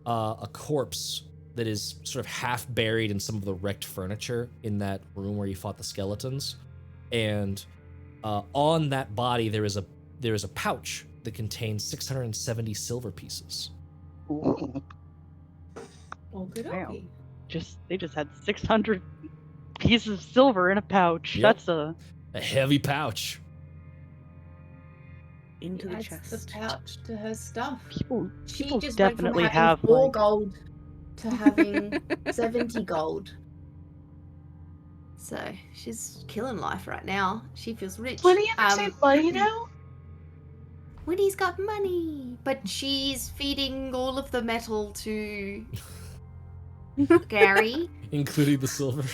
Speaker 2: a corpse that is sort of half buried in some of the wrecked furniture in that room where you fought the skeletons. And on that body there is a pouch that contains 670 silver pieces.
Speaker 1: Ooh.
Speaker 6: Oh, good
Speaker 1: Wow.
Speaker 6: okay.
Speaker 1: They just had 600 pieces of silver in a pouch.
Speaker 2: Yep.
Speaker 1: That's a
Speaker 2: A heavy pouch.
Speaker 5: Into the
Speaker 6: Adds
Speaker 5: chest.
Speaker 6: the pouch to her stuff.
Speaker 1: people.
Speaker 6: She
Speaker 1: People
Speaker 6: just
Speaker 1: definitely
Speaker 6: went from having
Speaker 1: have
Speaker 6: 4
Speaker 1: like,
Speaker 6: gold to having 70 gold. So she's killing life right now. She feels rich.
Speaker 3: What do you ever say money now?
Speaker 6: Winnie's got money, but she's feeding all of the metal to Gary.
Speaker 2: Including the silver.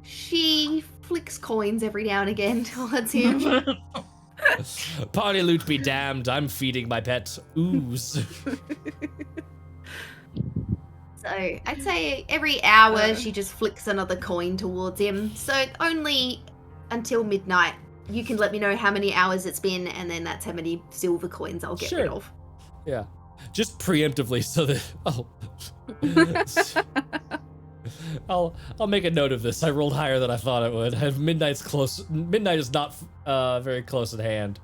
Speaker 6: She flicks coins every now and again towards him.
Speaker 2: Party loot be damned, I'm feeding my pet ooze.
Speaker 6: So I'd say every hour she just flicks another coin towards him. So only until midnight. You can let me know how many hours it's been, and then that's how many silver coins I'll get rid
Speaker 2: Sure.
Speaker 6: of.
Speaker 2: Yeah. Just preemptively so that I'll make a note of this. I rolled higher than I thought it would. Midnight's close. Midnight is not very close at hand.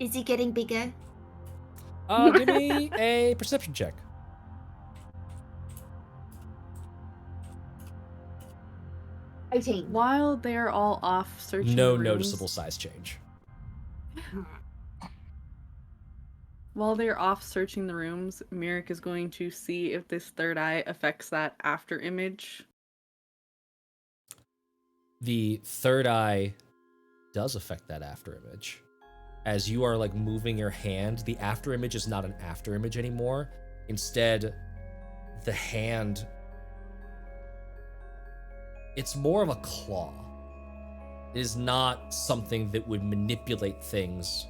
Speaker 6: Is he getting bigger?
Speaker 2: Give me a perception check.
Speaker 6: 18.
Speaker 5: While they're all off searching
Speaker 2: No
Speaker 5: the rooms,
Speaker 2: noticeable size change.
Speaker 5: While they're off searching the rooms, Mirik is going to see if this third eye affects that after image.
Speaker 2: The third eye does affect that after image. As you are like moving your hand, the after image is not an after image anymore. Instead, the hand, it's more of a claw. It is not something that would manipulate things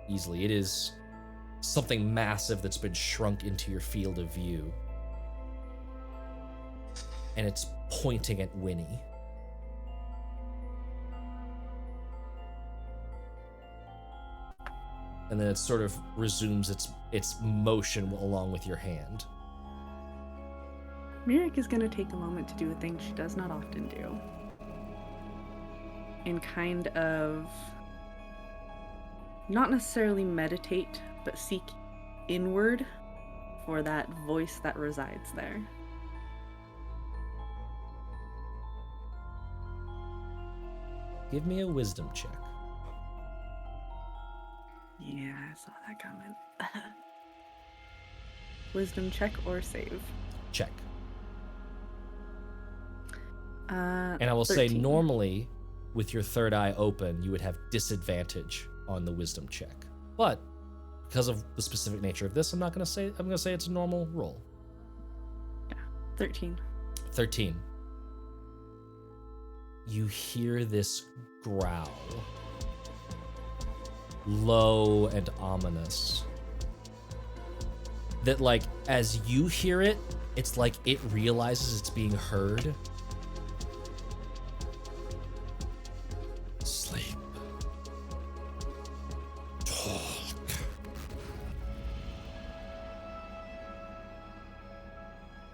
Speaker 2: easily. It is something massive that's been shrunk into your field of view. And it's pointing at Winnie. And then it sort of resumes its motion along with your hand.
Speaker 5: Mirik is going to take a moment to do a thing she does not often do. And kind of not necessarily meditate, but seek inward for that voice that resides there.
Speaker 2: Give me a wisdom check.
Speaker 5: Yeah, I saw that coming. Wisdom check or save?
Speaker 2: Check.
Speaker 5: And
Speaker 2: And I will say normally with your third eye open, you would have disadvantage on the wisdom check. But because of the specific nature of this, I'm going to say it's a normal roll.
Speaker 5: 13.
Speaker 2: 13. You hear this growl. Low and ominous. That, like, as you hear it, it's like it realizes it's being heard. Sleep. Talk.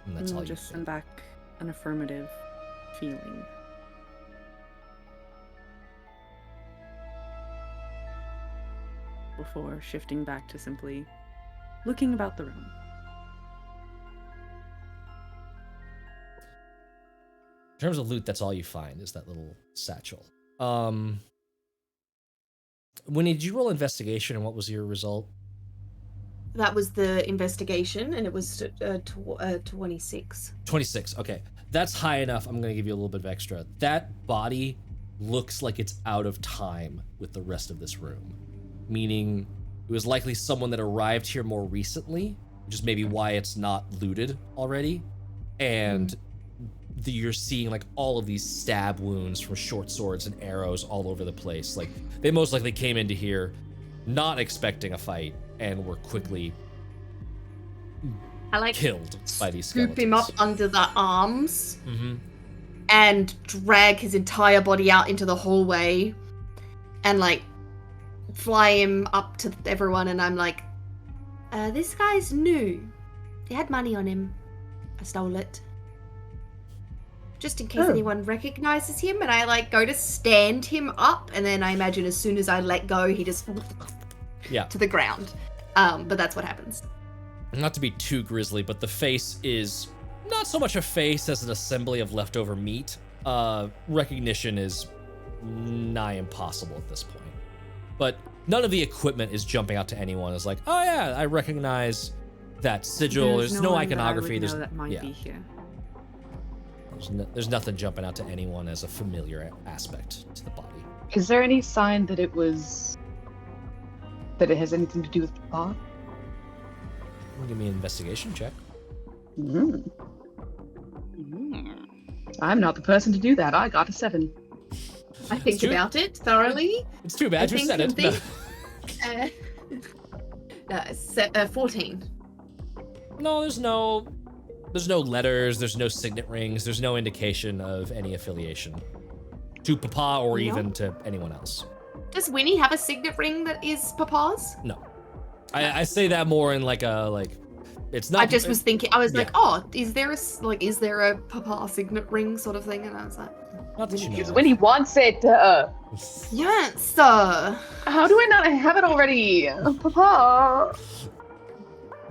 Speaker 2: And that's
Speaker 5: And
Speaker 2: all
Speaker 5: we'll
Speaker 2: you
Speaker 5: just
Speaker 2: say.
Speaker 5: send back an affirmative feeling. Before shifting back to simply looking about the room.
Speaker 2: In terms of loot, that's all you find is that little satchel. Winnie, did you roll investigation and what was your result?
Speaker 6: That was the investigation, and it was 26.
Speaker 2: 26. Okay. That's high enough. I'm going to give you a little bit of extra. That body looks like it's out of time with the rest of this room, meaning it was likely someone that arrived here more recently, which is maybe why it's not looted already. And you're seeing like all of these stab wounds from short swords and arrows all over the place. Like they most likely came into here not expecting a fight and were quickly
Speaker 6: I like
Speaker 2: killed by these
Speaker 6: scoop
Speaker 2: skeletons.
Speaker 6: him up under the arms
Speaker 2: Mm-hmm.
Speaker 6: and drag his entire body out into the hallway and like fly him up to everyone, and I'm like, this guy's new. He had money on him. I stole it. Just in case anyone recognizes him, and I like go to stand him up, and then I imagine as soon as I let go, he just to the ground. But that's what happens.
Speaker 2: Not to be too grisly, but the face is not so much a face as an assembly of leftover meat. Recognition is nigh impossible at this point. But none of the equipment is jumping out to anyone. It's like, oh yeah, I recognize that sigil. There's no
Speaker 5: one that I would
Speaker 2: iconography.
Speaker 5: know
Speaker 2: There's
Speaker 5: that might be here.
Speaker 2: There's nothing jumping out to anyone as a familiar aspect to the body.
Speaker 3: Is there any sign that it has anything to do with Papa?
Speaker 2: Give me an investigation check.
Speaker 3: I'm not the person to do that. I got a 7.
Speaker 6: I think
Speaker 2: true.
Speaker 6: about it thoroughly.
Speaker 2: It's too bad you
Speaker 6: think
Speaker 2: said
Speaker 6: and
Speaker 2: it.
Speaker 6: think. 14.
Speaker 2: No, there's no letters, there's no signet rings, there's no indication of any affiliation to Papa or
Speaker 6: No.
Speaker 2: even to anyone else.
Speaker 6: Does Winnie have a signet ring that is Papa's?
Speaker 2: No. I say that more in it's not.
Speaker 6: I just was thinking. I was
Speaker 2: yeah.
Speaker 6: like, oh, is there a Papa signet ring sort of thing? And I was like,
Speaker 2: Not that you know.
Speaker 3: Because
Speaker 2: of.
Speaker 3: Winnie wants it.
Speaker 6: yes, sir.
Speaker 3: How do I not have it already? Papa.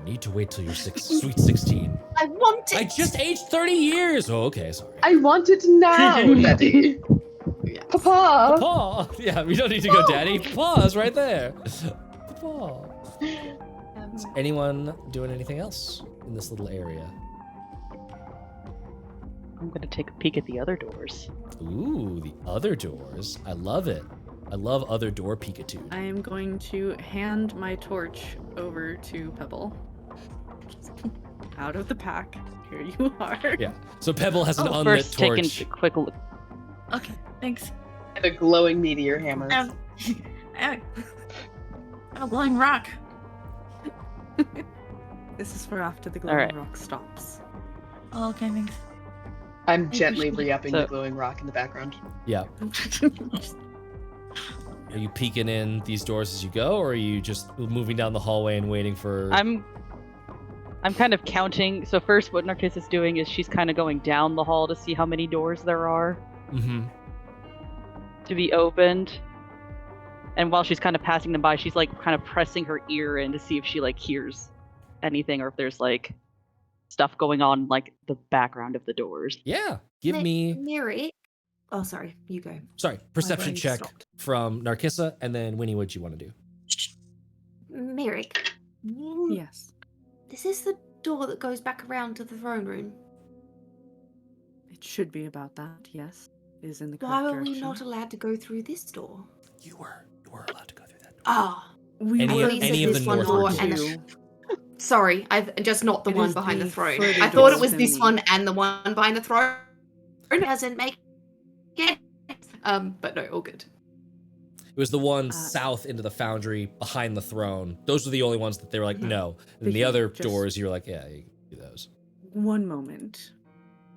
Speaker 2: Need to wait till you're sweet 16.
Speaker 6: I want it.
Speaker 2: I just aged 30 years. Oh, okay, sorry.
Speaker 3: I want it now, Daddy.
Speaker 6: Yes.
Speaker 3: Papa.
Speaker 2: Papa. Yeah, we don't need to go, Daddy. Papa's right there. Papa. Is anyone doing anything else in this little area?
Speaker 1: I'm gonna take a peek at the other doors.
Speaker 2: Ooh, the other doors. I love it. I love other door peekatude.
Speaker 5: I am going to hand my torch over to Pebble. Out of the pack. Here you are.
Speaker 2: Yeah. So Pebble has an unlit
Speaker 1: First,
Speaker 2: torch.
Speaker 1: taking a quick look.
Speaker 4: Okay, thanks.
Speaker 3: And a glowing meteor hammer.
Speaker 4: I have a glowing rock.
Speaker 5: This is for after the
Speaker 1: All right.
Speaker 5: glowing rock stops.
Speaker 4: Oh, okay, thanks.
Speaker 3: I'm gently
Speaker 4: appreciate it.
Speaker 3: re-upping
Speaker 1: So-
Speaker 3: the glowing rock in the background.
Speaker 2: Yeah. Are you peeking in these doors as you go, or are you just moving down the hallway and waiting for?
Speaker 1: I'm kind of counting. So first, what Narcissus is doing is she's kind of going down the hall to see how many doors there are
Speaker 2: Mm-hmm.
Speaker 1: to be opened. And while she's kind of passing them by, she's like kind of pressing her ear in to see if she like hears anything or if there's like stuff going on like the background of the doors.
Speaker 2: Yeah. Give me.
Speaker 6: Merrick. Oh, sorry. You go.
Speaker 2: Sorry. Perception
Speaker 6: brain
Speaker 2: check
Speaker 6: stopped.
Speaker 2: from Narcissa, and then Winnie. What do you want to do?
Speaker 6: Merrick.
Speaker 5: Yes.
Speaker 6: Is this the door that goes back around to the throne room?
Speaker 5: It should be about that, yes. It is in the correct
Speaker 6: Why were
Speaker 5: direction.
Speaker 6: we not allowed to go through this door?
Speaker 2: You were allowed to go through that door.
Speaker 6: Ah.
Speaker 5: We
Speaker 2: Any
Speaker 5: were
Speaker 2: of-
Speaker 6: said
Speaker 2: any of
Speaker 6: this
Speaker 2: the
Speaker 6: one
Speaker 2: north
Speaker 6: door
Speaker 2: doors.
Speaker 6: and the... Sorry, I've just not the
Speaker 5: It
Speaker 6: one
Speaker 5: is
Speaker 6: behind the
Speaker 5: the
Speaker 6: throne.
Speaker 5: further
Speaker 6: I thought it
Speaker 5: doors
Speaker 6: was
Speaker 5: than
Speaker 6: this
Speaker 5: the-
Speaker 6: one and the one behind the throne. It doesn't make it. But no, all good.
Speaker 2: It was the one south into the foundry behind the throne. Those were the only ones that they were like,
Speaker 5: Yeah.
Speaker 2: no. And
Speaker 5: But
Speaker 2: the
Speaker 5: he
Speaker 2: other
Speaker 5: just-
Speaker 2: doors, you were like, yeah, you can do those.
Speaker 5: one moment.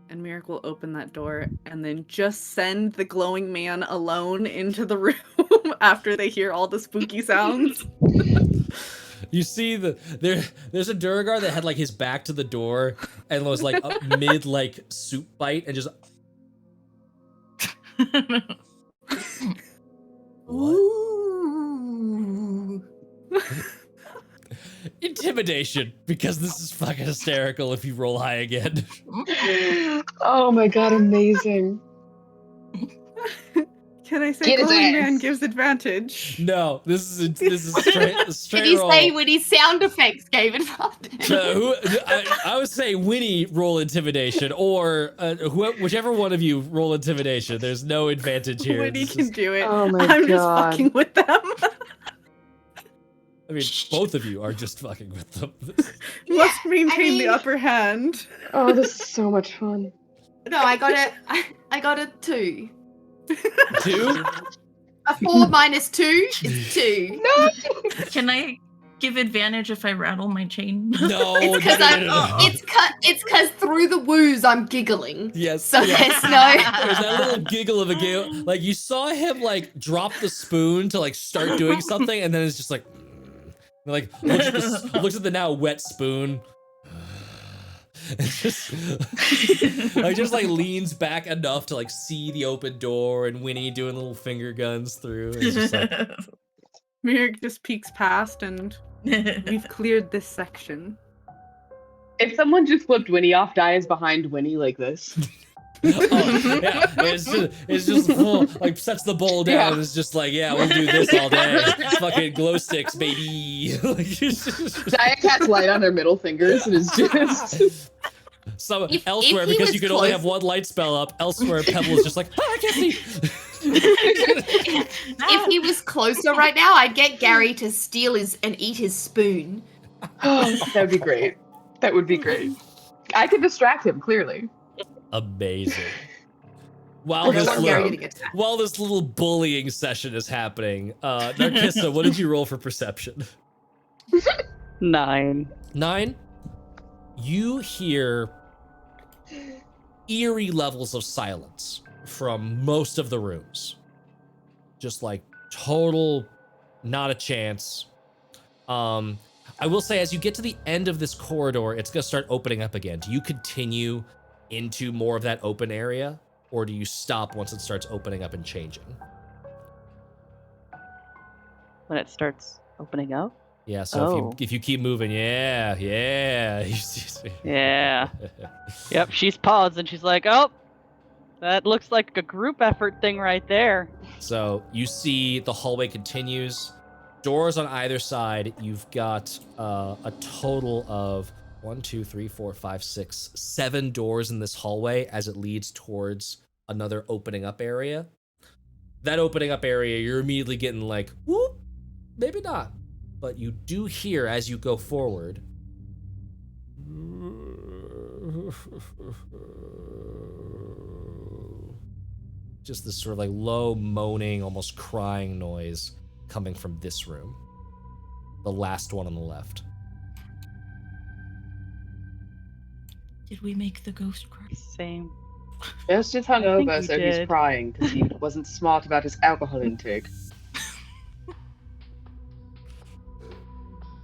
Speaker 5: And Merrick will open that door and then just send the glowing man alone into the room after they hear all the spooky sounds.
Speaker 2: You see there's a Durgar that had like his back to the door and was like up mid like soup bite and just what?
Speaker 6: Ooh.
Speaker 2: Intimidation, because this is fucking hysterical if you roll high again.
Speaker 3: Oh my god, amazing.
Speaker 5: Can I say
Speaker 3: Get his
Speaker 5: glowing
Speaker 3: ass.
Speaker 5: man gives advantage?
Speaker 2: No, this is straight
Speaker 6: Did he
Speaker 2: roll.
Speaker 6: say when his sound effects gave advantage?
Speaker 2: I would say Winnie roll intimidation, or whichever one of you roll intimidation. There's no advantage here.
Speaker 5: Winnie
Speaker 2: This
Speaker 5: can
Speaker 2: is-
Speaker 5: do it.
Speaker 3: Oh my
Speaker 5: I'm just
Speaker 3: God.
Speaker 5: fucking with them.
Speaker 2: I mean, both of you are just fucking with them.
Speaker 5: Must maintain
Speaker 6: mean-
Speaker 5: the upper hand.
Speaker 3: Oh, this is so much fun.
Speaker 6: No, I got it. I got a 2.
Speaker 2: 2?
Speaker 6: A 4 minus 2 is 2.
Speaker 3: No!
Speaker 4: Can I give advantage if I rattle my chain?
Speaker 2: No,
Speaker 6: It's because
Speaker 2: no.
Speaker 6: it's because through the woos I'm giggling.
Speaker 2: Yes.
Speaker 6: So
Speaker 2: yeah.
Speaker 6: there's no.
Speaker 2: There's that little giggle of a giggle. Like you saw him like drop the spoon to like start doing something, and then it's just like, like looks at the now wet spoon. just like leans back enough to like see the open door and Winnie doing little finger guns through. And it's just like,
Speaker 5: Merrick just peeks past and we've cleared this section.
Speaker 3: If someone just flipped Winnie off, Daya's behind Winnie like this.
Speaker 2: oh, yeah, it's just full, like sets the bowl down.
Speaker 3: Yeah.
Speaker 2: And it's just like, yeah, we'll do this all day. It's fucking glow sticks, baby. Like, it's just-
Speaker 3: Daya casts light on their middle fingers and is just.
Speaker 2: So
Speaker 6: If
Speaker 2: elsewhere,
Speaker 6: he
Speaker 2: because
Speaker 6: was
Speaker 2: you can only
Speaker 6: close-
Speaker 2: have one light spell up. Elsewhere, Pebble is just like, I can't see.
Speaker 6: If he was closer right now, I'd get Gary to steal his and eat his spoon.
Speaker 3: Oh, that would be great. That would be great. I could distract him, clearly.
Speaker 2: Amazing. While
Speaker 6: I don't
Speaker 2: this
Speaker 6: want Gary
Speaker 2: little,
Speaker 6: to get attacked.
Speaker 2: while this little bullying session is happening, Narkissa, what did you roll for perception?
Speaker 1: 9.
Speaker 2: 9. You hear eerie levels of silence from most of the rooms. Just like total, not a chance. I will say, as you get to the end of this corridor, it's gonna start opening up again. Do you continue into more of that open area, or do you stop once it starts opening up and changing?
Speaker 1: When it starts opening up?
Speaker 2: Yeah, so
Speaker 1: Oh.
Speaker 2: if you keep moving, yeah.
Speaker 1: Yeah. Yep, she's paused and she's like, oh, that looks like a group effort thing right there.
Speaker 2: So you see the hallway continues. Doors on either side. You've got a total of 1, 2, 3, 4, 5, 6, 7 doors in this hallway as it leads towards another opening up area. That opening up area, you're immediately getting like, whoop, maybe not. But you do hear as you go forward. Just this sort of like low moaning, almost crying noise coming from this room. The last one on the left.
Speaker 4: Did we make the ghost cry?
Speaker 1: Same.
Speaker 3: Just
Speaker 1: think
Speaker 3: hungover,
Speaker 1: you
Speaker 3: so he's
Speaker 1: did.
Speaker 3: crying because he wasn't smart about his alcohol intake.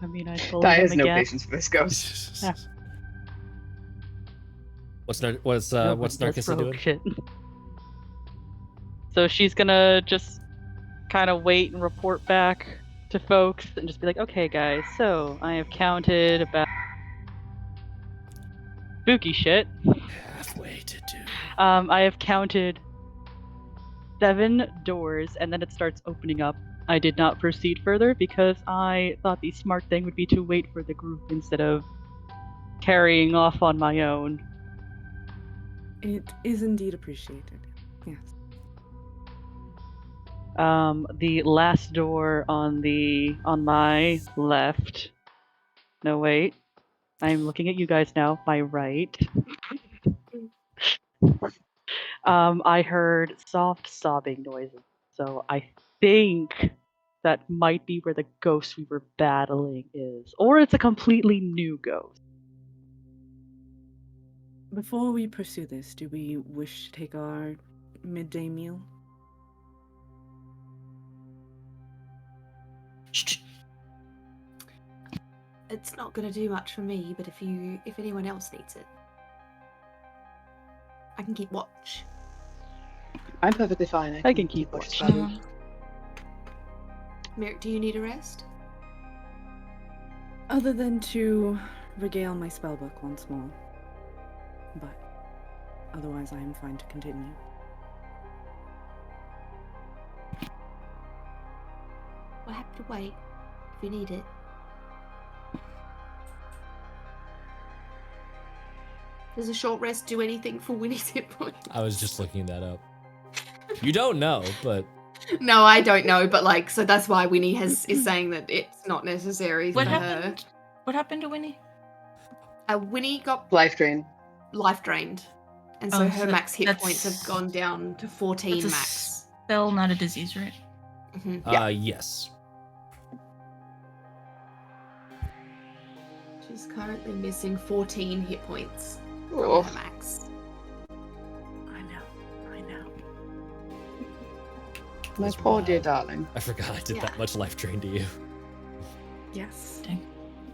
Speaker 1: I mean, I told
Speaker 3: Daya
Speaker 1: him
Speaker 3: has no
Speaker 1: again.
Speaker 3: patience for this ghost.
Speaker 1: Yeah.
Speaker 2: What's
Speaker 1: No one does
Speaker 2: Narkissa
Speaker 1: rogue
Speaker 2: doing?
Speaker 1: shit. So she's gonna just kind of wait and report back to folks and just be like, okay, guys, so I have counted about spooky shit.
Speaker 2: Halfway to do.
Speaker 1: I have counted 7 doors, and then it starts opening up. I did not proceed further because I thought the smart thing would be to wait for the group instead of carrying off on my own.
Speaker 5: It is indeed appreciated. Yes.
Speaker 1: The last door on my left. No, wait. I'm looking at you guys now. My right. I heard soft sobbing noises. So I think that might be where the ghost we were battling is. Or it's a completely new ghost.
Speaker 5: Before we pursue this, do we wish to take our midday meal?
Speaker 6: It's not gonna do much for me, but if anyone else needs it, I can keep watch.
Speaker 3: I'm perfectly fine.
Speaker 1: I can keep watch.
Speaker 3: too.
Speaker 6: Merrick, do you need a rest?
Speaker 5: Other than to regale my spellbook once more. But otherwise I am fine to continue.
Speaker 6: We'll have to wait if you need it. Does a short rest do anything for Winnie's hit points?
Speaker 2: I was just looking that up. You don't know, but
Speaker 6: No, I don't know, but like, so that's why Winnie is saying that it's not necessary
Speaker 4: What
Speaker 6: for
Speaker 4: happened? What happened to Winnie?
Speaker 6: her. Winnie got
Speaker 3: Life drain.
Speaker 6: life drained, and so
Speaker 4: Oh,
Speaker 6: her
Speaker 4: so
Speaker 6: max hit
Speaker 4: that's-
Speaker 6: points have gone down to 14
Speaker 4: That's a
Speaker 6: max.
Speaker 4: spell, not a disease, right?
Speaker 6: Mhm.
Speaker 2: yes.
Speaker 6: She's currently missing 14 hit points
Speaker 3: Oh.
Speaker 6: from her max.
Speaker 5: I know.
Speaker 3: My
Speaker 2: That's
Speaker 3: poor dear
Speaker 2: wild.
Speaker 3: darling.
Speaker 2: I forgot I did
Speaker 6: Yeah.
Speaker 2: that much life drain to you.
Speaker 5: Yes.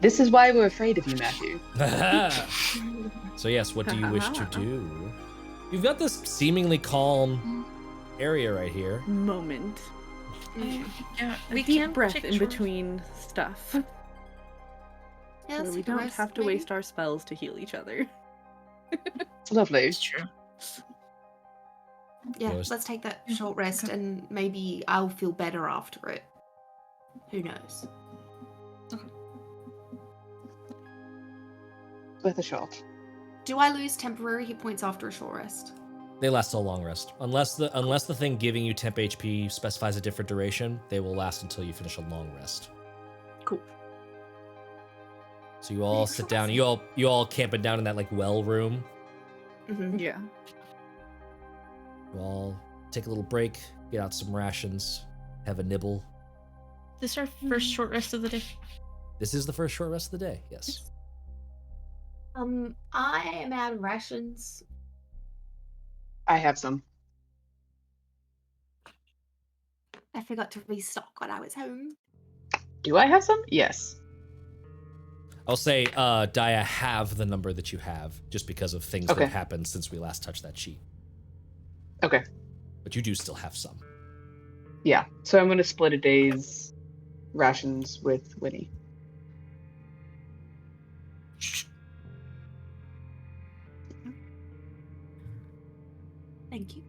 Speaker 3: This is why we're afraid of you, Matthew.
Speaker 2: So yes, what do you wish to do? You've got this seemingly calm area right here.
Speaker 5: Moment.
Speaker 4: Yeah,
Speaker 5: A
Speaker 4: we
Speaker 5: deep
Speaker 4: can
Speaker 5: breath
Speaker 4: take
Speaker 5: in
Speaker 4: short-
Speaker 5: between stuff.
Speaker 6: Yeah,
Speaker 5: So
Speaker 6: let's
Speaker 5: we
Speaker 6: take a
Speaker 5: don't
Speaker 6: rest,
Speaker 5: have to
Speaker 6: maybe.
Speaker 5: waste our spells to heal each other.
Speaker 3: It's lovely.
Speaker 4: It's true.
Speaker 6: Yeah,
Speaker 2: Most-
Speaker 6: let's take that short rest, and maybe I'll feel better after it. Who knows?
Speaker 3: Worth a shot.
Speaker 6: Do I lose temporary hit points after a short rest?
Speaker 2: They last a long rest. Unless the thing giving you temp HP specifies a different duration, they will last until you finish a long rest.
Speaker 6: Cool.
Speaker 2: So you all sit down. You all camping down in that like well room.
Speaker 6: Mm-hmm.
Speaker 5: Yeah.
Speaker 2: You all take a little break, get out some rations, have a nibble.
Speaker 4: This is our first short rest of the day.
Speaker 2: This is the first short rest of the day. Yes.
Speaker 6: I am out of rations.
Speaker 3: I have some.
Speaker 6: I forgot to restock when I was home.
Speaker 3: Do I have some? Yes.
Speaker 2: I'll say, Daya, have the number that you have, just because of things that
Speaker 3: Okay.
Speaker 2: have happened since we last touched that sheet.
Speaker 3: Okay.
Speaker 2: But you do still have some.
Speaker 3: Yeah. So I'm going to split a day's rations with Winnie.
Speaker 6: Thank you.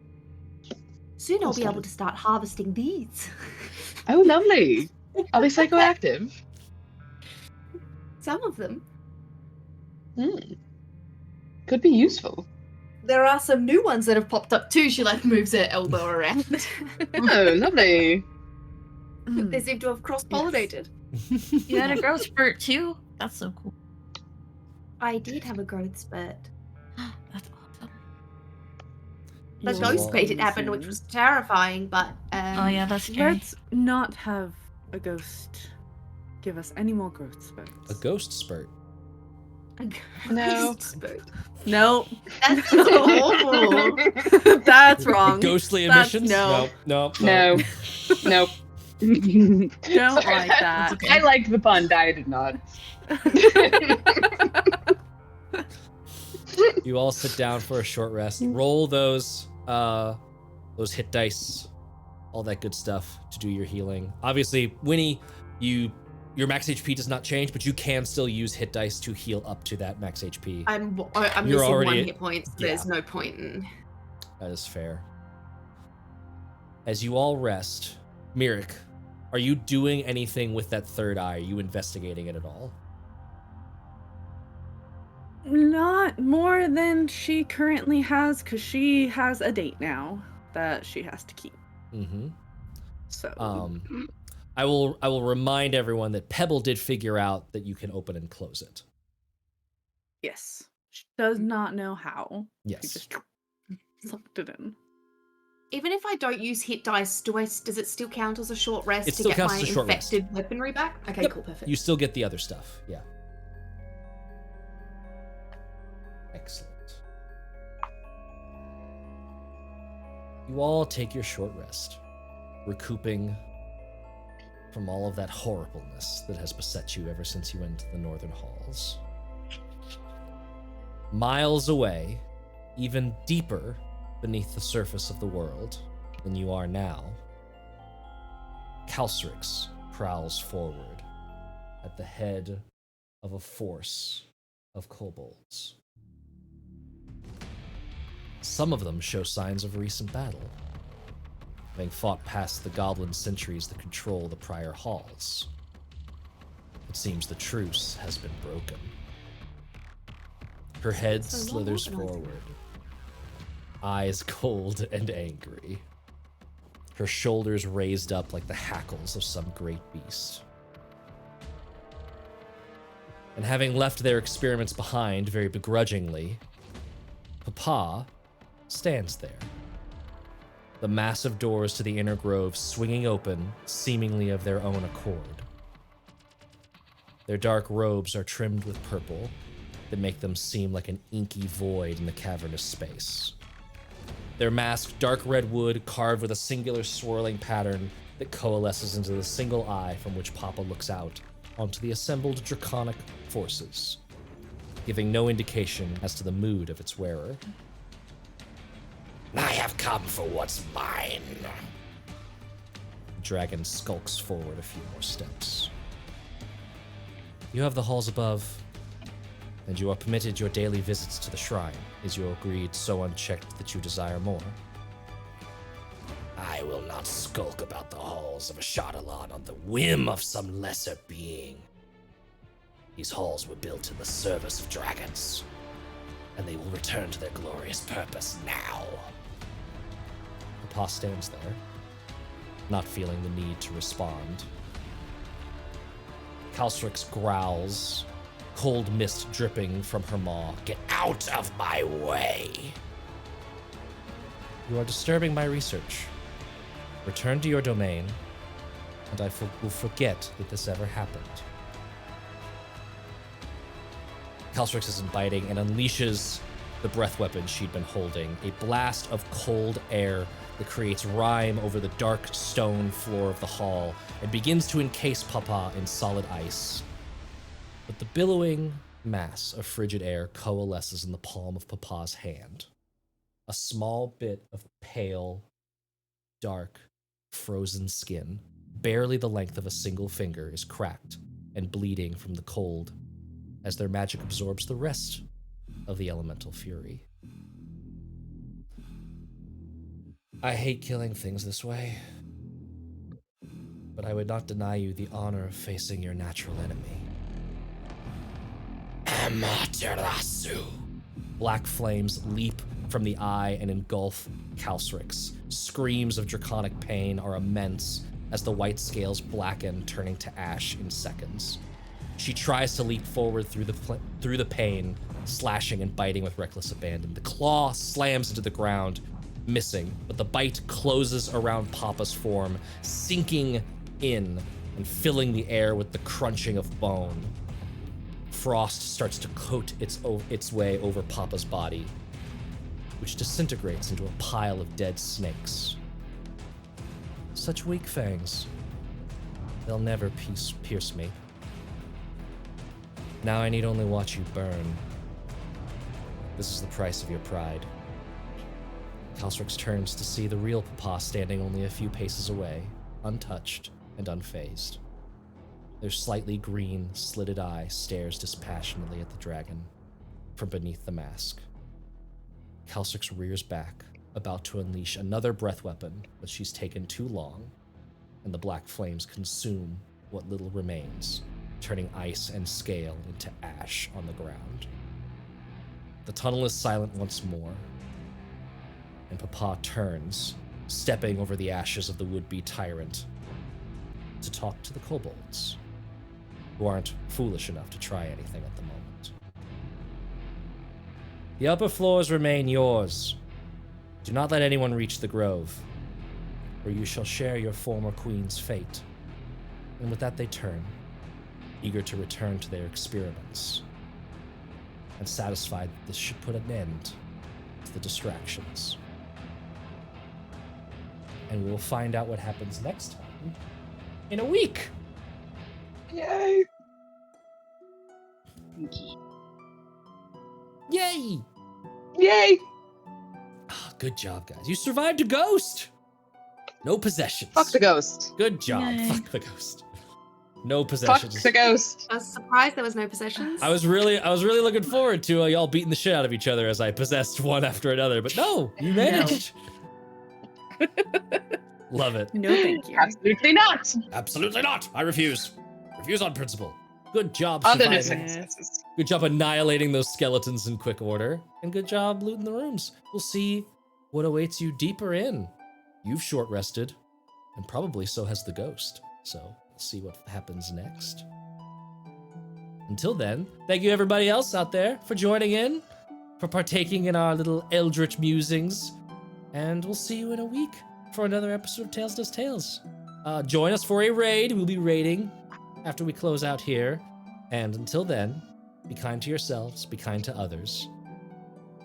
Speaker 6: Soon I'll be able to start harvesting these.
Speaker 3: Oh, lovely. Are they psychoactive?
Speaker 6: Some of them.
Speaker 3: Could be useful.
Speaker 6: There are some new ones that have popped up too. She like moves her elbow around.
Speaker 3: Oh, lovely.
Speaker 6: They seem to have cross-pollinated.
Speaker 4: You had a growth spurt too? That's so cool.
Speaker 6: I did have a growth spurt.
Speaker 4: That's awesome.
Speaker 6: The
Speaker 2: So
Speaker 6: ghost
Speaker 2: what-
Speaker 6: made it happen, which was terrifying, but
Speaker 4: Oh yeah, that's scary.
Speaker 5: Let's not have a ghost give us any more growth spurts.
Speaker 2: A ghost spurt.
Speaker 3: No.
Speaker 6: Ghost spurt.
Speaker 5: No.
Speaker 6: That's awful.
Speaker 5: That's wrong.
Speaker 2: Ghostly
Speaker 5: That's-
Speaker 2: emissions?
Speaker 5: no.
Speaker 2: No.
Speaker 3: No. Nope.
Speaker 5: Don't like that.
Speaker 4: okay.
Speaker 3: I liked the pun. Daya did not.
Speaker 2: You all sit down for a short rest. Roll those hit dice, all that good stuff to do your healing. Obviously, Winnie, your max HP does not change, but you can still use hit dice to heal up to that max HP.
Speaker 6: I'm
Speaker 2: You're
Speaker 6: missing
Speaker 2: already-
Speaker 6: one hit point. There's no point in.
Speaker 2: That is fair. As you all rest, Mirik, are you doing anything with that third eye? Are you investigating it at all?
Speaker 5: Not more than she currently has, because she has a date now that she has to keep.
Speaker 2: Mm-hmm.
Speaker 5: So
Speaker 2: I will remind everyone that Pebble did figure out that you can open and close it.
Speaker 5: yes, she does not know how. She
Speaker 2: Yes.
Speaker 5: just sucked it in.
Speaker 6: Even if I don't use hit dice, does it still count as a short rest
Speaker 2: It
Speaker 6: to
Speaker 2: still
Speaker 6: get
Speaker 2: counts
Speaker 6: my
Speaker 2: as a short rest.
Speaker 6: infected weaponry back? Okay,
Speaker 2: Yep.
Speaker 6: cool, perfect.
Speaker 2: You still get the other stuff. Yeah. Excellent. You all take your short rest, recouping from all of that horribleness that has beset you ever since you went to the northern halls. Miles away, even deeper beneath the surface of the world than you are now, Khundrukar prowls forward at the head of a force of kobolds. Some of them show signs of recent battle, having fought past the goblin sentries that control the prior halls. It seems the truce has been broken. Her head slithers forward, eyes cold and angry, her shoulders raised up like the hackles of some great beast. And having left their experiments behind very begrudgingly, Papa stands there. The massive doors to the inner grove swinging open, seemingly of their own accord. Their dark robes are trimmed with purple that make them seem like an inky void in the cavernous space. Their mask, dark red wood carved with a singular swirling pattern that coalesces into the single eye from which Papa looks out onto the assembled draconic forces, giving no indication as to the mood of its wearer. I have come for what's mine. The dragon skulks forward a few more steps. You have the halls above, and you are permitted your daily visits to the shrine. Is your greed so unchecked that you desire more? I will not skulk about the halls of a Shadowlan on the whim of some lesser being. These halls were built in the service of dragons, and they will return to their glorious purpose now. Papa stands there, not feeling the need to respond. Khundrukar growls, cold mist dripping from her maw. Get out of my way! You are disturbing my research. Return to your domain, and I will forget that this ever happened. Khundrukar isn't biting and unleashes the breath weapon she'd been holding, a blast of cold air that creates rime over the dark stone floor of the hall and begins to encase Papa in solid ice. But the billowing mass of frigid air coalesces in the palm of Papa's hand. A small bit of pale, dark, frozen skin, barely the length of a single finger, is cracked and bleeding from the cold as their magic absorbs the rest of the elemental fury. I hate killing things this way, but I would not deny you the honor of facing your natural enemy. Amaterasu! Black flames leap from the eye and engulf Khundrukar. Screams of draconic pain are immense as the white scales blacken, turning to ash in seconds. She tries to leap forward through the pain, slashing and biting with reckless abandon. The claw slams into the ground, missing, but the bite closes around Papa's form, sinking in and filling the air with the crunching of bone. Frost starts to coat its way over Papa's body, which disintegrates into a pile of dead snakes. Such weak fangs. They'll never pierce me. Now I need only watch you burn. This is the price of your pride. Khundrukar turns to see the real Papa standing only a few paces away, untouched and unfazed. Their slightly green, slitted eye stares dispassionately at the dragon from beneath the mask. Khundrukar rears back, about to unleash another breath weapon, but she's taken too long, and the black flames consume what little remains, turning ice and scale into ash on the ground. The tunnel is silent once more, and Papa turns, stepping over the ashes of the would-be tyrant, to talk to the kobolds, who aren't foolish enough to try anything at the moment. The upper floors remain yours. Do not let anyone reach the grove, or you shall share your former queen's fate. And with that they turn, eager to return to their experiments, and satisfied that this should put an end to the distractions. and we'll find out what happens next time in a week.
Speaker 3: Yay!
Speaker 2: Yay!
Speaker 3: Yay!
Speaker 2: Ah, good job, guys. You survived a ghost. No possessions.
Speaker 3: Fuck the ghost.
Speaker 2: Good job.
Speaker 4: Yay.
Speaker 2: Fuck the ghost. No
Speaker 3: Fuck
Speaker 2: possessions.
Speaker 3: the ghost.
Speaker 6: I was surprised there was no possessions.
Speaker 2: I was really looking forward to y'all beating the shit out of each other as I possessed one after another, but no, you managed. Love it.
Speaker 5: No, thank you.
Speaker 3: Absolutely not.
Speaker 2: Absolutely not. I refuse. Refuse on principle. Good job
Speaker 3: Other
Speaker 2: surviving.
Speaker 3: successes.
Speaker 2: Good job annihilating those skeletons in quick order, and good job looting the rooms. We'll see what awaits you deeper in. You've short rested, and probably so has the ghost. So we'll see what happens next. Until then, thank you everybody else out there for joining in, for partaking in our little eldritch musings, and we'll see you in a week for another episode of Tales Does Tales. Join us for a raid. We'll be raiding after we close out here. And until then, be kind to yourselves, be kind to others.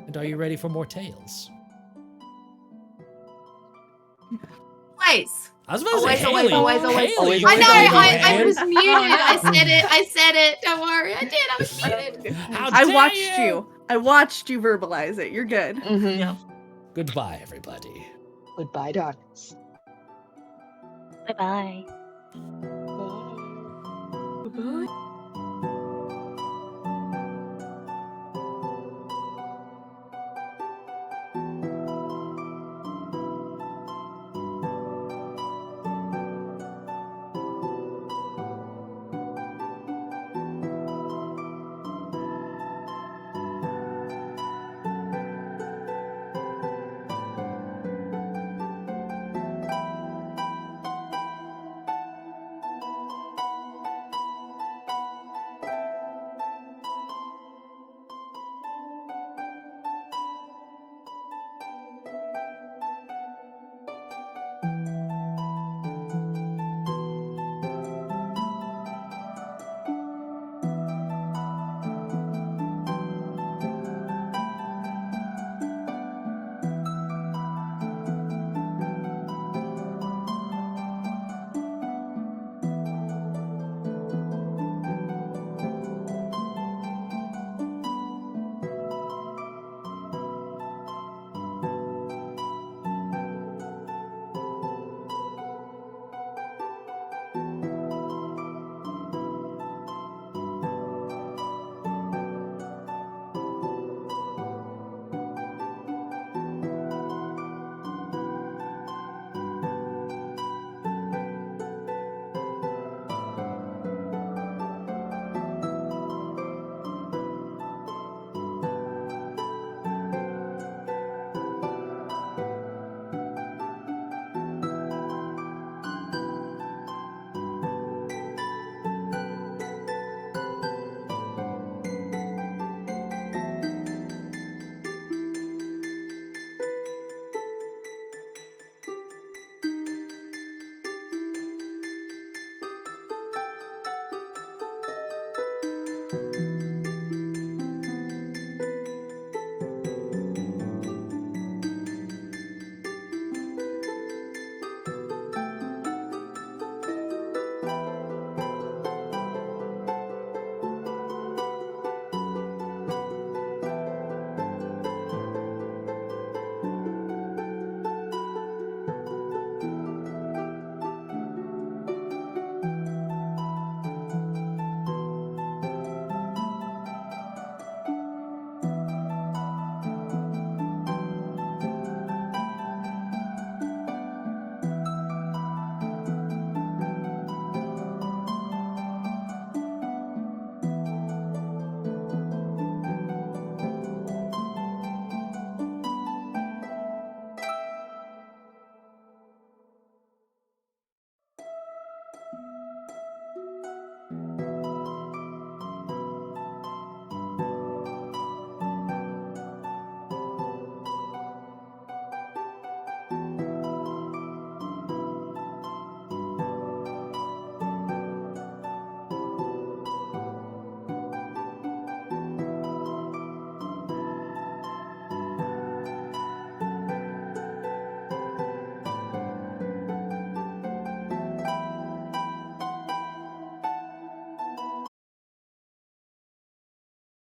Speaker 2: And are you ready for more tales?
Speaker 6: Always.
Speaker 2: I was about to say
Speaker 6: Always,
Speaker 2: Haley.
Speaker 6: always, always.
Speaker 2: Haley,
Speaker 3: I
Speaker 2: you
Speaker 3: know,
Speaker 2: raise your
Speaker 6: I
Speaker 2: hand.
Speaker 6: was muted. I said it. Don't worry. I did. I was muted.
Speaker 2: How
Speaker 5: I
Speaker 2: dare
Speaker 5: watched you. I watched you verbalize it. You're good.
Speaker 3: Mm-hmm.
Speaker 4: Yeah.
Speaker 2: Goodbye, everybody.
Speaker 3: Goodbye, darkness.
Speaker 1: Bye bye.
Speaker 3: Bye.